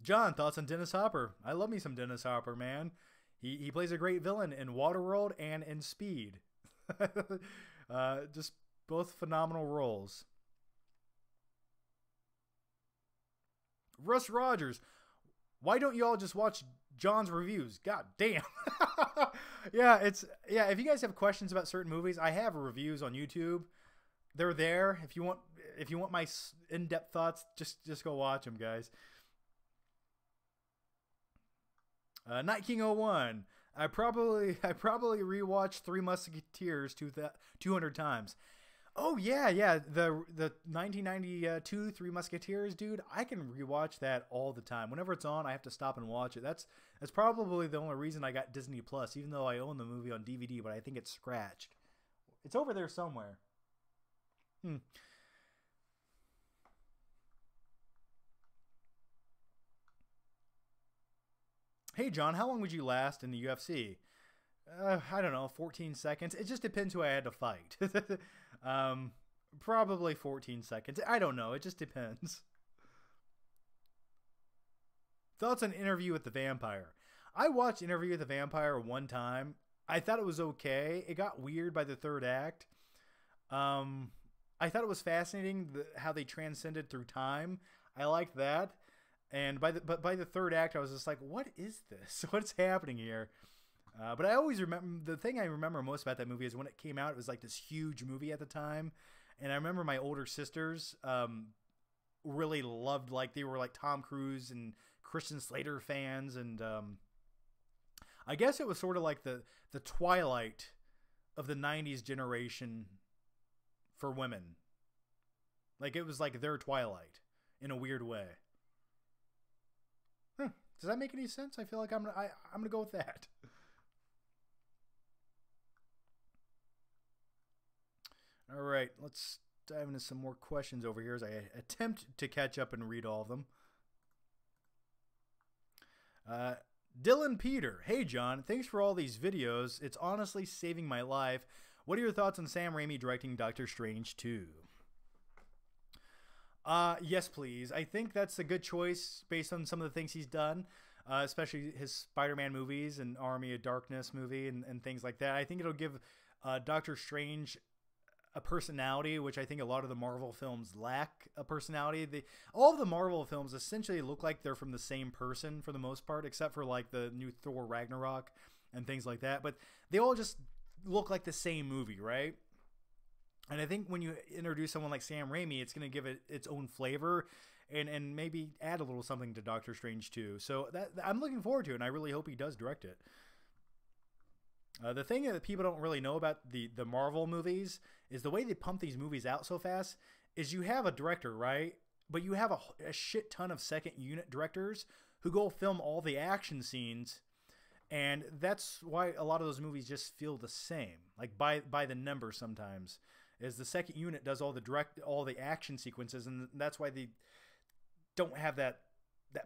John, thoughts on Dennis Hopper? I love me some Dennis Hopper, man. He plays a great villain in Waterworld and in Speed. Just both phenomenal roles. Russ Rogers, why don't you all just watch John's reviews? God damn. Yeah, if you guys have questions about certain movies, I have reviews on YouTube. They're there. If you want my in-depth thoughts, just go watch them, guys. Night King 01. I probably rewatched Three Musketeers 200 times. Oh yeah. The 1992 Three Musketeers, dude. I can rewatch that all the time. Whenever it's on, I have to stop and watch it. That's probably the only reason I got Disney Plus, even though I own the movie on DVD, but I think it's scratched. It's over there somewhere. Hey, John, how long would you last in the UFC? I don't know, 14 seconds. It just depends who I had to fight. Probably 14 seconds. I don't know. It just depends. Thoughts on Interview with the Vampire? I watched Interview with the Vampire one time. I thought it was okay. It got weird by the third act. I thought it was fascinating how they transcended through time. I liked that. And by the third act, I was just like, what is this? What's happening here? But I always remember, the thing I remember most about that movie is when it came out, it was like this huge movie at the time. And I remember my older sisters really loved, like, they were like Tom Cruise and Christian Slater fans. And I guess it was sort of like the twilight of the 90s generation for women. Like, it was like their twilight in a weird way. Does that make any sense? I feel like I'm gonna go with that. All right, let's dive into some more questions over here as I attempt to catch up and read all of them. Dylan Peter, hey John, thanks for all these videos. It's honestly saving my life. What are your thoughts on Sam Raimi directing Doctor Strange 2? Yes, please. I think that's a good choice based on some of the things he's done, especially his Spider-Man movies and Army of Darkness movie and things like that. I think it'll give Doctor Strange a personality, which I think a lot of the Marvel films lack a personality. All of the Marvel films essentially look like they're from the same person for the most part, except for like the new Thor Ragnarok and things like that. But they all just look like the same movie, right? And I think when you introduce someone like Sam Raimi, it's going to give it its own flavor and maybe add a little something to Doctor Strange 2. So that I'm looking forward to it, and I really hope he does direct it. The thing that people don't really know about the Marvel movies is the way they pump these movies out so fast is you have a director, right? But you have a shit ton of second unit directors who go film all the action scenes. And that's why a lot of those movies just feel the same, like by the number sometimes. Is the second unit does all the action sequences, and that's why they don't have that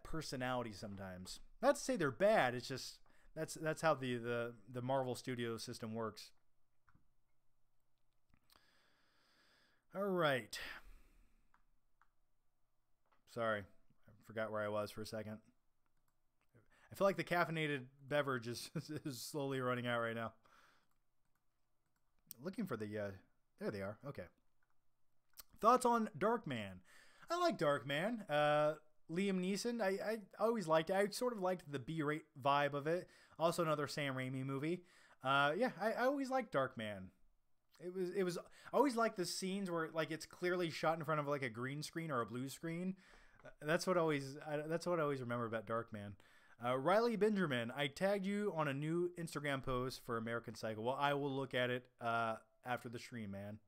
personality sometimes. Not to say they're bad, it's just that's how the Marvel studio system works. All right. Sorry, I forgot where I was for a second. I feel like the caffeinated beverage is slowly running out right now. Looking for the there they are. Okay. Thoughts on Darkman? I like Darkman. Liam Neeson. I always liked it. I sort of liked the B-rate vibe of it. Also another Sam Raimi movie. Yeah, I always liked Darkman. It was I always liked the scenes where like it's clearly shot in front of like a green screen or a blue screen. That's what I always remember about Darkman. Riley Benjamin, I tagged you on a new Instagram post for American Psycho. Well, I will look at it after the stream, man.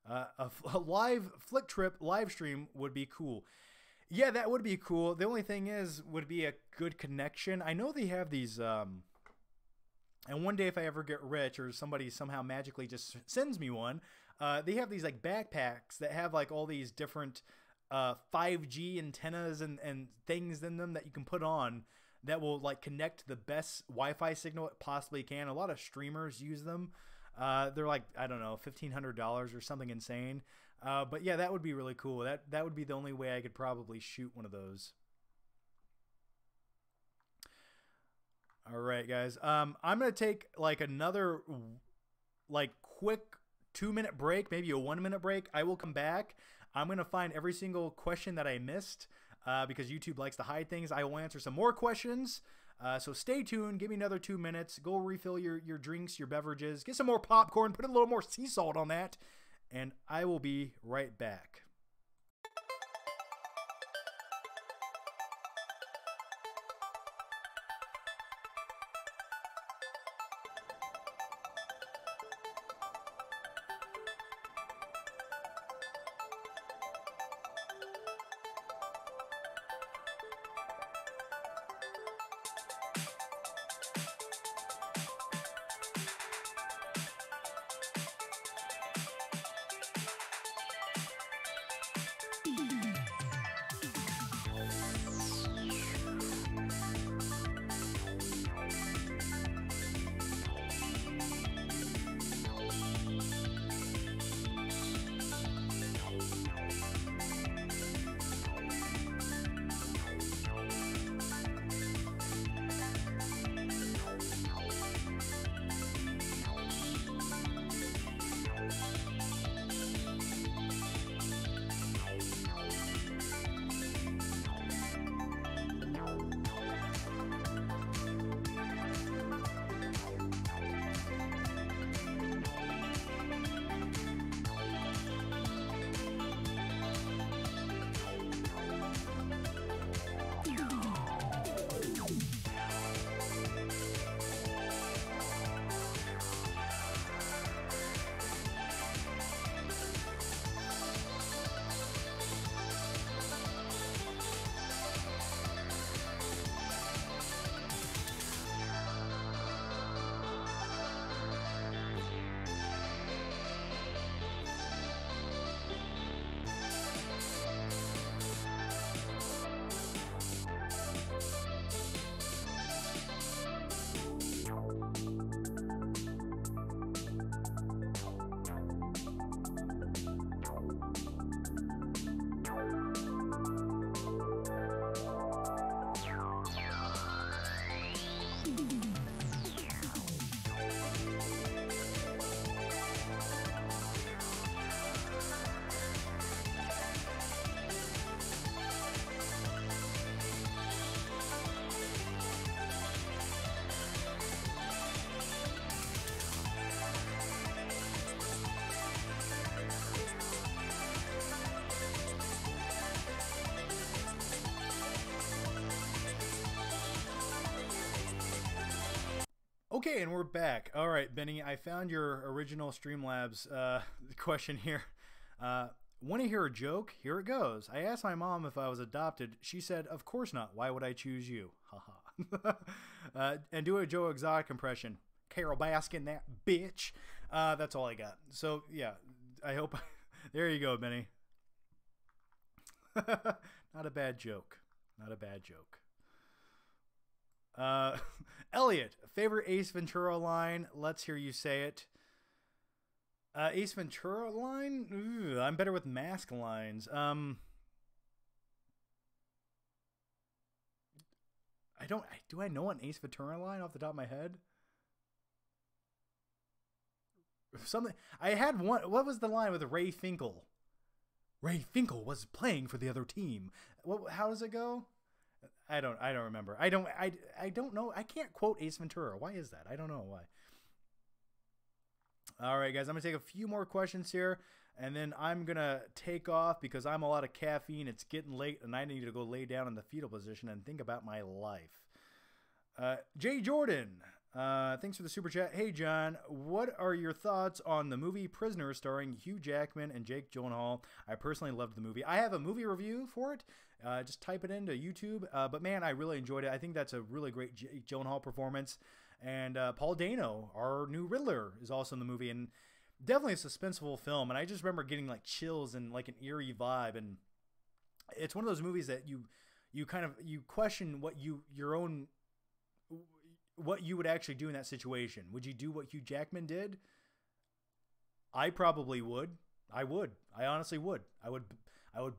A live Flick Trip live stream would be cool. Yeah, that would be cool. The only thing is, would be a good connection. I know they have these, and one day if I ever get rich or somebody somehow magically just sends me one, they have these like backpacks that have like all these different 5G antennas and things in them that you can put on that will like connect the best Wi-Fi signal it possibly can. A lot of streamers use them. They're like, I don't know, $1,500 or something insane. But yeah, that would be really cool. That would be the only way I could probably shoot one of those. All right, guys. I'm going to take like another like quick 2-minute break, maybe a 1-minute break. I will come back. I'm going to find every single question that I missed because YouTube likes to hide things. I will answer some more questions. So stay tuned. Give me another 2 minutes. Go refill your drinks, your beverages. Get some more popcorn. Put a little more sea salt on that. And I will be right back. Okay, and we're back. All right, Benny, I found your original Streamlabs question here. Want to hear a joke? Here it goes. I asked my mom if I was adopted. She said, "Of course not. Why would I choose you?" Haha. And do a Joe Exotic impression. Carol Baskin, that bitch. That's all I got. So, yeah, I hope... There you go, Benny. Not a bad joke. Not a bad joke. Elliot, favorite Ace Ventura line? Let's hear you say it. Ace Ventura line? Ooh, I'm better with mask lines. Do I know an Ace Ventura line off the top of my head? Something I had one. What was the line with Ray Finkel? Ray Finkel was playing for the other team. How does it go? I don't remember. I don't know. I can't quote Ace Ventura. Why is that? I don't know why. All right, guys, I'm going to take a few more questions here, and then I'm going to take off because I'm a lot of caffeine. It's getting late, and I need to go lay down in the fetal position and think about my life. Jay Jordan, thanks for the super chat. Hey, John, what are your thoughts on the movie Prisoner starring Hugh Jackman and Jake Gyllenhaal? I personally loved the movie. I have a movie review for it. Just type it into YouTube. But, man, I really enjoyed it. I think that's a really great Jake Gyllenhaal performance. And Paul Dano, our new Riddler, is also in the movie. And definitely a suspenseful film. And I just remember getting, like, chills and, like, an eerie vibe. And it's one of those movies that you question what you would actually do in that situation. Would you do what Hugh Jackman did? I probably would. I would. I honestly would. I would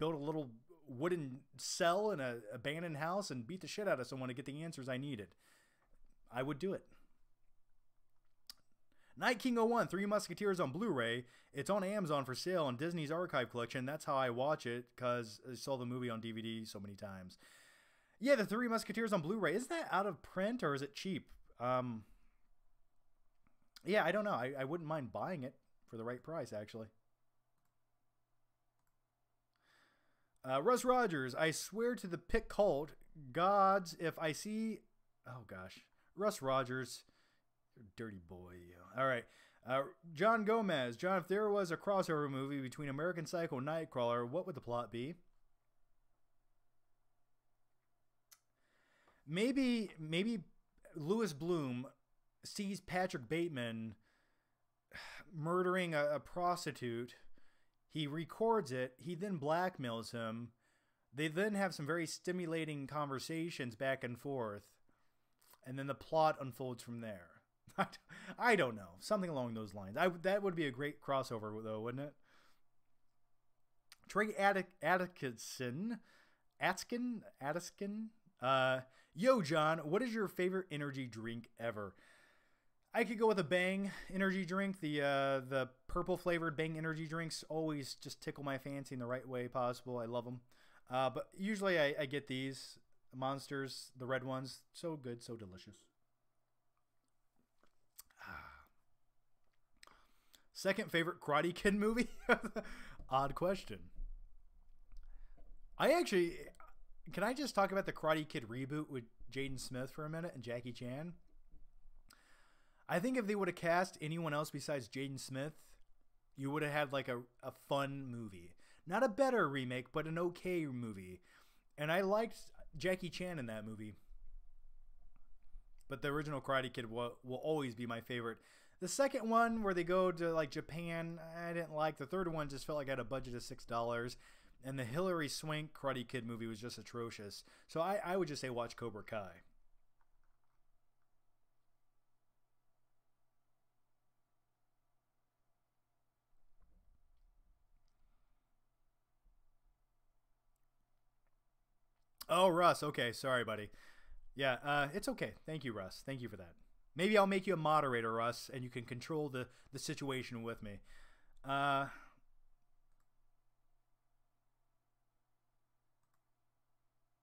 build a little wooden cell in an abandoned house and beat the shit out of someone to get the answers I needed. I would do it. Night King 01, Three Musketeers on Blu-ray. It's on Amazon for sale on Disney's Archive Collection. That's how I watch it because I saw the movie on DVD so many times. Yeah, the Three Musketeers on Blu-ray. Is that out of print or is it cheap? Yeah, I don't know. I wouldn't mind buying it for the right price, actually. Russ Rogers, I swear to the pit cult gods if I see... Oh, gosh. Russ Rogers, you're a dirty boy. All right. John Gomez. John, if there was a crossover movie between American Psycho and Nightcrawler, what would the plot be? Maybe Louis Bloom sees Patrick Bateman murdering a prostitute. He records it. He then blackmails him. They then have some very stimulating conversations back and forth. And then the plot unfolds from there. I don't know. Something along those lines. That would be a great crossover, though, wouldn't it? Trey Atkinson. Yo, John, what is your favorite energy drink ever? I could go with a Bang energy drink. The purple flavored Bang energy drinks always just tickle my fancy in the right way possible. I love them. But usually I get these Monsters, the red ones. So good, so delicious. Second favorite Karate Kid movie? Odd question. Can I just talk about the Karate Kid reboot with Jaden Smith for a minute and Jackie Chan? I think if they would have cast anyone else besides Jaden Smith, you would have had like a fun movie. Not a better remake, but an okay movie. And I liked Jackie Chan in that movie. But the original Karate Kid will always be my favorite. The second one, where they go to like Japan, I didn't like. The third one just felt like I had a budget of $6. And the Hilary Swank Karate Kid movie was just atrocious. So I would just say watch Cobra Kai. Oh, Russ. Okay. Sorry, buddy. Yeah, it's okay. Thank you, Russ. Thank you for that. Maybe I'll make you a moderator, Russ, and you can control the situation with me.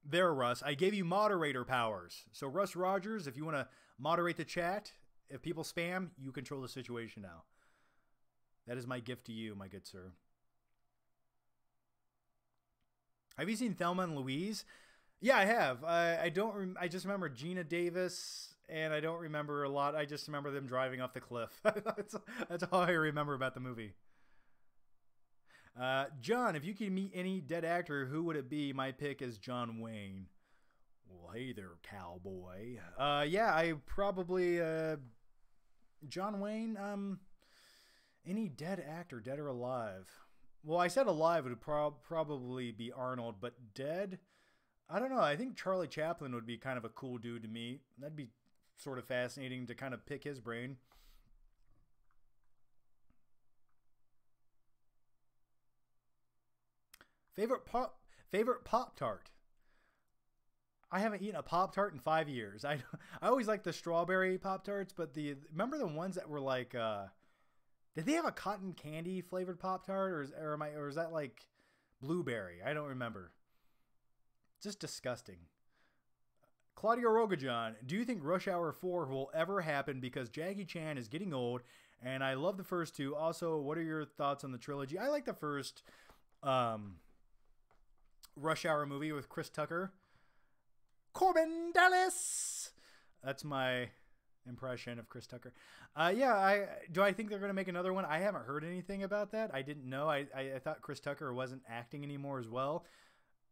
There, Russ. I gave you moderator powers. So, Russ Rogers, if you want to moderate the chat, if people spam, you control the situation now. That is my gift to you, my good sir. Have you seen Thelma and Louise? Yeah, I have. I just remember Gina Davis and I don't remember a lot. I just remember them driving off the cliff. That's all I remember about the movie. John, if you could meet any dead actor, who would it be? My pick is John Wayne. Well, hey there, cowboy. Yeah, I probably John Wayne. Any dead actor, dead or alive? Well, I said alive would probably be Arnold, but dead, I don't know. I think Charlie Chaplin would be kind of a cool dude to meet. That'd be sort of fascinating to kind of pick his brain. Favorite Pop-Tart? I haven't eaten a Pop-Tart in 5 years. I always like the strawberry Pop-Tarts, but remember the ones that were like did they have a cotton candy flavored Pop-Tart, or is that like blueberry? I don't remember. Just disgusting. Claudio Rogajon, do you think Rush Hour 4 will ever happen because Jackie Chan is getting old and I love the first two? Also, what are your thoughts on the trilogy? I like the first Rush Hour movie with Chris Tucker. Corbin Dallas. That's my impression of Chris Tucker. Yeah, do I think they're going to make another one? I haven't heard anything about that. I didn't know. I thought Chris Tucker wasn't acting anymore as well.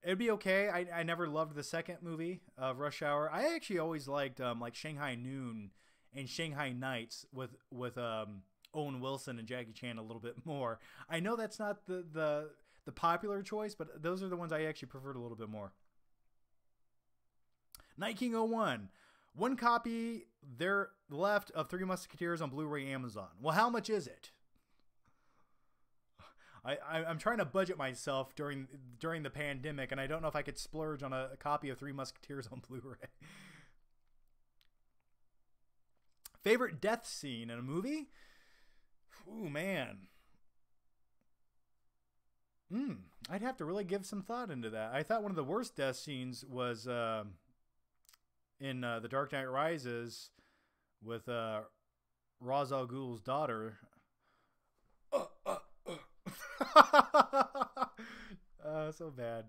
It'd be okay. I never loved the second movie of Rush Hour. I actually always liked like Shanghai Noon and Shanghai Nights with Owen Wilson and Jackie Chan a little bit more. I know that's not the popular choice, but those are the ones I actually preferred a little bit more. Night King 01. One copy there left of Three Musketeers on Blu-ray Amazon. Well, how much is it? I'm trying to budget myself during the pandemic, and I don't know if I could splurge on a copy of Three Musketeers on Blu-ray. Favorite death scene in a movie? Ooh, man. I'd have to really give some thought into that. I thought one of the worst death scenes was in The Dark Knight Rises with Ra's al Ghul's daughter. So bad.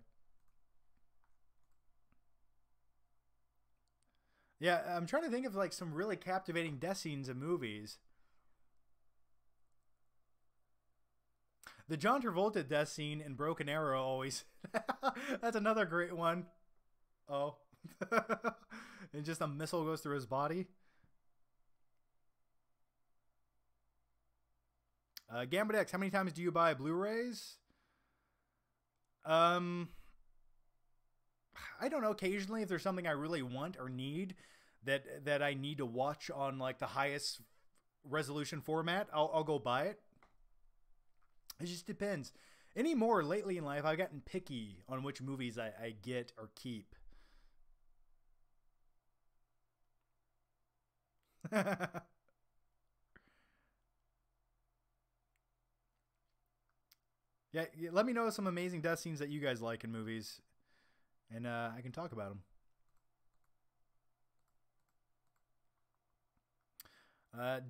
Yeah, I'm trying to think of like some really captivating death scenes in movies. The John Travolta death scene in Broken Arrow always. That's another great one. Oh. And just a missile goes through his body. Gambit X, how many times do you buy Blu-rays? I don't know. Occasionally, if there's something I really want or need that I need to watch on like the highest resolution format, I'll go buy it. It just depends. Anymore lately in life, I've gotten picky on which movies I get or keep. Yeah, let me know some amazing death scenes that you guys like in movies, and I can talk about them.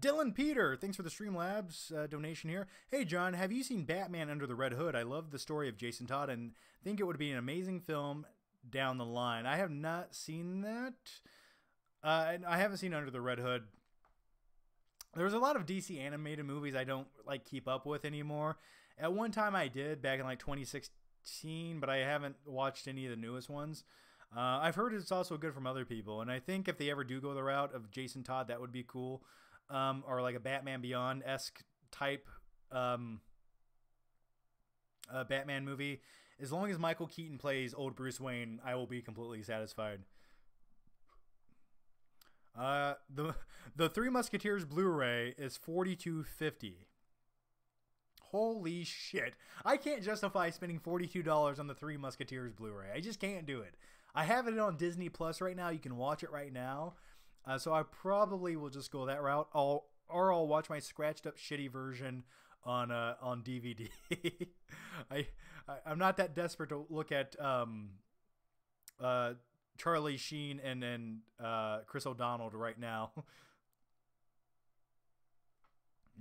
Dylan Peter, thanks for the Streamlabs donation here. Hey, John, have you seen Batman Under the Red Hood? I love the story of Jason Todd and think it would be an amazing film down the line. I have not seen that. And I haven't seen Under the Red Hood. There's a lot of DC animated movies I don't like keep up with anymore. At one time I did back in like 2016, but I haven't watched any of the newest ones. I've heard it's also good from other people, and I think if they ever do go the route of Jason Todd, that would be cool. Or like a Batman Beyond-esque type Batman movie. As long as Michael Keaton plays old Bruce Wayne, I will be completely satisfied. The Three Musketeers Blu-ray is $42.50. Holy shit. I can't justify spending $42 on the Three Musketeers Blu-ray. I just can't do it. I have it on Disney Plus right now. You can watch it right now. So I probably will just go that route. Or I'll watch my scratched up shitty version on DVD. I'm not that desperate to look at Charlie Sheen and Chris O'Donnell right now.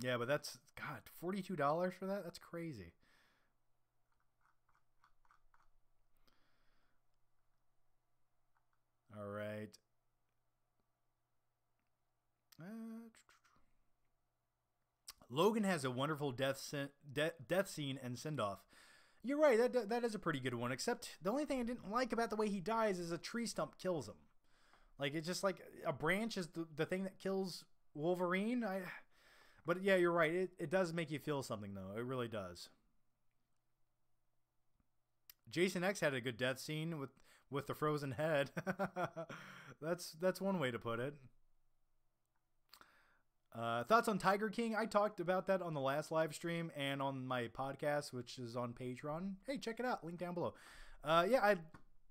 Yeah, but that's, God, $42 for that? That's crazy. All right. Logan has a wonderful death scene and send-off. You're right, that is a pretty good one, except the only thing I didn't like about the way he dies is a tree stump kills him. Like, it's just like a branch is the thing that kills Wolverine. But yeah, you're right. It does make you feel something, though. It really does. Jason X had a good death scene with the frozen head. That's one way to put it. Thoughts on Tiger King? I talked about that on the last live stream and on my podcast, which is on Patreon. Hey, check it out. Link down below.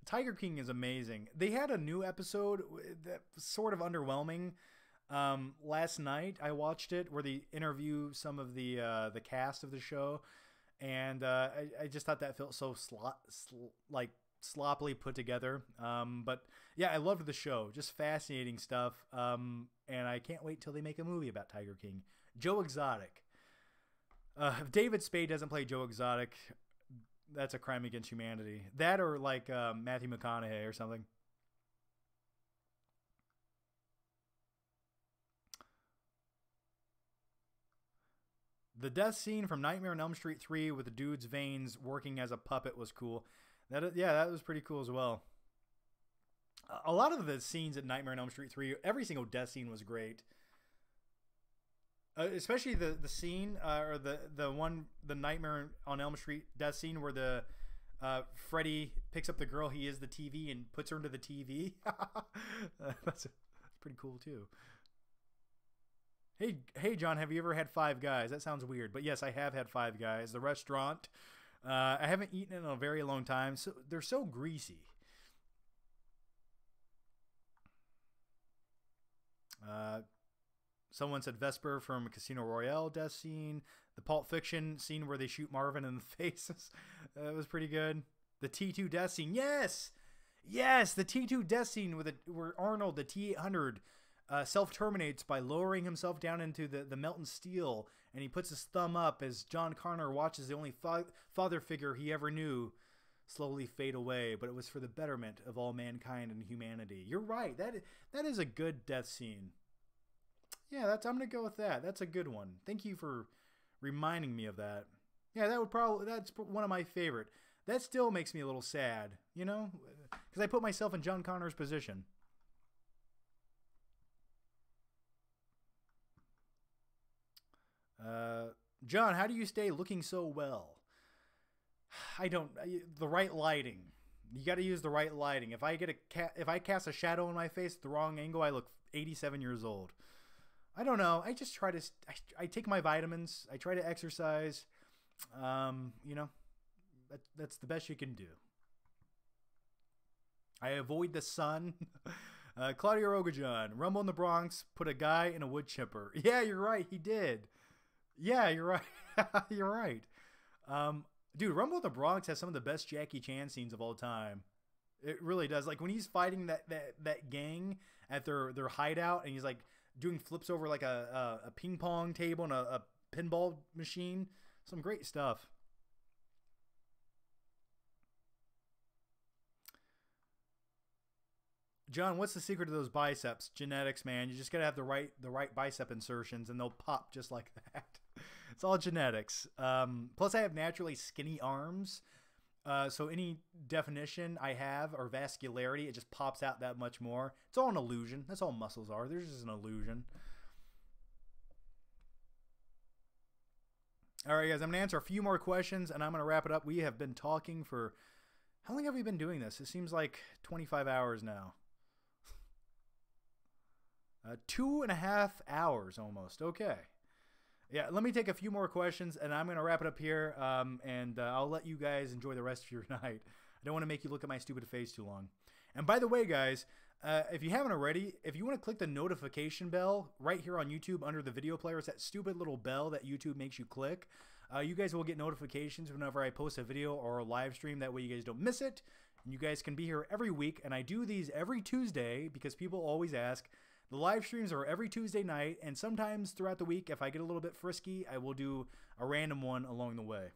Tiger King is amazing. They had a new episode that was sort of underwhelming. Last night I watched it where they interview some of the cast of the show, and I just thought that felt so sloppily put together. But yeah, I loved the show. Just fascinating stuff. And I can't wait till they make a movie about Tiger King. Joe Exotic. If David Spade doesn't play Joe Exotic, that's a crime against humanity. That or like Matthew McConaughey or something. The death scene from Nightmare on Elm Street 3 with the dude's veins working as a puppet was cool. That was pretty cool as well. A lot of the scenes at Nightmare on Elm Street 3, every single death scene was great. Especially the scene or the Nightmare on Elm Street death scene where the Freddy picks up the girl he is the TV and puts her into the TV. That's pretty cool too. Hey, John, have you ever had Five Guys? That sounds weird, but yes, I have had Five Guys, the restaurant. I haven't eaten it in a very long time, so they're so greasy. Someone said Vesper from Casino Royale death scene. The Pulp Fiction scene where they shoot Marvin in the faces. That was pretty good. The T2 death scene. Yes! The T2 death scene where Arnold, the T-800, self-terminates by lowering himself down into the melting steel, and he puts his thumb up as John Connor watches the only father figure he ever knew slowly fade away, but it was for the betterment of all mankind and humanity. You're right. That is a good death scene. Yeah, I'm going to go with that. That's a good one. Thank you for reminding me of that. Yeah, that's one of my favorite. That still makes me a little sad, you know, because I put myself in John Connor's position. John, how do you stay looking so well? The right lighting. You got to use the right lighting. If I cast a shadow in my face at the wrong angle, I look 87 years old. I don't know. I just try to. I take my vitamins. I try to exercise. You know, that's the best you can do. I avoid the sun. Claudio Rogajon, Rumble in the Bronx put a guy in a wood chipper. Yeah, you're right. He did. Yeah, you're right. You're right. Dude, Rumble in the Bronx has some of the best Jackie Chan scenes of all time. It really does. Like when he's fighting that gang at their hideout, and he's like doing flips over like a ping pong table and a pinball machine. Some great stuff. John, what's the secret to those biceps? Genetics, man. You just gotta have the right bicep insertions, and they'll pop just like that. It's all genetics. Plus, I have naturally skinny arms, so any definition I have or vascularity, it just pops out that much more. It's all an illusion. That's all muscles are. They're just an illusion. All right, guys. I'm gonna answer a few more questions, and I'm gonna wrap it up. We have been talking for how long have we been doing this? It seems like 25 hours now. 2.5 hours almost. Okay. Yeah, let me take a few more questions, and I'm going to wrap it up here, and I'll let you guys enjoy the rest of your night. I don't want to make you look at my stupid face too long. And by the way, guys, if you haven't already, if you want to click the notification bell right here on YouTube under the video player, it's that stupid little bell that YouTube makes you click. You guys will get notifications whenever I post a video or a live stream. That way you guys don't miss it. And you guys can be here every week, and I do these every Tuesday because people always ask. The live streams are every Tuesday night, and sometimes throughout the week, if I get a little bit frisky, I will do a random one along the way.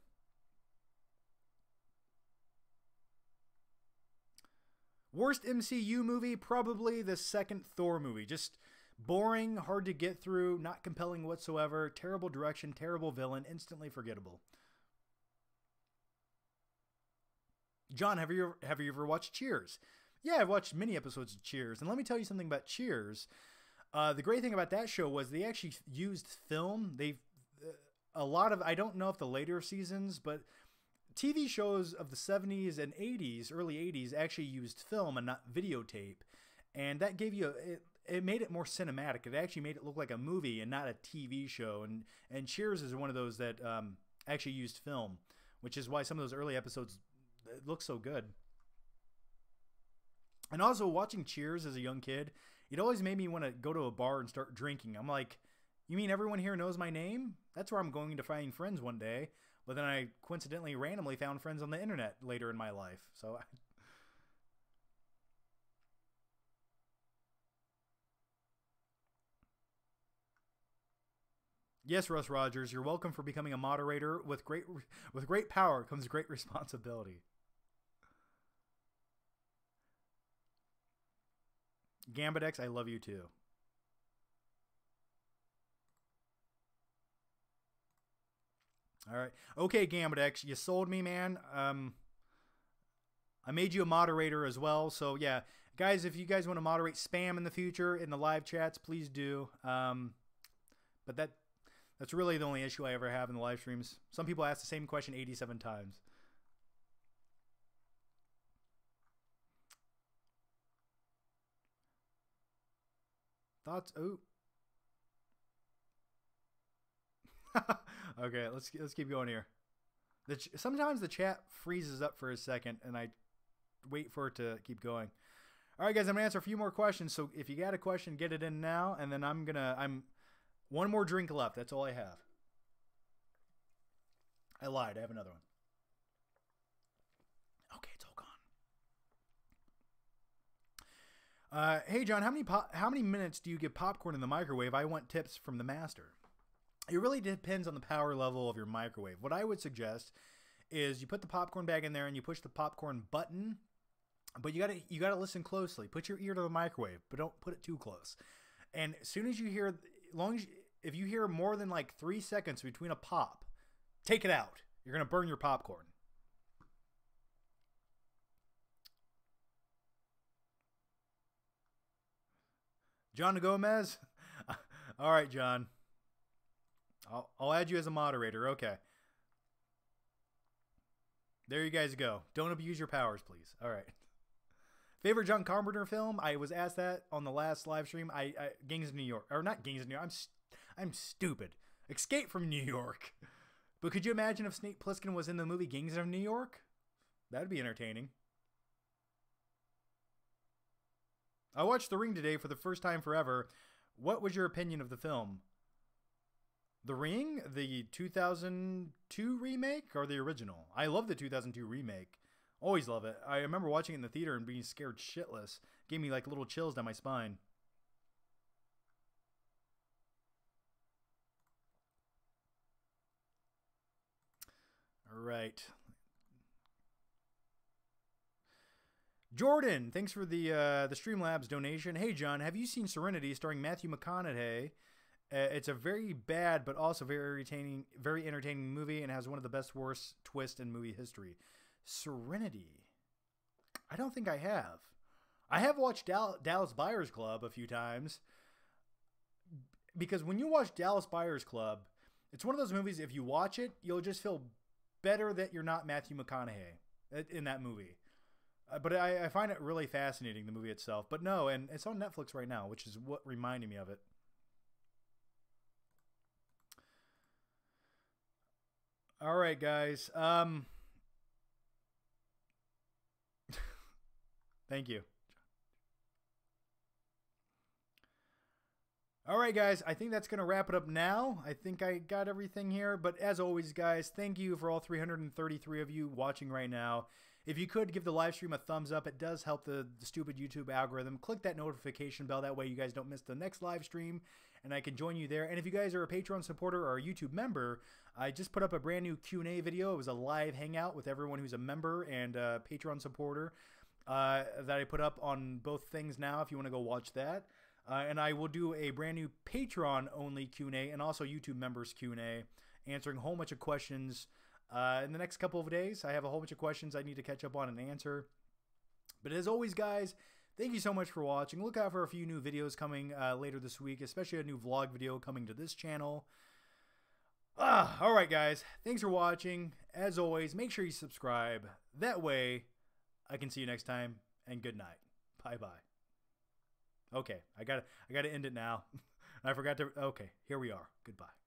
Worst MCU movie? Probably the second Thor movie. Just Boring, hard to get through, not compelling whatsoever, terrible direction, terrible villain, instantly forgettable. John, have you ever watched Cheers? Yeah, I've watched many episodes of Cheers, and let me tell you something about Cheers. The great thing about that show was they actually used film. A lot of, I don't know if the later seasons, but TV shows of the 70s and 80s, early 80s, actually used film and not videotape. And that gave you, it made it more cinematic. It actually made it look like a movie and not a TV show. And Cheers is one of those that actually used film, which is why some of those early episodes look so good. And also watching Cheers as a young kid, it always made me want to go to a bar and start drinking. I'm like, you mean everyone here knows my name? That's where I'm going to find friends one day. But then I coincidentally randomly found friends on the internet later in my life. So yes, Russ Rogers, you're welcome for becoming a moderator. With great power comes great responsibility. Gambit X, I love you too. All right. Okay, Gambit X, you sold me, man. I made you a moderator as well. So, yeah. Guys, if you guys want to moderate spam in the future in the live chats, please do. But that's really the only issue I ever have in the live streams. Some people ask the same question 87 times. Thoughts? Oh. Okay, let's keep going here. Sometimes the chat freezes up for a second, and I wait for it to keep going. All right, guys, I'm gonna answer a few more questions. So if you got a question, get it in now, and then I'm one more drink left. That's all I have. I lied. I have another one. Okay, it's all gone. Hey, John, how many minutes do you give popcorn in the microwave? I want tips from the master. It really depends on the power level of your microwave. What I would suggest is you put the popcorn bag in there and you push the popcorn button, but you gotta listen closely. Put your ear to the microwave, but don't put it too close. And as soon as you hear, if you hear more than like 3 seconds between a pop, take it out. You're gonna burn your popcorn. John Gomez? All right, John. I'll add you as a moderator. Okay. There you guys go. Don't abuse your powers, please. All right. Favorite John Carpenter film? I was asked that on the last live stream. Gangs of New York. Or not Gangs of New York. I'm stupid. Escape from New York. But could you imagine if Snake Plissken was in the movie Gangs of New York? That'd be entertaining. I watched The Ring today for the first time forever. What was your opinion of the film? The Ring, the 2002 remake or the original? I love the 2002 remake. Always love it. I remember watching it in the theater and being scared shitless. Gave me like little chills down my spine. All right. Jordan, thanks for the Streamlabs donation. Hey, John, have you seen Serenity starring Matthew McConaughey? It's a very bad but also very entertaining movie and has one of the best worst twists in movie history. Serenity. I don't think I have. I have watched Dallas Buyers Club a few times. Because when you watch Dallas Buyers Club, it's one of those movies, if you watch it, you'll just feel better that you're not Matthew McConaughey in that movie. But I find it really fascinating, the movie itself. But no, and it's on Netflix right now, which is what reminded me of it. All right, guys. Thank you. All right, guys. I think that's going to wrap it up now. I think I got everything here. But as always, guys, thank you for all 333 of you watching right now. If you could give the live stream a thumbs up, it does help the stupid YouTube algorithm. Click that notification bell. That way you guys don't miss the next live stream, and I can join you there. And if you guys are a Patreon supporter or a YouTube member, I just put up a brand new Q&A video. It was a live hangout with everyone who's a member and a Patreon supporter that I put up on both things now if you want to go watch that. And I will do a brand new Patreon-only Q&A and also YouTube members Q&A, answering a whole bunch of questions. In the next couple of days, I have a whole bunch of questions I need to catch up on and answer. But as always, guys, thank you so much for watching. Look out for a few new videos coming later this week, especially a new vlog video coming to this channel. All right, guys. Thanks for watching. As always, make sure you subscribe. That way, I can see you next time. And good night. Bye-bye. Okay, I gotta end it now. I forgot to... Okay, here we are. Goodbye.